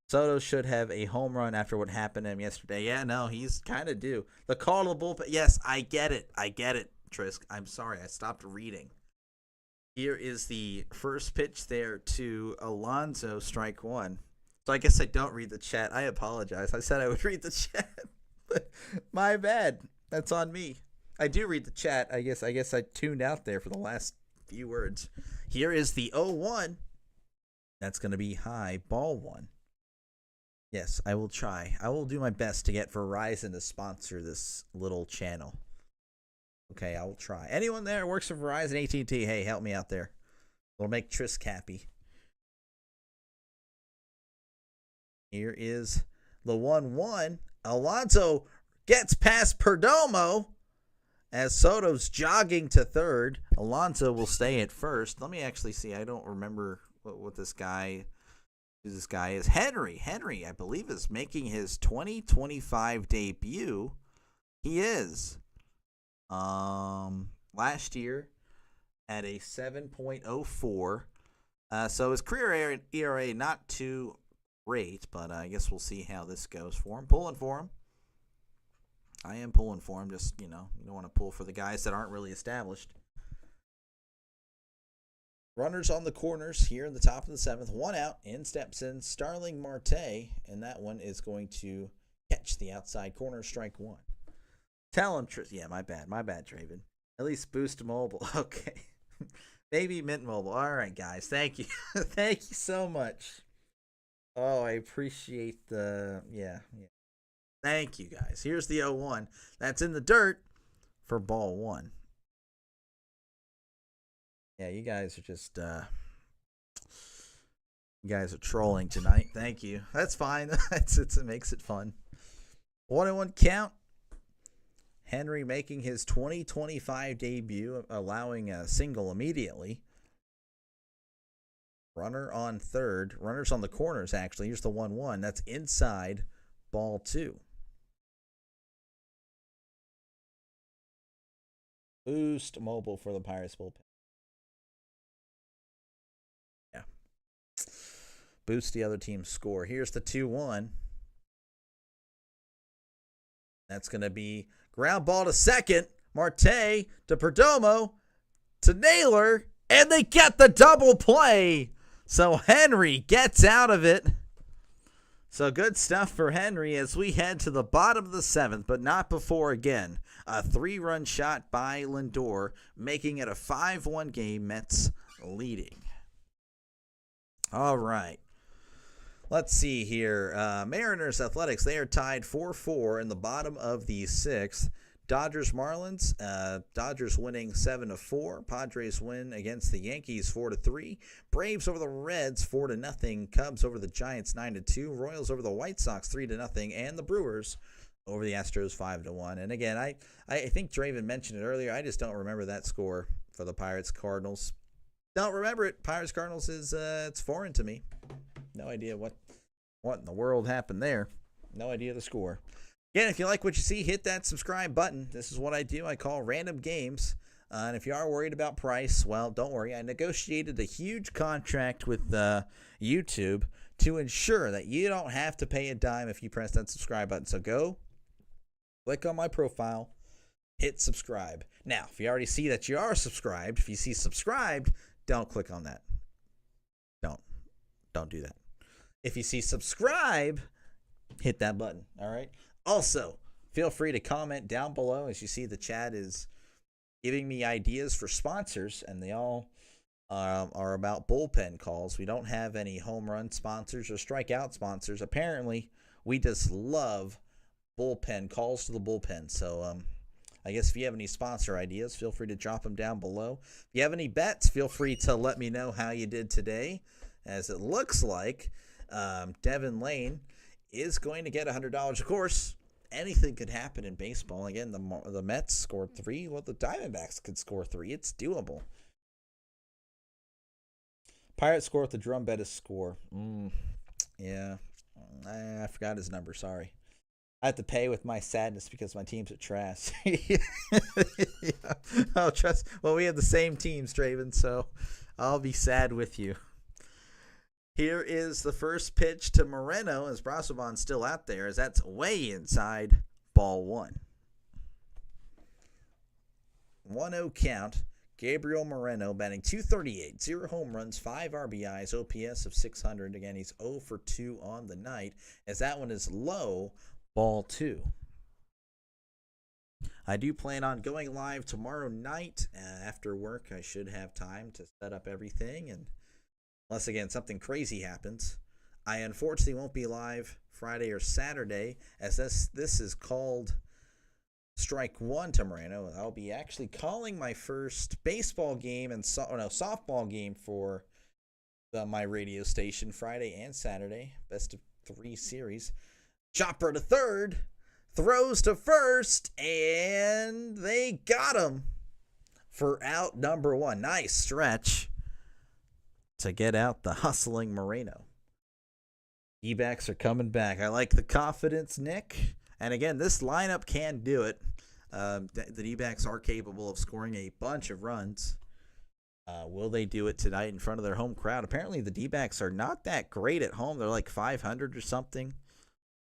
Soto should have a home run after what happened to him yesterday. Yeah, no, he's kind of due. The call to the bullpen. Yes, I get it. I get it, Trisk. I'm sorry. I stopped reading. Here is the first pitch there to Alonso, strike one. So I guess I don't read the chat. I apologize. I said I would read the chat. But my bad. That's on me. I do read the chat. I guess I tuned out there for the last few words. Here is the 0-1. That's going to be high, ball one. Yes, I will try. I will do my best to get Verizon to sponsor this little channel. Okay, I will try. Anyone there who works for Verizon, AT&T, hey, help me out there. It'll make Trisk happy. Here is the 1-1. Alonso gets past Perdomo as Soto's jogging to third. Alonso will stay at first. Let me actually see. I don't remember what this guy is. Henry, I believe, is making his 2025 debut. He is. Last year at a 7.04. So his career ERA not too great, but I guess we'll see how this goes for him. Pulling for him. I am pulling for him. Just, you don't want to pull for the guys that aren't really established. Runners on the corners here in the top of the seventh. One out. In steps in Starling Marte, and that one is going to catch the outside corner, strike one. Tell him, yeah, my bad, Draven. At least boost mobile. Okay. Maybe Mint Mobile. All right, guys. Thank you. Thank you so much. Oh, I appreciate yeah. Thank you, guys. Here's the 0-1. That's in the dirt for ball one. Yeah, you guys are just, you guys are trolling tonight. Thank you. That's fine. It makes it fun. 1-1 count. Henry making his 2025 debut, allowing a single immediately. Runner on third. Runners on the corners, actually. Here's the 1-1. That's inside ball two. Boost mobile for the Pirates bullpen. Yeah. Boost the other team's score. Here's the 2-1. That's going to be ground ball to second. Marte to Perdomo to Naylor. And they get the double play. So Henry gets out of it. So good stuff for Henry as we head to the bottom of the seventh, but not before again. A 3-run shot by Lindor, making it a 5-1 game, Mets leading. All right. Let's see here. Mariners Athletics, they are tied 4-4 in the bottom of the sixth. Dodgers Marlins, Dodgers winning 7-4. Padres win against the Yankees 4-3. Braves over the Reds 4-0. Cubs over the Giants 9-2. Royals over the White Sox 3-0, and the Brewers over the Astros 5-1. And again, I think Draven mentioned it earlier. I just don't remember that score for the Pirates Cardinals. Don't remember it. Pirates Cardinals is it's foreign to me. No idea what in the world happened there. No idea the score. Again, if you like what you see, hit that subscribe button. This is what I do. I call random games. And if you are worried about price, well, don't worry. I negotiated a huge contract with YouTube to ensure that you don't have to pay a dime if you press that subscribe button. So go, click on my profile, hit subscribe. Now, if you already see that you are subscribed, if you see subscribed, don't click on that. Don't do that. If you see subscribe, hit that button. All right. Also, feel free to comment down below. As you see, the chat is giving me ideas for sponsors, and they all are about bullpen calls. We don't have any home run sponsors or strikeout sponsors. Apparently, we just love bullpen calls to the bullpen. So, I guess if you have any sponsor ideas, feel free to drop them down below. If you have any bets, feel free to let me know how you did today, as it looks like Devin Lane is going to get $100. Of course, anything could happen in baseball. Again, the Mets scored 3. Well, the Diamondbacks could score 3. It's doable. Pirates score with the drum bet is score. Yeah. I forgot his number. Sorry. I have to pay with my sadness because my teams are trash. Yeah. Oh, trust. Well, we have the same teams, Draven, so I'll be sad with you. Here is the first pitch to Moreno, as Brasoban's still out there, as that's way inside, ball 1. 1-0 count. Gabriel Moreno batting .238, 0 home runs, 5 RBIs, OPS of 600. Again, he's 0 for 2 on the night, as that one is low, ball 2. I do plan on going live tomorrow night. After work, I should have time to set up everything, and unless, again, something crazy happens, I unfortunately won't be live Friday or Saturday, as this is called strike 1 to Moreno. I'll be actually calling my first baseball game and softball game for my radio station Friday and Saturday. Best of 3 series. Chopper to third, throws to first, and they got him for out number 1. Nice stretch to get out the hustling Moreno. D-backs are coming back. I like the confidence, Nick. And again, this lineup can do it. The D-backs are capable of scoring a bunch of runs. Will they do it tonight in front of their home crowd? Apparently, the D-backs are not that great at home. They're like 500 or something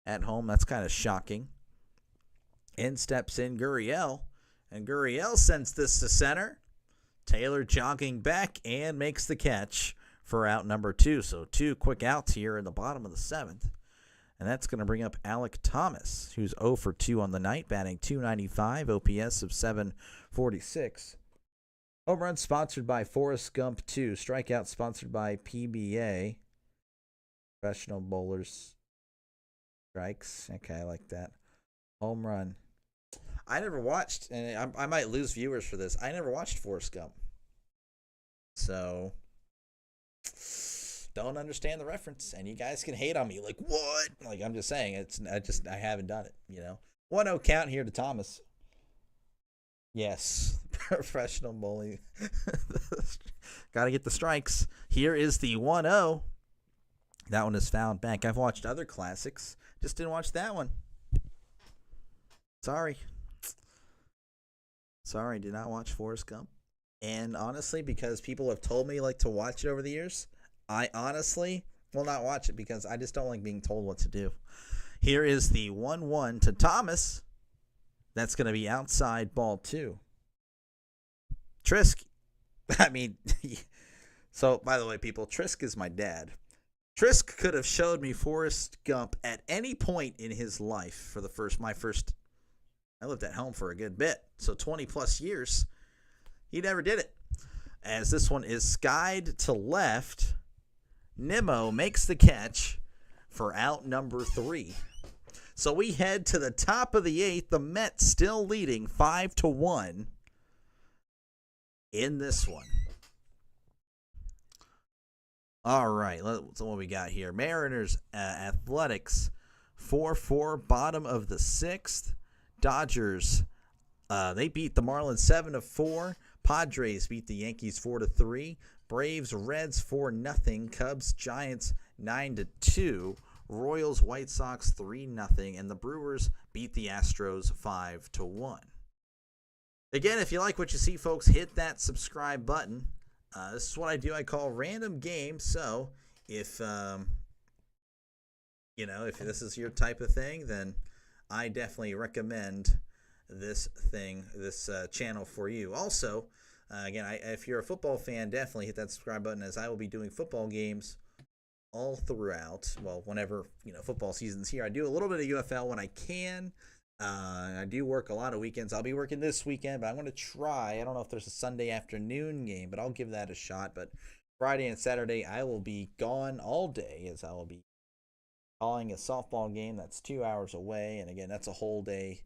at home. That's kind of shocking. In steps in Gurriel, and Gurriel sends this to center. Taylor jogging back and makes the catch for out number 2. So 2 quick outs here in the bottom of the 7th. And that's going to bring up Alek Thomas, who's 0 for 2 on the night, batting .295, OPS of 746. Home run sponsored by Forrest Gump 2. Strikeout sponsored by PBA. Professional Bowlers Strikes. Okay, I like that. Home run. I never watched, and I might lose viewers for this. I never watched Forrest Gump. So, don't understand the reference, and you guys can hate on me like, what? Like, I'm just saying, I haven't done it, 1-0 count here to Thomas. Yes, professional bowling. Got to get the strikes. Here is the 1-0. That one is fouled back. I've watched other classics, just didn't watch that one. Sorry, did not watch Forrest Gump. And honestly, because people have told me to watch it over the years, I honestly will not watch it because I just don't like being told what to do. Here is the 1-1 to Thomas. That's going to be outside ball 2. Trisk. So by the way, people, Trisk is my dad. Trisk could have showed me Forrest Gump at any point in his life for I lived at home for a good bit, so 20 plus years. He never did it. As this one is skied to left, Nimmo makes the catch for out number 3. So we head to the top of the 8th. The Mets still leading 5-1 in this one. All right, so what we got here. Mariners Athletics 4-4, bottom of the 6th. Dodgers, they beat the Marlins 7-4. Padres beat the Yankees 4-3. Braves Reds 4-0. Cubs Giants 9-2. Royals White Sox 3-0. And the Brewers beat the Astros 5-1. Again, if you like what you see, folks, hit that subscribe button. This is what I do. I call random games. So if if this is your type of thing, then I definitely recommend this channel for you. Also, again, if you're a football fan, definitely hit that subscribe button, as I will be doing football games all throughout. Well, whenever football season's here, I do a little bit of UFL when I can. I do work a lot of weekends. I'll be working this weekend, but I'm going to try. I don't know if there's a Sunday afternoon game, but I'll give that a shot. But Friday and Saturday, I will be gone all day, as I will be calling a softball game that's 2 hours away. And again, that's a whole day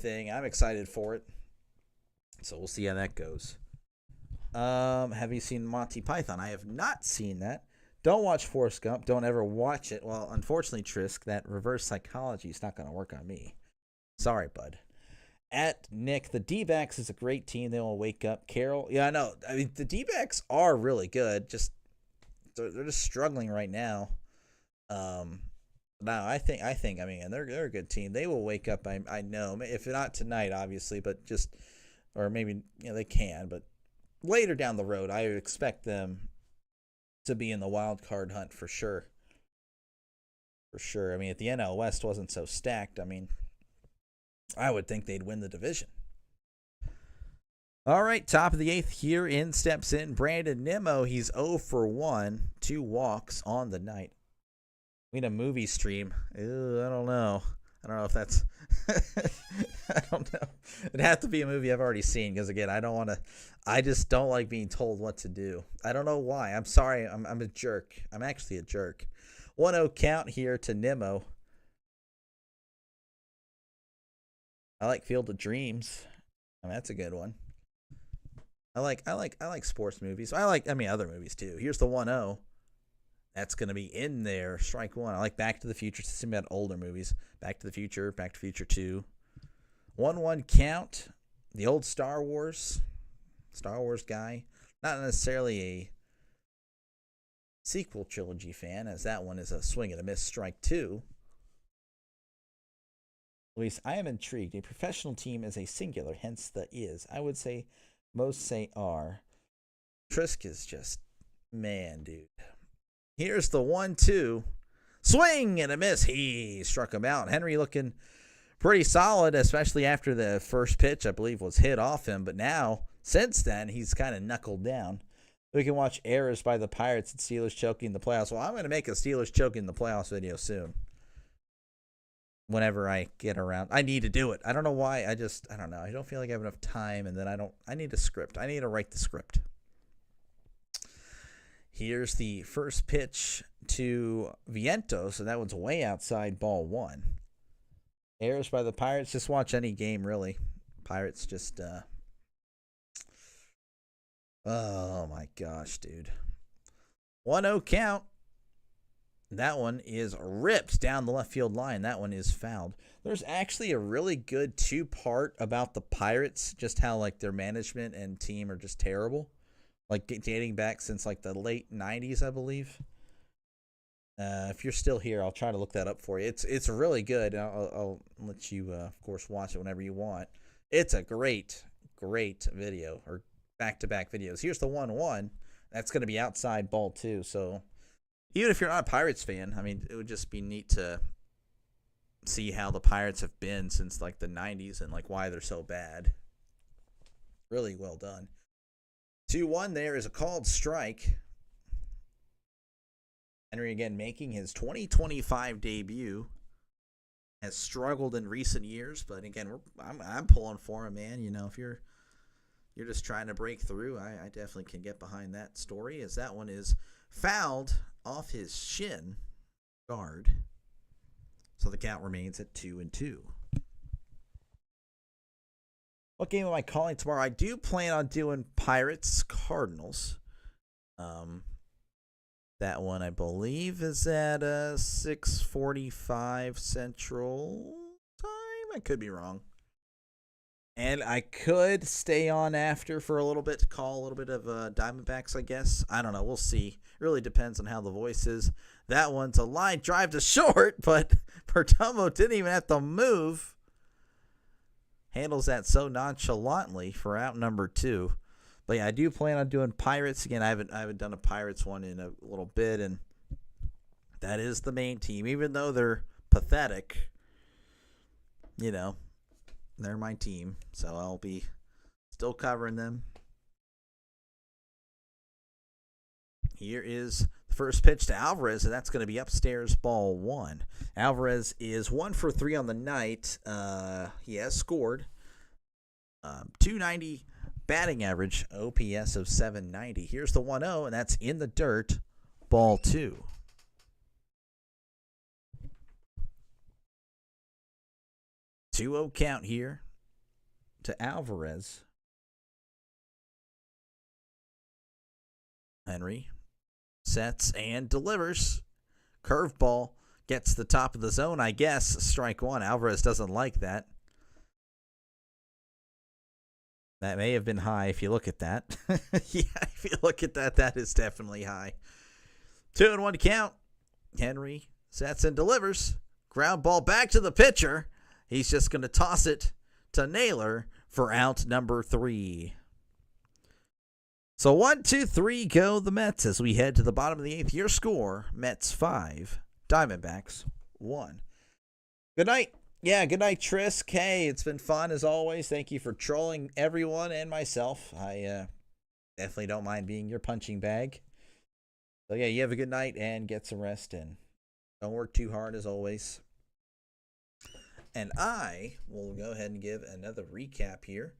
thing. I'm excited for it. So we'll see how that goes. Have you seen Monty Python? I have not seen that. Don't watch Forrest Gump. Don't ever watch it. Well, unfortunately, Trisk, that reverse psychology is not going to work on me. Sorry, bud. At Nick, the D-backs is a great team. They will wake up. Carol, yeah, I know. I mean, the D-backs are really good. Just they're just struggling right now. No, I think. I mean, they're a good team. They will wake up. I know. If not tonight, obviously, but just, or maybe they can. But later down the road, I expect them to be in the wild card hunt for sure. For sure. I mean, if the NL West wasn't so stacked, I mean, I would think they'd win the division. All right, top of the 8th here. Steps in Brandon Nimmo. He's 0 for 1, 2 walks on the night. We need a movie stream. Ew, I don't know. I don't know if that's I don't know. It'd have to be a movie I've already seen, because again, I just don't like being told what to do. I don't know why. I'm sorry. I'm a jerk. I'm actually a jerk. 1-0 count here to Nimmo. I like Field of Dreams. I mean, that's a good one. I like sports movies. I like other movies too. Here's the 1-0. That's going to be in there. Strike one. I like Back to the Future. It's about older movies. Back to the Future 2. 1-1 count. The old Star Wars guy. Not necessarily a sequel trilogy fan, as that one is a swing and a miss. Strike 2. Luis, I am intrigued. A professional team is a singular, hence the is. I would say most say are. Trisk is just, man, dude. Here's the 1-2. Swing and a miss. He struck him out. Henry looking pretty solid, especially after the first pitch, I believe, was hit off him. But now, since then, he's kind of knuckled down. We can watch errors by the Pirates and Steelers choking the playoffs. Well, I'm going to make a Steelers choking the playoffs video soon. Whenever I get around. I need to do it. I don't know why. I don't know. I don't feel like I have enough time, and then I need a script. I need to write the script. Here's the first pitch to Vientos, and that one's way outside, ball 1. Errors by the Pirates. Just watch any game, really. Pirates just, oh my gosh, dude. 1-0 count. That one is ripped down the left field line. That one is fouled. There's actually a really good 2-part about the Pirates, just how like their management and team are just terrible. Like dating back since like the late 90s, I believe. If you're still here, I'll try to look that up for you. It's really good. I'll let you, of course, watch it whenever you want. It's a great video, or back-to-back videos. Here's the 1-1. That's going to be outside, ball 2. So even if you're not a Pirates fan, I mean, it would just be neat to see how the Pirates have been since like the 90s and like why they're so bad. Really well done. 2-1 there is a called strike. Henry again making his 2025 debut. Has struggled in recent years, but again, I'm pulling for him, man. You know, if you're just trying to break through, I definitely can get behind that story, as that one is fouled off his shin guard. So the count remains at 2-2. What game am I calling tomorrow? I do plan on doing Pirates Cardinals. That one, I believe, is at 6:45 Central Time. I could be wrong. And I could stay on after for a little bit to call a little bit of Diamondbacks, I guess. I don't know. We'll see. Really depends on how the voice is. That one's a line drive to short, but Perdomo didn't even have to move. handles that so nonchalantly for out number 2. But yeah, I do plan on doing Pirates again. I haven't done a Pirates one in a little bit, and that is the main team. Even though they're pathetic, you know, they're my team, so I'll be still covering them. Here is the first pitch to Alvarez, and that's going to be upstairs, ball 1. Alvarez is 1 for 3 on the night. He has scored. 290 batting average, OPS of 790. Here's the 1-0, and that's in the dirt, ball 2. Two-0 count here to Alvarez. Henry sets and delivers. Curveball gets the top of the zone, I guess. Strike 1. Alvarez doesn't like that. That may have been high if you look at that. Yeah, if you look at that, that is definitely high. 2-1 count. Henry sets and delivers. Ground ball back to the pitcher. He's just going to toss it to Naylor for out number 3. So 1, 2, 3 go the Mets as we head to the bottom of the 8th. Your score, Mets 5, Diamondbacks 1. Good night. Yeah, good night, Trisk. Hey, it's been fun as always. Thank you for trolling everyone and myself. I definitely don't mind being your punching bag. So yeah, you have a good night and get some rest in. Don't work too hard as always. And I will go ahead and give another recap here.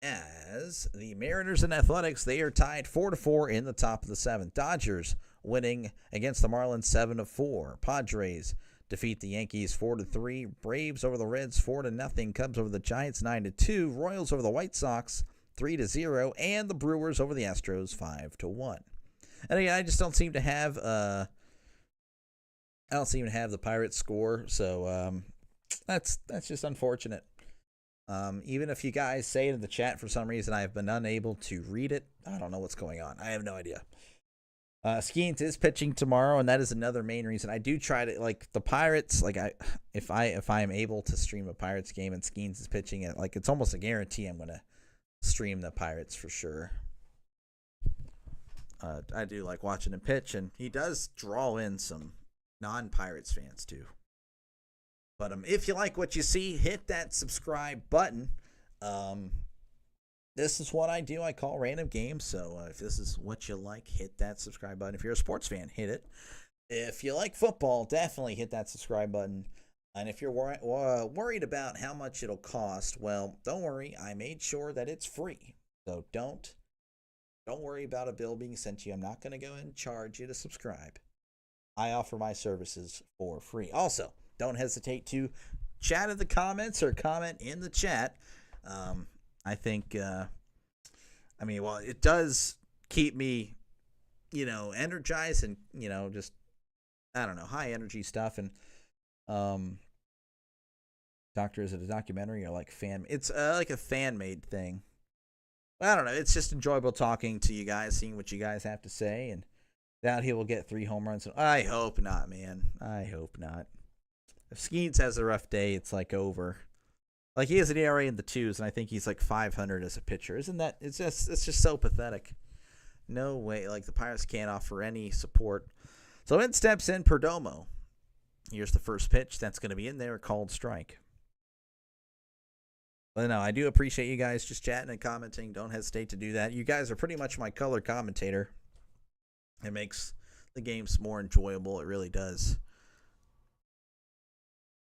As the Mariners and Athletics, they are tied 4-4 in the top of the 7th. Dodgers winning against the Marlins 7-4. Padres defeat the Yankees 4-3. Braves over the Reds 4-0. Cubs over the Giants 9-2. Royals over the White Sox 3-0. And the Brewers over the Astros 5-1. And again, I just don't seem to have the Pirates score, so that's just unfortunate. Even if you guys say it in the chat for some reason, I have been unable to read it. I don't know what's going on. I have no idea. Skeens is pitching tomorrow, and that is another main reason. I do try to, like, the Pirates, like, if I am able to stream a Pirates game and Skeens is pitching it, like, it's almost a guarantee I'm going to stream the Pirates for sure. I do like watching him pitch, and he does draw in some non-Pirates fans too. But if you like what you see, hit that subscribe button. This is what I do. I call random games. So if this is what you like, hit that subscribe button. If you're a sports fan, hit it. If you like football, definitely hit that subscribe button. And if you're worried about how much it'll cost, well, don't worry. I made sure that it's free. So don't worry about a bill being sent to you. I'm not going to go and charge you to subscribe. I offer my services for free. Also, don't hesitate to chat in the comments or comment in the chat. I think, it does keep me, energized and, just, I don't know, high energy stuff. And, Doctor, is it a documentary or like fan? It's like a fan made thing. I don't know. It's just enjoyable talking to you guys, seeing what you guys have to say. And doubt he will get 3 home runs. I hope not, man. I hope not. If Skeens has a rough day, it's like over. Like, he has an ERA in the 2s, and I think he's like 500 as a pitcher. Isn't that? It's just so pathetic. No way. Like, the Pirates can't offer any support. So in steps in Perdomo. Here's the first pitch. That's going to be in there, called strike. But no, I do appreciate you guys just chatting and commenting. Don't hesitate to do that. You guys are pretty much my color commentator. It makes the games more enjoyable. It really does.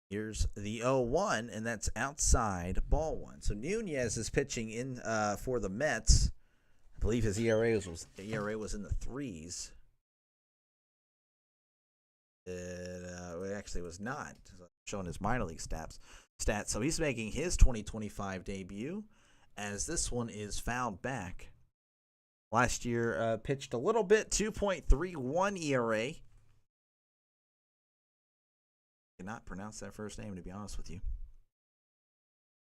Here's the 0-1, and that's outside, ball 1. So Nunez is pitching in for the Mets. I believe his ERA was in the 3s. It actually was not. Showing his minor league stats. So he's making his 2025 debut, as this one is fouled back. Last year, pitched a little bit, 2.31 ERA. Cannot pronounce that first name, to be honest with you.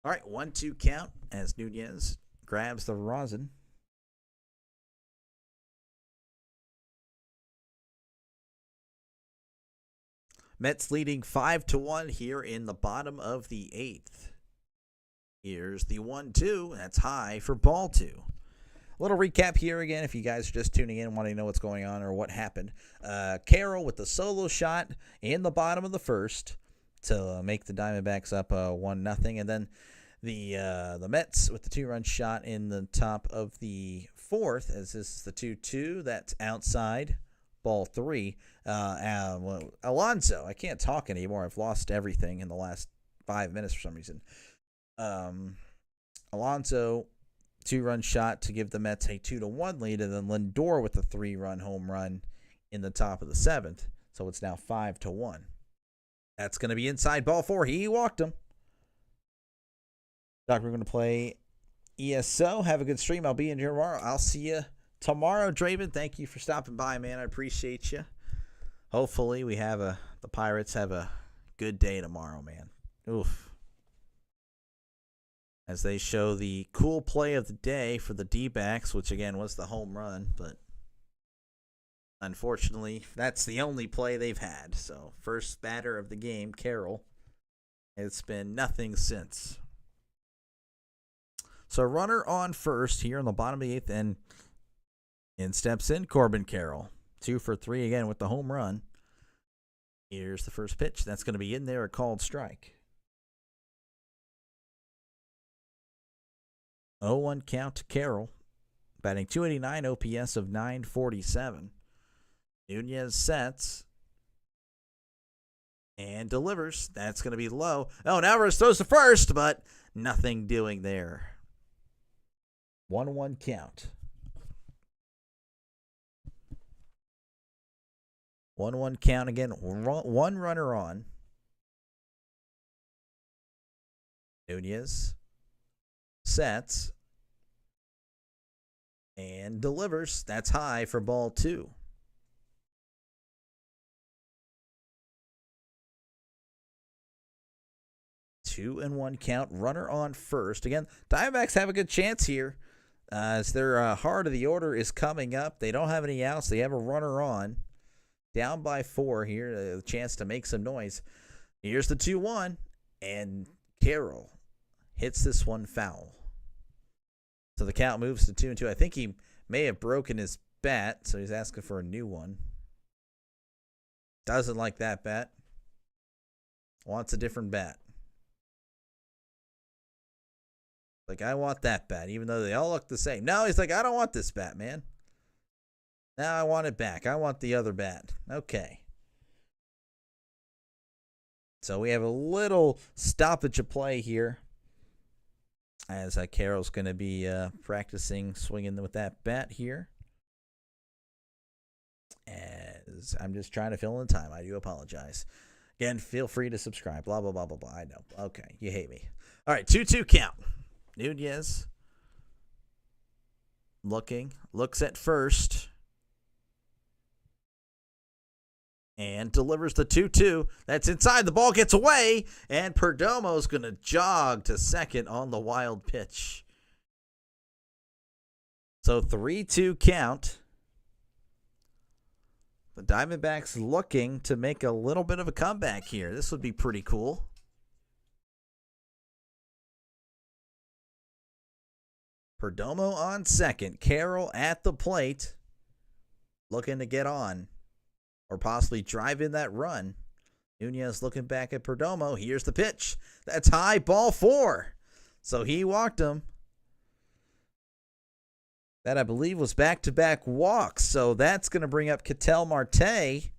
All right, 1-2 count as Nunez grabs the rosin. Mets leading 5-1 here in the bottom of the 8th. Here's the 1-2. That's high for ball 2. A little recap here again if you guys are just tuning in and wanting to know what's going on or what happened. Carroll with the solo shot in the bottom of the first to make the Diamondbacks up 1-0. And then the Mets with the 2-run shot in the top of the fourth, as this is the 2-2. That's outside, ball 3. Alonso, I can't talk anymore. I've lost everything in the last 5 minutes for some reason. Alonso, 2-run shot to give the Mets a 2-1 lead, and then Lindor with the 3-run home run in the top of the 7th. So it's now 5-1. That's going to be inside, ball 4. He walked him. Doc, we're going to play ESO. Have a good stream. I'll be in here tomorrow. I'll see you tomorrow, Draven. Thank you for stopping by, man. I appreciate you. Hopefully the Pirates have a good day tomorrow, man. Oof. As they show the cool play of the day for the D-backs, which again was the home run, but unfortunately that's the only play they've had. So first batter of the game, Carroll. It's been nothing since. So runner on first here in the bottom of the 8th, and in steps in Corbin Carroll. 2 for 3 again with the home run. Here's the first pitch. That's going to be in there, a called strike. 0-1 count to Carroll. Batting .289, OPS of .947. Nunez sets and delivers. That's going to be low. Oh, Alvarez throws to first, but nothing doing there. 1-1 count. 1-1 count again. One runner on. Nunez sets and delivers. That's high for ball 2. Two and 1 count. Runner on first. Again, Diamondbacks have a good chance here. As their heart of the order is coming up. They don't have any outs. They have a runner on. Down by 4 here. A chance to make some noise. Here's the 2-1. And Carroll hits this one foul. So the count moves to 2-2. I think he may have broken his bat, so he's asking for a new one. Doesn't like that bat. Wants a different bat. Like, I want that bat, even though they all look the same. No, he's like, I don't want this bat, man. Now I want it back. I want the other bat. Okay. So we have a little stoppage of play here. As Carroll's going to be practicing swinging with that bat here. As I'm just trying to fill in the time. I do apologize. Again, feel free to subscribe. Blah, blah, blah, blah, blah. I know. Okay, you hate me. All right, 2-2 count. Nunez looks at first. And delivers the 2-2. That's inside. The ball gets away. And Perdomo's going to jog to second on the wild pitch. So 3-2 count. The Diamondbacks looking to make a little bit of a comeback here. This would be pretty cool. Perdomo on second. Carroll at the plate. Looking to get on. Or possibly drive in that run. Nunez looking back at Perdomo. Here's the pitch. That's high, ball 4. So he walked him. That, I believe, was back-to-back walks. So that's going to bring up Ketel Marte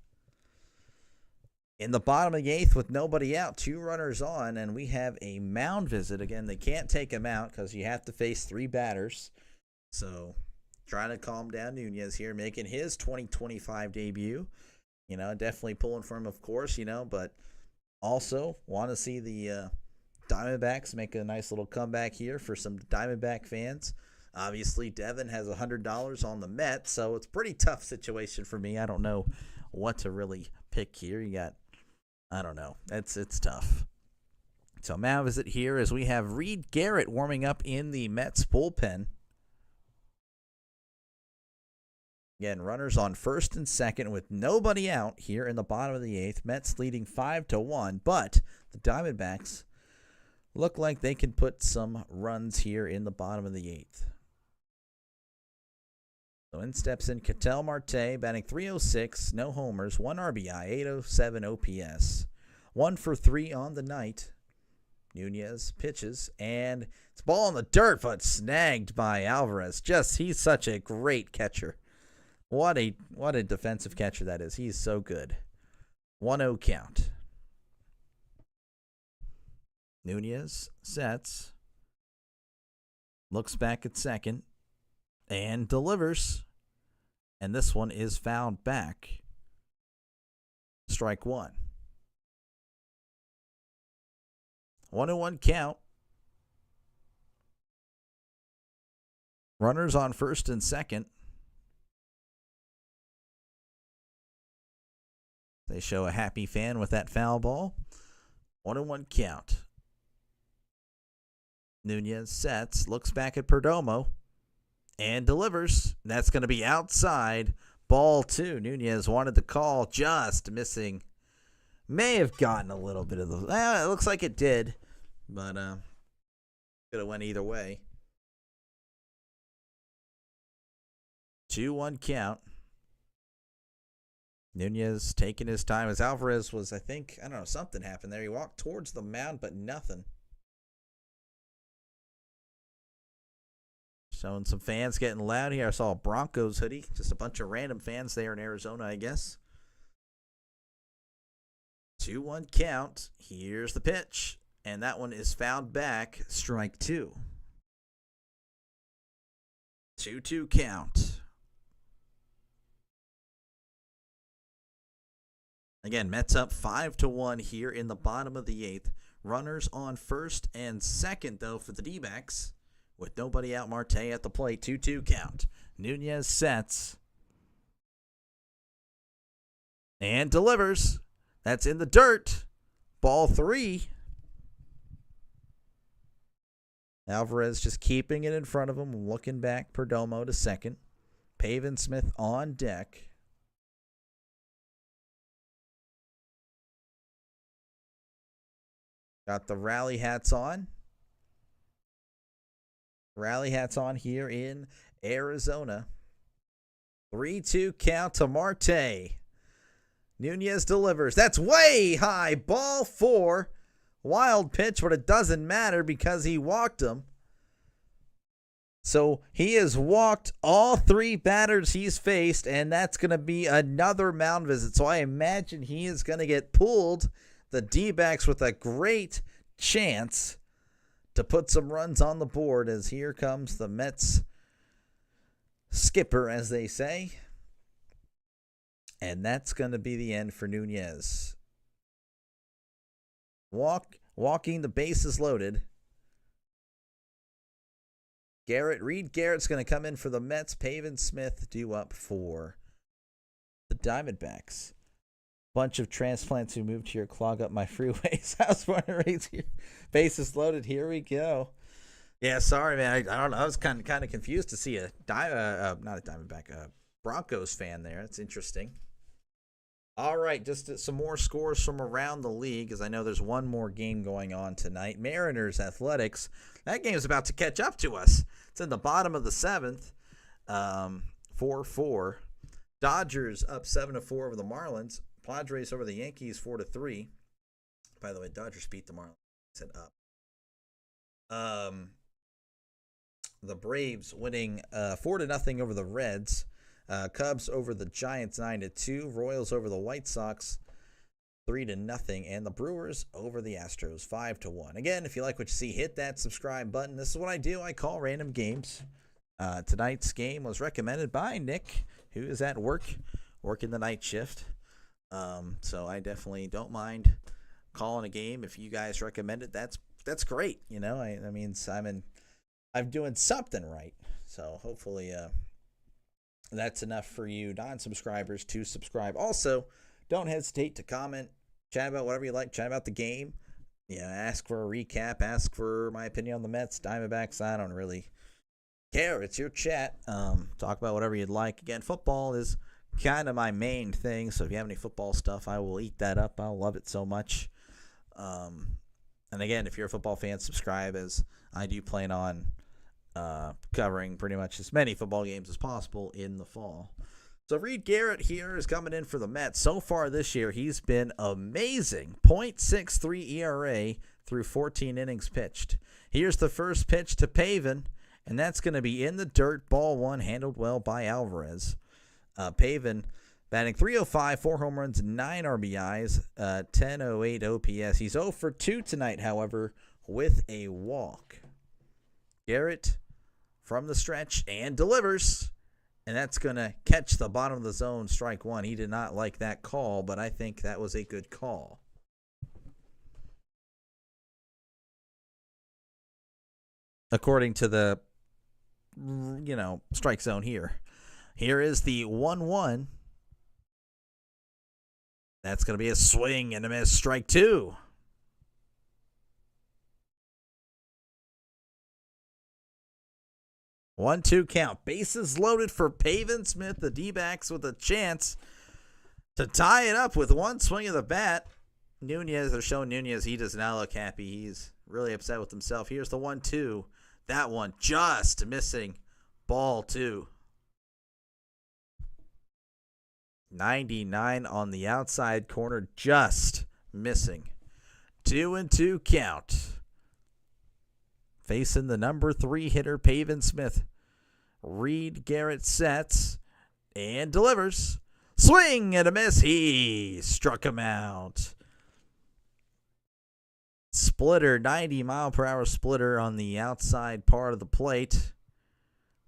in the bottom of the 8th with nobody out. 2 runners on, and we have a mound visit. Again, they can't take him out because you have to face 3 batters. So trying to calm down Nunez here, making his 2025 debut. You know, definitely pulling for him, of course, but also want to see the Diamondbacks make a nice little comeback here for some Diamondback fans. Obviously, Devin has $100 on the Mets, so it's a pretty tough situation for me. I don't know what to really pick here. You got, I don't know. It's tough. So mound visit here as we have Reed Garrett warming up in the Mets bullpen. Again, runners on first and second with nobody out here in the bottom of the 8th. Mets leading 5-1, but the Diamondbacks look like they can put some runs here in the bottom of the 8th. So in steps in Ketel Marte, batting .306, no homers, 1 RBI, 807 OPS, 1 for 3 on the night. Nunez pitches, and it's ball in the dirt, but snagged by Alvarez. He's such a great catcher. What a defensive catcher that is. He's so good. 1-0 count. Nunez sets, looks back at second, and delivers. And this one is fouled back. Strike 1. 1-1 count. Runners on first and second. They show a happy fan with that foul ball. 1-1 count. Nunez sets, looks back at Perdomo, and delivers. That's going to be outside. Ball 2. Nunez wanted the call, just missing. May have gotten a little bit of the... it looks like it did, but could have went either way. 2-1 count. Nunez taking his time as Alvarez was, I don't know, something happened there. He walked towards the mound, but nothing. Showing some fans getting loud here. I saw a Broncos hoodie. Just a bunch of random fans there in Arizona, I guess. 2-1 count. Here's the pitch. And that one is fouled back. Strike 2. 2-2 count. Again, Mets up 5-1 here in the bottom of the 8th. Runners on first and second, though, for the D-backs. With nobody out, Marte at the plate. 2-2 count. Nunez sets. And delivers. That's in the dirt. Ball 3. Alvarez just keeping it in front of him. Looking back. Perdomo to second. Pavin Smith on deck. Got the rally hats on. Rally hats on here in Arizona. 3-2 count to Marte. Nunez delivers. That's way high. Ball 4. Wild pitch, but it doesn't matter because he walked him. So he has walked all 3 batters he's faced, and that's going to be another mound visit. So I imagine he is going to get pulled. The D-backs with a great chance to put some runs on the board, as here comes the Mets skipper, as they say. And that's going to be the end for Nunez. Walking, the bases loaded. Reed Garrett's going to come in for the Mets. Pavin Smith due up for the Diamondbacks. Bunch of transplants who moved here clog up my freeways. I was wondering, bases loaded. Here we go. Yeah, sorry, man. I don't know. I was kind of confused to see not a Diamondback, a Broncos fan there. That's interesting. All right, just some more scores from around the league, as I know there's one more game going on tonight. Mariners Athletics. That game is about to catch up to us. It's in the bottom of the 7th, 4-4. Dodgers up 7-4 over the Marlins. Padres over the Yankees 4-3. By the way, Dodgers beat the Marlins. Said up. The Braves winning 4-0 over the Reds. Cubs over the Giants 9-2. Royals over the White Sox 3-0, and the Brewers over the Astros 5-1. Again, if you like what you see, hit that subscribe button. This is what I do. I call random games. Tonight's game was recommended by Nick, who is at working the night shift. So I definitely don't mind calling a game if you guys recommend it. That's great. You know, I mean, I'm doing something right. So hopefully, that's enough for you non-subscribers to subscribe. Also, don't hesitate to comment, chat about whatever you like, chat about the game. You know, ask for a recap, ask for my opinion on the Mets, Diamondbacks. I don't really care. It's your chat. Talk about whatever you'd like. Again, football is kind of my main thing, so if you have any football stuff, I will eat that up. I'll love it so much. And again, if you're a football fan, subscribe, as I do plan on covering pretty much as many football games as possible in the fall. So Reed Garrett here is coming in for the Mets. So far this year, he's been amazing. .63 ERA through 14 innings pitched. Here's the first pitch to Pavin, and that's going to be in the dirt. Ball one, handled well by Alvarez. Pavin batting .305, 4 home runs, 9 RBIs, 10.08 OPS. He's 0 for 2 tonight, however, with a walk. Garrett from the stretch and delivers. And that's going to catch the bottom of the zone, strike one. He did not like that call, but I think that was a good call. According to the, strike zone here. Here is the 1-1. That's going to be a swing and a miss, strike two. One-two count. Bases loaded for Pavin Smith. The D-backs with a chance to tie it up with one swing of the bat. Nunez, they're showing Nunez. He does not look happy. He's really upset with himself. Here's the 1-2. That one just missing. Ball two. 99 on the outside corner, just missing. 2-2 count. Facing the number 3 hitter, Pavin Smith. Reed Garrett sets and delivers. Swing and a miss. He struck him out. Splitter, 90-mile-per-hour splitter on the outside part of the plate.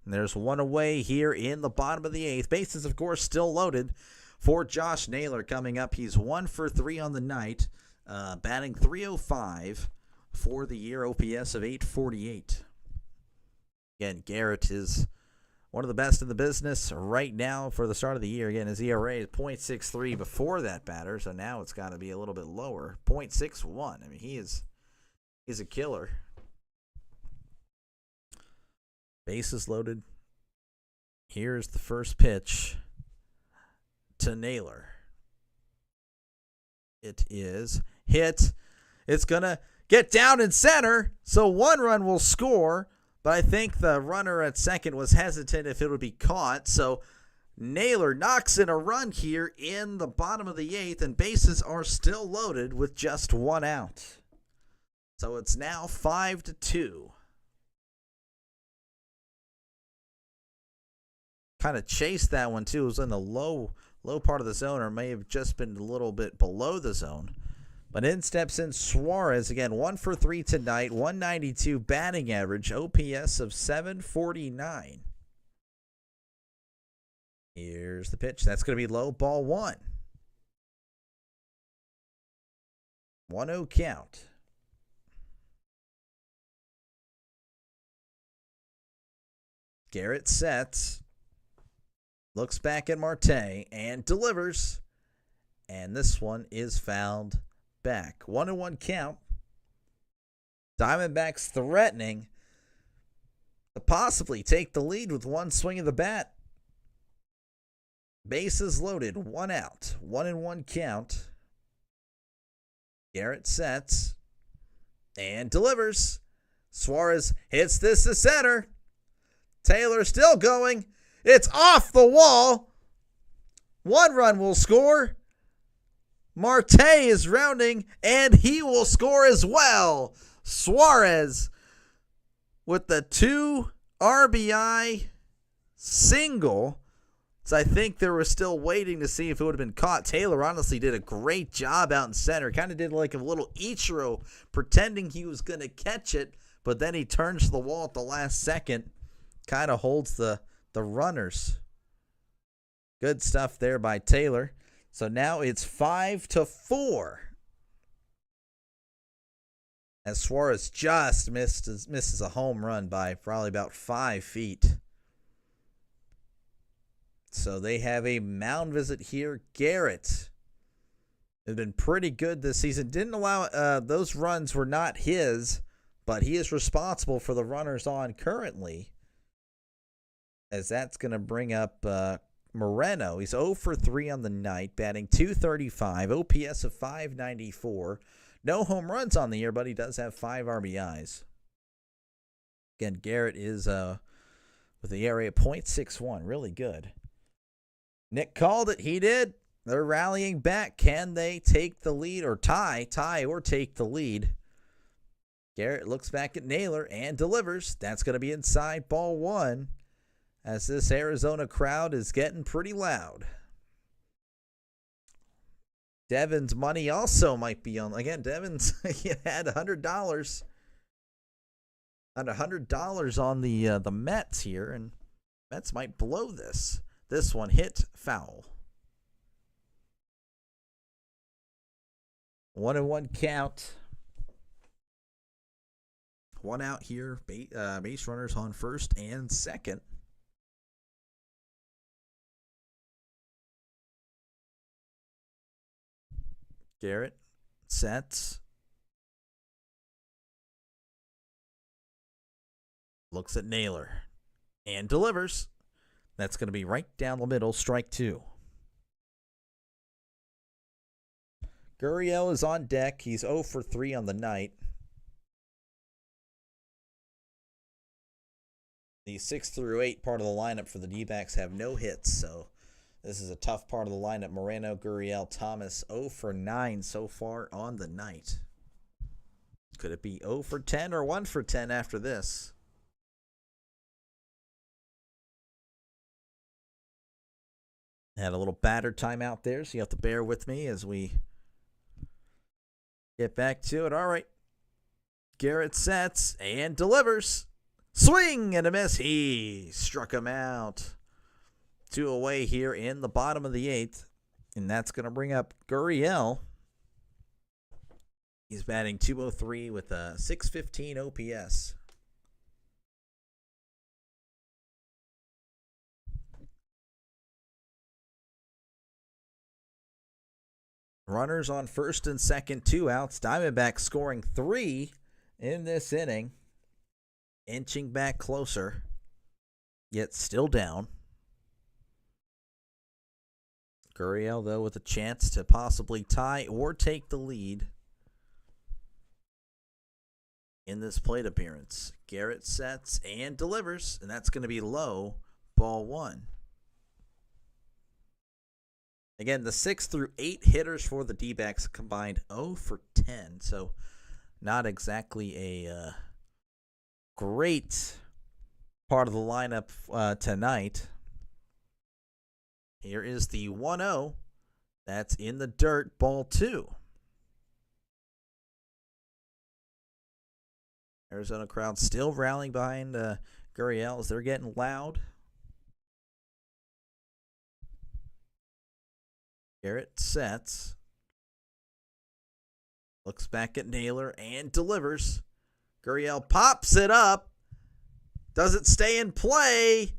And there's one away here in the bottom of the 8th. Bases, of course, still loaded for Josh Naylor coming up. He's 1 for 3 on the night, batting .305. For the year, OPS of 848. Again, Garrett is one of the best in the business right now for the start of the year. Again, his ERA is .63 before that batter, so now it's got to be a little bit lower. .61. I mean, he's a killer. Bases loaded. Here's the first pitch to Naylor. It is hit. It's going to get down in center, so one run will score, but I think the runner at second was hesitant if it would be caught, so Naylor knocks in a run here in the bottom of the 8th, and bases are still loaded with just one out. So it's now 5-2. Kind of chased that one, too. It was in the low part of the zone, or may have just been a little bit below the zone. But in steps in Suarez, again, 1 for 3 tonight, 192 batting average, OPS of 749. Here's the pitch. That's going to be low, ball one. 1-0 count. Garrett sets, looks back at Marte, and delivers. And this one is fouled back. 1-1 count. Diamondbacks threatening to possibly take the lead with one swing of the bat. Bases loaded, one out. 1-1 count. Garrett sets and delivers. Suarez hits this to center. Taylor still going. It's off the wall. One run will score. Marte is rounding, and he will score as well. Suarez with the 2 RBI single. So I think they were still waiting to see if it would have been caught. Taylor honestly did a great job out in center. Kind of did like a little Ichiro, pretending he was going to catch it, but then he turns to the wall at the last second. Kind of holds the runners. Good stuff there by Taylor. So now it's 5-4. As Suarez just misses a home run by probably about 5 feet. So they have a mound visit here. Garrett has been pretty good this season. Didn't allow those runs were not his, but he is responsible for the runners on currently. As that's going to bring up Moreno. He's 0 for 3 on the night, batting .235, OPS of 594, No home runs on the year, but he does have 5 RBIs. Again, Garrett is with the ERA of .61. Really good. Nick called it. He did. They're rallying back. Can they take the lead or tie or take the lead? Garrett looks back at Naylor and delivers. That's going to be inside ball 1 as this Arizona crowd is getting pretty loud. Devin's money also might be on. Again, Devin's had $100. Had $100 on the Mets here, and Mets might blow this. This one hit foul. 1-1 count. 1 out here. Base runners on first and second. Garrett sets. Looks at Naylor and delivers. That's going to be right down the middle, strike 2. Gurriel is on deck. He's 0 for 3 on the night. The 6 through 8 part of the lineup for the D-backs have no hits, so this is a tough part of the lineup. Moreno, Gurriel, Thomas, 0 for 9 so far on the night. Could it be 0 for 10 or 1 for 10 after this? Had a little batter timeout there, so you have to bear with me as we get back to it. All right. Garrett sets and delivers. Swing and a miss. He struck him out. 2 away here in the bottom of the 8th. And that's going to bring up Gurriel. He's batting .203 with a .615 OPS. Runners on first and second, 2 outs. Diamondbacks scoring 3 in this inning. Inching back closer, yet still down. Gurriel, though, with a chance to possibly tie or take the lead in this plate appearance. Garrett sets and delivers, and that's going to be low, ball 1. Again, the 6 through 8 hitters for the D-backs combined 0 for 10, so not exactly a great part of the lineup tonight. Here is the 1-0. That's in the dirt, ball 2. Arizona crowd still rallying behind Gurriel as they're getting loud. Garrett sets. Looks back at Naylor and delivers. Gurriel pops it up. Does it stay in play?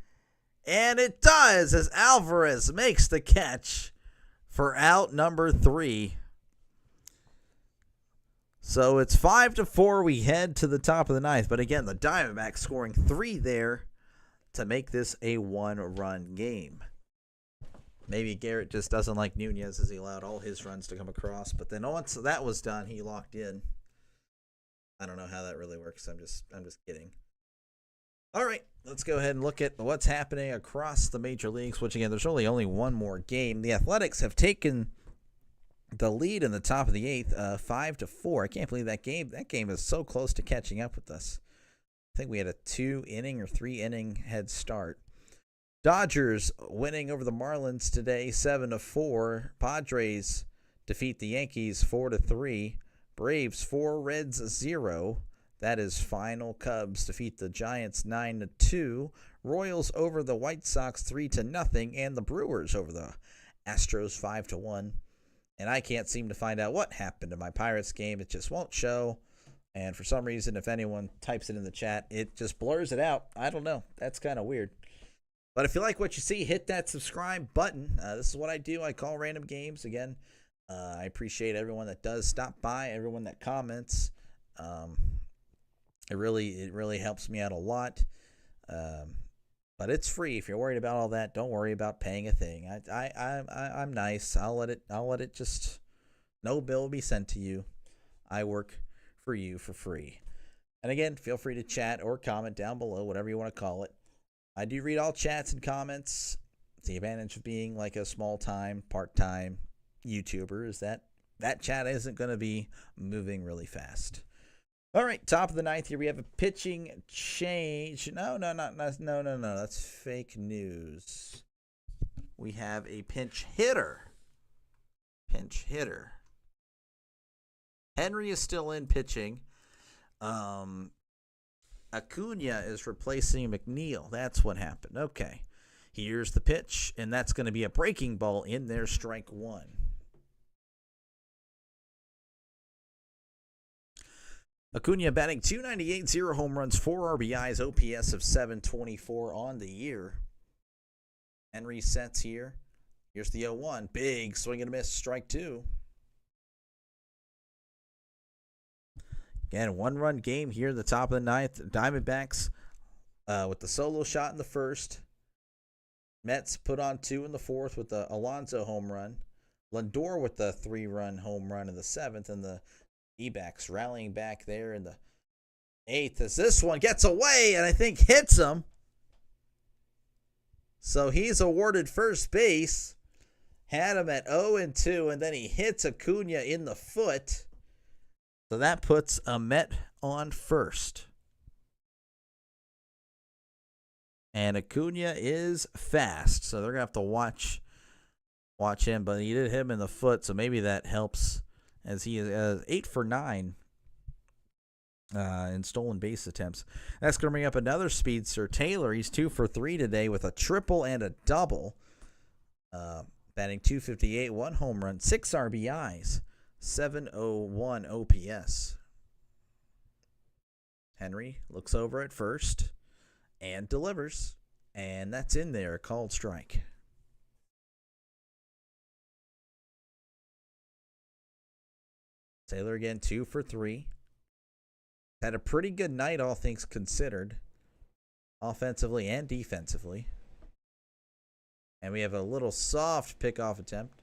And it does as Alvarez makes the catch for out number 3. So it's 5-4. We head to the top of the 9th. But again, the Diamondbacks scoring 3 there to make this a 1-run game. Maybe Garrett just doesn't like Nunez as he allowed all his runs to come across. But then once that was done, he locked in. I don't know how that really works. I'm just kidding. All right, let's go ahead and look at what's happening across the major leagues, which, again, there's really only one more game. The Athletics have taken the lead in the top of the 8th, 5-4. I can't believe that game. That game is so close to catching up with us. I think we had a 2-inning or 3-inning head start. Dodgers winning over the Marlins today, 7-4. Padres defeat the Yankees 4-3. Braves 4, Reds 0. That is final. Cubs defeat the Giants 9-2. Royals over the White Sox 3-0, and the Brewers over the Astros 5-1. And I can't seem to find out what happened to my Pirates game. It just won't show. And for some reason, if anyone types it in the chat, it just blurs it out. I don't know. That's kind of weird. But if you like what you see, hit that subscribe button. This is what I do. I call random games. Again, I appreciate everyone that does stop by, everyone that comments. It really helps me out a lot. But it's free. If you're worried about all that, don't worry about paying a thing. I'm nice. I'll let it just, no bill will be sent to you. I work for you for free. And again, feel free to chat or comment down below, whatever you want to call it. I do read all chats and comments. The advantage of being like a small-time, part-time YouTuber is that chat isn't going to be moving really fast. All right, top of the ninth here. We have a pitching change. No. That's fake news. We have a pinch hitter. Henry is still in pitching. Acuna is replacing McNeil. That's what happened. Okay. Here's the pitch, and that's going to be a breaking ball in there, strike one. Acuna batting .298, 0 home runs, 4 RBIs, OPS of 724 on the year. Henry sets here. Here's the 0-1. Big swing and a miss, strike two. Again, one-run game here at the top of the ninth. Diamondbacks with the solo shot in the first. Mets put on 2 in the fourth with the Alonso home run. Lindor with the 3-run home run in the seventh. And the D-backs rallying back there in the eighth as this one gets away and I think hits him. So he's awarded first base. Had him at 0-2, and then he hits Acuna in the foot. So that puts a Met on first. And Acuna is fast, so they're going to have to watch him. But he did hit him in the foot, so maybe that helps as he is 8 for 9 in stolen base attempts. That's going to bring up another speedster, Taylor. He's 2 for 3 today with a triple and a double. Batting .258, 1 home run, 6 RBIs, 701 OPS. Henry looks over at first and delivers, and that's in there, called strike. Taylor again, 2 for 3. Had a pretty good night, all things considered, offensively and defensively. And we have a little soft pickoff attempt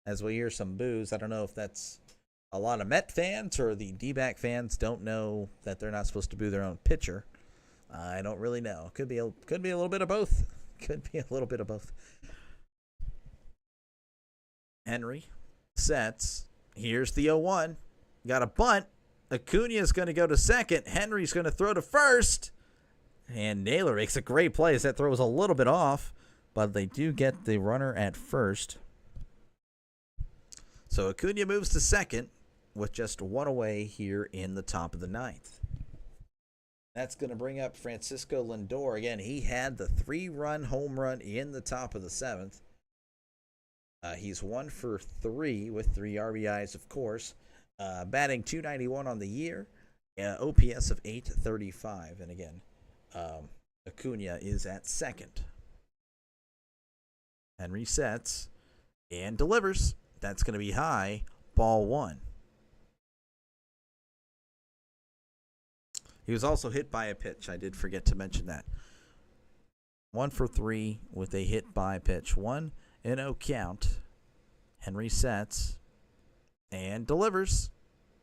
as we hear some boos. I don't know if that's a lot of Met fans or the D-back fans don't know that they're not supposed to boo their own pitcher. I don't really know. Could be a little bit of both. Could be a little bit of both. Henry sets. Here's the 0-1. Got a bunt. Acuna is going to go to second. Henry's going to throw to first. And Naylor makes a great play as that throw was a little bit off. But they do get the runner at first. So Acuna moves to second with just 1 away here in the top of the ninth. That's going to bring up Francisco Lindor. Again, he had the 3-run home run in the top of the seventh. He's 1 for 3 with 3 RBIs, of course. Batting .291 on the year. OPS of 835. And again, Acuna is at second. Henry sets and delivers. That's going to be high. Ball 1. He was also hit by a pitch. I did forget to mention that. 1 for 3 with a hit by pitch. 1-0 count. Henry sets and delivers.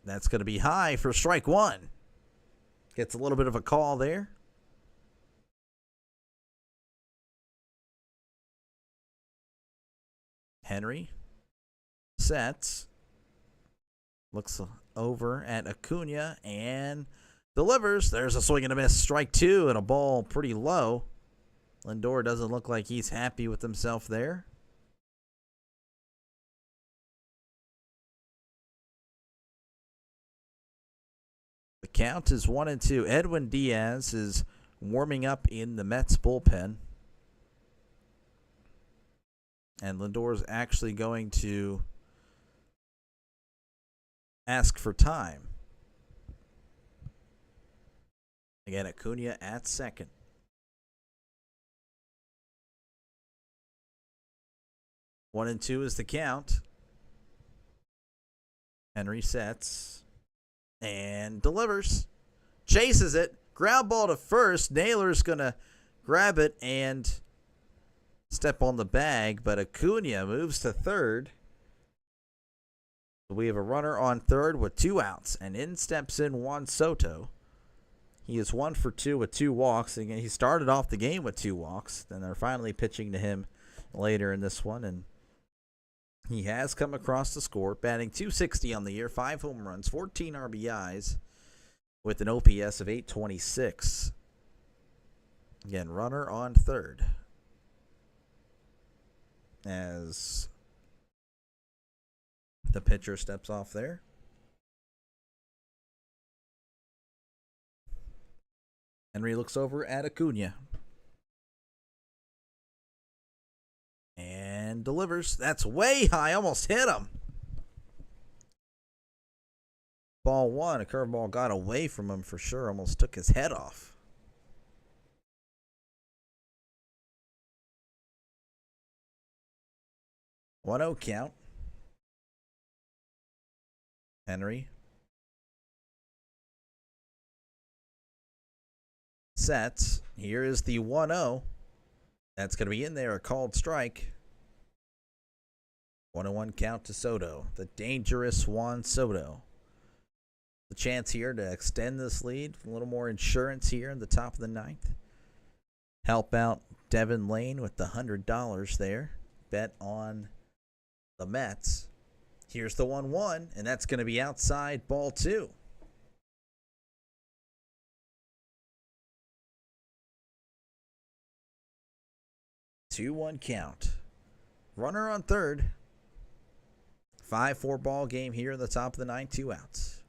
That's going to be high for strike 1. Gets a little bit of a call there. Henry sets, looks over at Acuna and delivers. There's a swing and a miss, strike 2, and a ball pretty low. Lindor doesn't look like he's happy with himself there. The count is 1-2. Edwin Diaz is warming up in the Mets bullpen. And Lindor's actually going to ask for time. Again, Acuna at second. 1-2 is the count. Henry sets and delivers. Chases it. Ground ball to first. Naylor's going to grab it and step on the bag, but Acuna moves to third. We have a runner on third with 2 outs, and in steps in Juan Soto. He is 1 for 2 with 2 walks. Again, he started off the game with 2 walks. Then they're finally pitching to him later in this one, and he has come across the score, batting .260 on the year, 5 home runs, 14 RBIs, with an OPS of 826. Again, runner on third. As the pitcher steps off there. Henry looks over at Acuna. And delivers. That's way high. Almost hit him. Ball 1. A curveball got away from him for sure. Almost took his head off. One-0 count. Henry sets. Here is the 1-0. That's going to be in there, a called strike. 1-1 count to Soto, the dangerous Juan Soto. The chance here to extend this lead, a little more insurance here in the top of the 9th. Help out Devin Lane with the $100 there. Bet on the Mets. Here's the 1-1, and that's going to be outside, ball 2. Two-one count. Runner on third. 5-4 ball game here in the top of the 9th, 2 outs.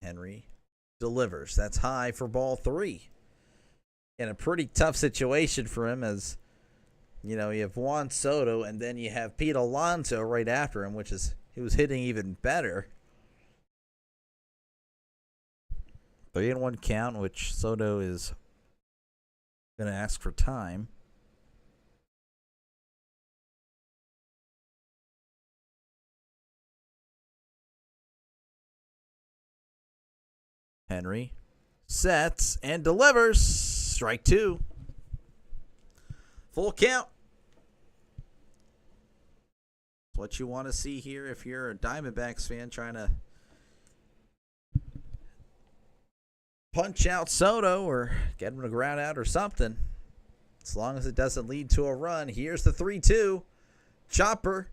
Henry delivers. That's high for ball 3. In a pretty tough situation for him, as you know, you have Juan Soto and then you have Pete Alonso right after him, which is, he was hitting even better. 3-1 count, which Soto is going to ask for time. Henry sets and delivers. Strike 2. Full count. What you want to see here if you're a Diamondbacks fan trying to punch out Soto or get him to ground out or something. As long as it doesn't lead to a run. Here's the 3-2. Chopper.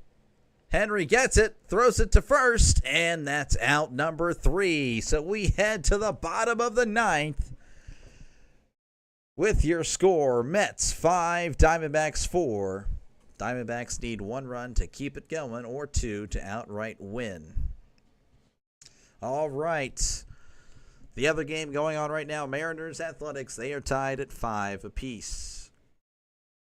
Henry gets it, throws it to first, and that's out number 3. So we head to the bottom of the 9th with your score. Mets 5, Diamondbacks 4. Diamondbacks need 1 run to keep it going or 2 to outright win. All right. The other game going on right now, Mariners Athletics, they are tied at 5 apiece.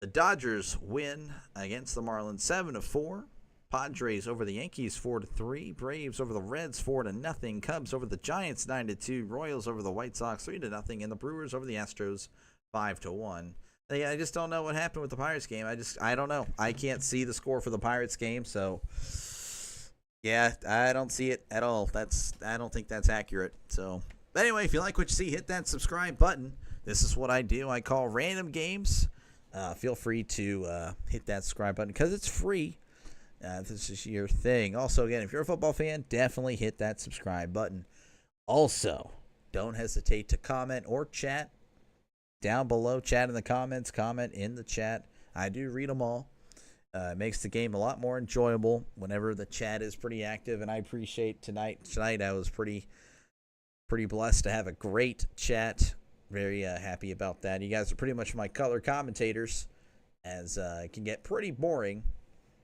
The Dodgers win against the Marlins 7-4. Padres over the Yankees 4-3. Braves over the Reds 4-0. Cubs over the Giants 9-2. Royals over the White Sox 3-0. And the Brewers over the Astros 5-1. I just don't know what happened with the Pirates game. I don't know. I can't see the score for the Pirates game, so yeah, I don't see it at all. I don't think that's accurate. So anyway, if you like what you see, hit that subscribe button. This is what I do. I call random games. Feel free to hit that subscribe button because it's free. This is your thing. Also, again, if you're a football fan, definitely hit that subscribe button. Also, don't hesitate to comment or chat down below. Chat in the comments. Comment in the chat. I do read them all. It makes the game a lot more enjoyable whenever the chat is pretty active, and I appreciate tonight. Tonight, I was pretty blessed to have a great chat. Very happy about that. You guys are pretty much my color commentators, as it can get pretty boring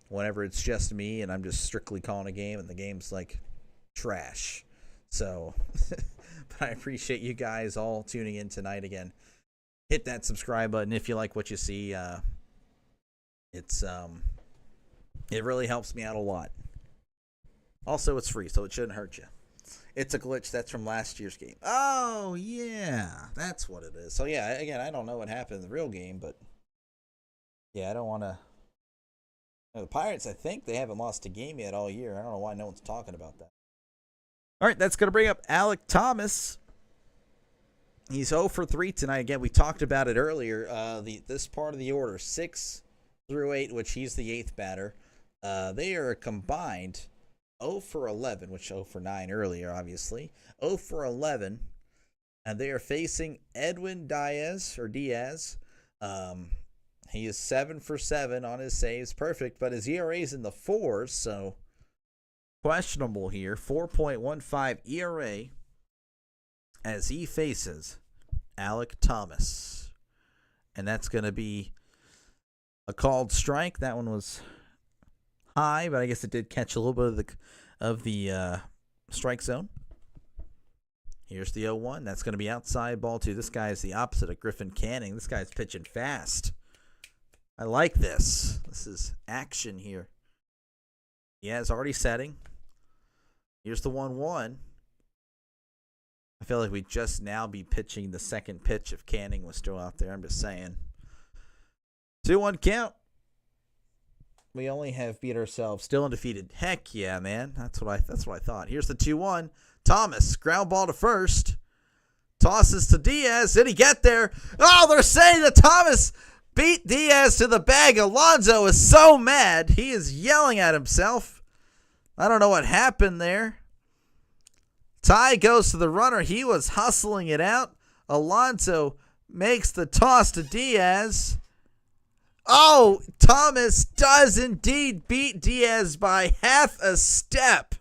whenever it's just me and I'm just strictly calling a game and the game's like trash. So, but I appreciate you guys all tuning in tonight again. Hit that subscribe button if you like what you see. It really helps me out a lot. Also, it's free, so it shouldn't hurt you. It's a glitch. That's from last year's game. Oh, yeah. That's what it is. So, yeah, again, I don't know what happened in the real game, but yeah, I don't want to. The Pirates, I think they haven't lost a game yet all year. I don't know why no one's talking about that. All right, that's going to bring up Alek Thomas. He's 0 for 3 tonight. Again, we talked about it earlier. This part of the order, 6 through 8, which he's the 8th batter. They are combined 0 for 11, which 0 for 9 earlier, obviously. 0 for 11, and they are facing Edwin Diaz. He is 7 for 7 on his saves, perfect, but his ERA is in the 4s, so questionable here. 4.15 ERA as he faces Alek Thomas. And that's going to be a called strike. That one was high, but I guess it did catch a little bit of the strike zone. Here's the 0-1. That's going to be outside, ball 2. This guy is the opposite of Griffin Canning. This guy's pitching fast. I like this. This is action here. Yeah, it's already setting. Here's the 1-1. I feel like we'd just now be pitching the second pitch if Canning was still out there. I'm just saying. 2-1 count. We only have beat ourselves. Still undefeated. Heck yeah, man. That's what I thought. Here's the 2-1. Thomas, ground ball to first. Tosses to Diaz. Did he get there? Oh, they're saying that Thomas beat Diaz to the bag. Alonso is so mad. He is yelling at himself. I don't know what happened there. Ty goes to the runner. He was hustling it out. Alonso makes the toss to Diaz. Oh, Thomas does indeed beat Diaz by half a step.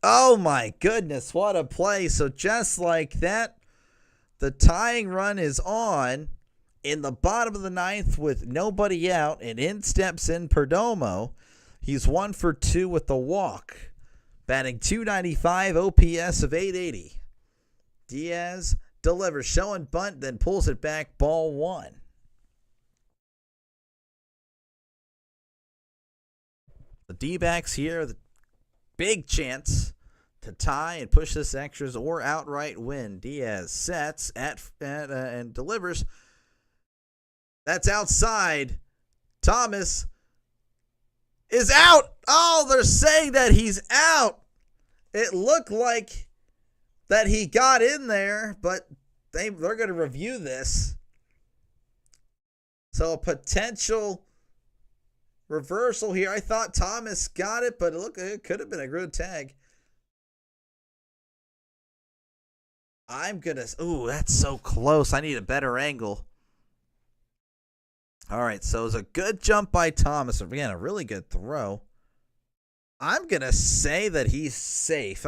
Oh my goodness, what a play. So just like that, the tying run is on in the bottom of the 9th with nobody out, and in steps in Perdomo. He's 1 for 2 with the walk. Batting .295, OPS of .880. Diaz delivers, showing bunt, then pulls it back, ball 1. The D-backs here, the big chance to tie and push this extras or outright win. Diaz sets and delivers. That's outside. Thomas is out. Oh, they're saying that he's out. It looked like that he got in there, but they're going to review this. So a potential reversal here. I thought Thomas got it, but it could have been a good tag. Ooh, that's so close. I need a better angle. All right, so it was a good jump by Thomas. Again, a really good throw. I'm going to say that he's safe.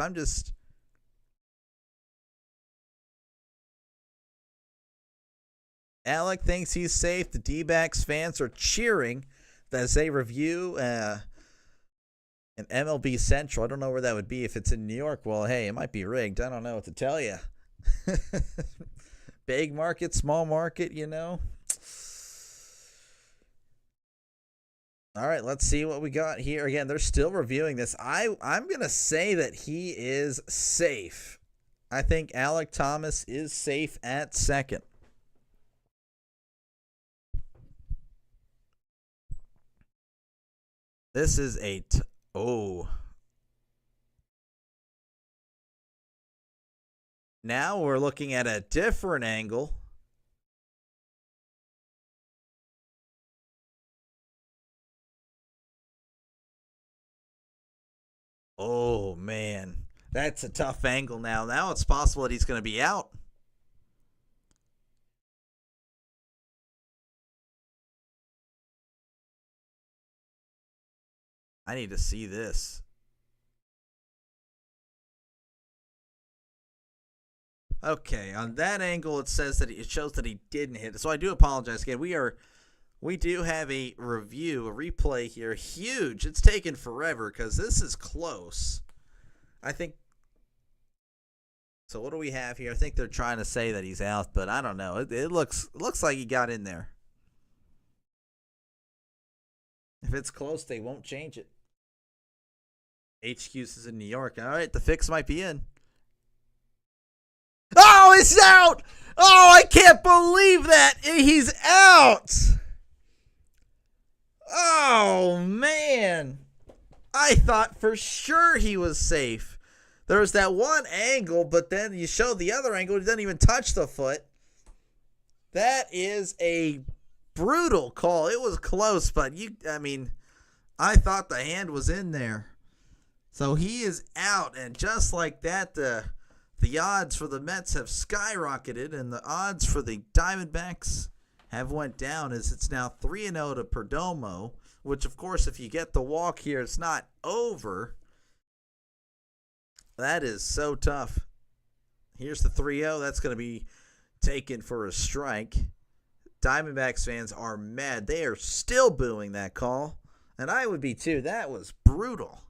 Alec thinks he's safe. The D-backs fans are cheering as they review an MLB Central. I don't know where that would be. If it's in New York, well, hey, it might be rigged. I don't know what to tell you. Big market, small market, you know. All right, let's see what we got here. Again, they're still reviewing this. I'm going to say that he is safe. I think Alek Thomas is safe at second. This is Now we're looking at a different angle. Oh, man. That's a tough angle now. Now it's possible that he's going to be out. I need to see this. Okay, on that angle, it shows that he didn't hit it. So I do apologize again. We do have a replay here. Huge. It's taken forever because this is close. I think. So what do we have here? I think they're trying to say that he's out, but I don't know. It looks like he got in there. If it's close, they won't change it. HQ's is in New York. All right, the fix might be in. Oh, it's out! Oh, I can't believe that! He's out! Oh, man. I thought for sure he was safe. There was that one angle, but then you showed the other angle. He didn't even touch the foot. That is a brutal call. It was close, but I thought the hand was in there. So he is out, and just like that, the odds for the Mets have skyrocketed, and the odds for the Diamondbacks have went down as it's now 3-0 to Perdomo, which, of course, if you get the walk here, it's not over. That is so tough. Here's the 3-0. That's going to be taken for a strike. Diamondbacks fans are mad. They are still booing that call, and I would be too. That was brutal.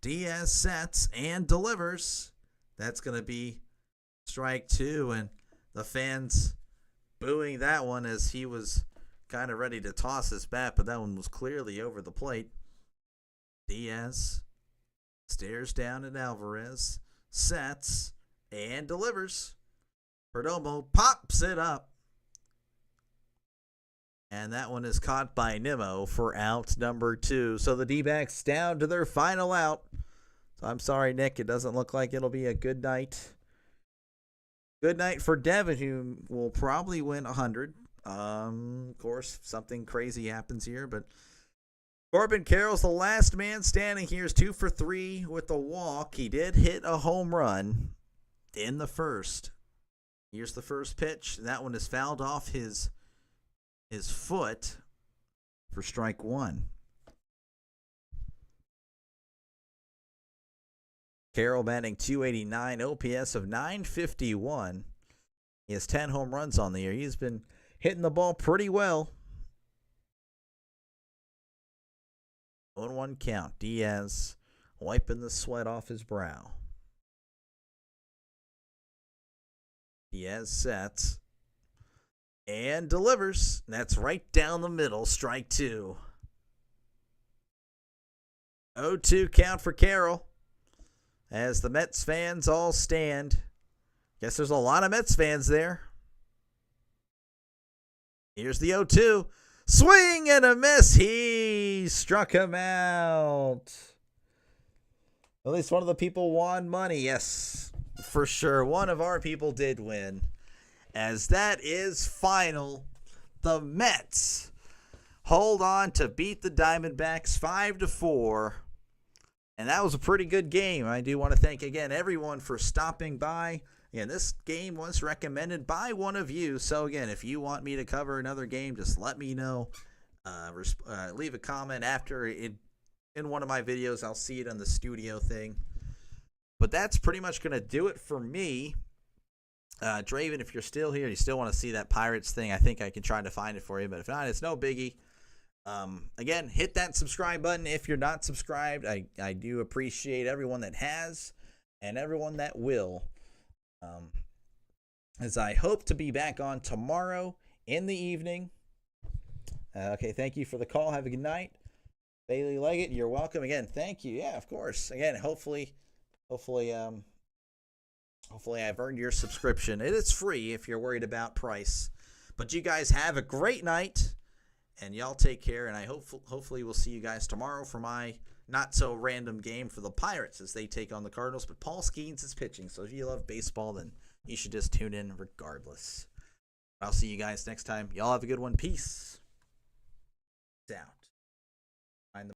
Diaz sets and delivers. That's going to be strike 2, and the fans booing that one as he was kind of ready to toss his bat, but that one was clearly over the plate. Diaz stares down at Alvarez, sets, and delivers. Perdomo pops it up. And that one is caught by Nimmo for out number 2. So the D-backs down to their final out. So I'm sorry, Nick. It doesn't look like it'll be a good night. Good night for Devin, who will probably win 100. Of course, something crazy happens here. But Corbin Carroll's the last man standing here. Is 2 for 3 with a walk. He did hit a home run in the first. Here's the first pitch. That one is fouled off his foot for strike 1. Carroll batting .289, OPS of .951. He has 10 home runs on the year. He's been hitting the ball pretty well. 1-1 count. Diaz wiping the sweat off his brow. Diaz sets and delivers. That's right down the middle. Strike 2. 0-2 count for Carroll as the Mets fans all stand. Guess there's a lot of Mets fans there. Here's the 0-2. Swing and a miss. He struck him out. At least one of the people won money. Yes, for sure. One of our people did win. As that is final. The Mets hold on to beat the Diamondbacks 5-4. And that was a pretty good game. I do want to thank, again, everyone for stopping by. Again, this game was recommended by one of you. So, again, if you want me to cover another game, just let me know. Leave a comment after it in one of my videos. I'll see it on the studio thing. But that's pretty much going to do it for me. Draven, if you're still here, you still want to see that Pirates thing, I think I can try to find it for you. But if not, it's no biggie. Again, hit that subscribe button if you're not subscribed. I do appreciate everyone that has and everyone that will. As I hope to be back on tomorrow in the evening. Okay, thank you for the call. Have a good night. Bailey Leggett, you're welcome. Again, thank you. Yeah, of course. Again, hopefully I've earned your subscription. It is free if you're worried about price. But you guys have a great night, and y'all take care. And I hopefully we'll see you guys tomorrow for my not so random game for the Pirates as they take on the Cardinals. But Paul Skeens is pitching, so if you love baseball, then you should just tune in regardless. I'll see you guys next time. Y'all have a good one. Peace out.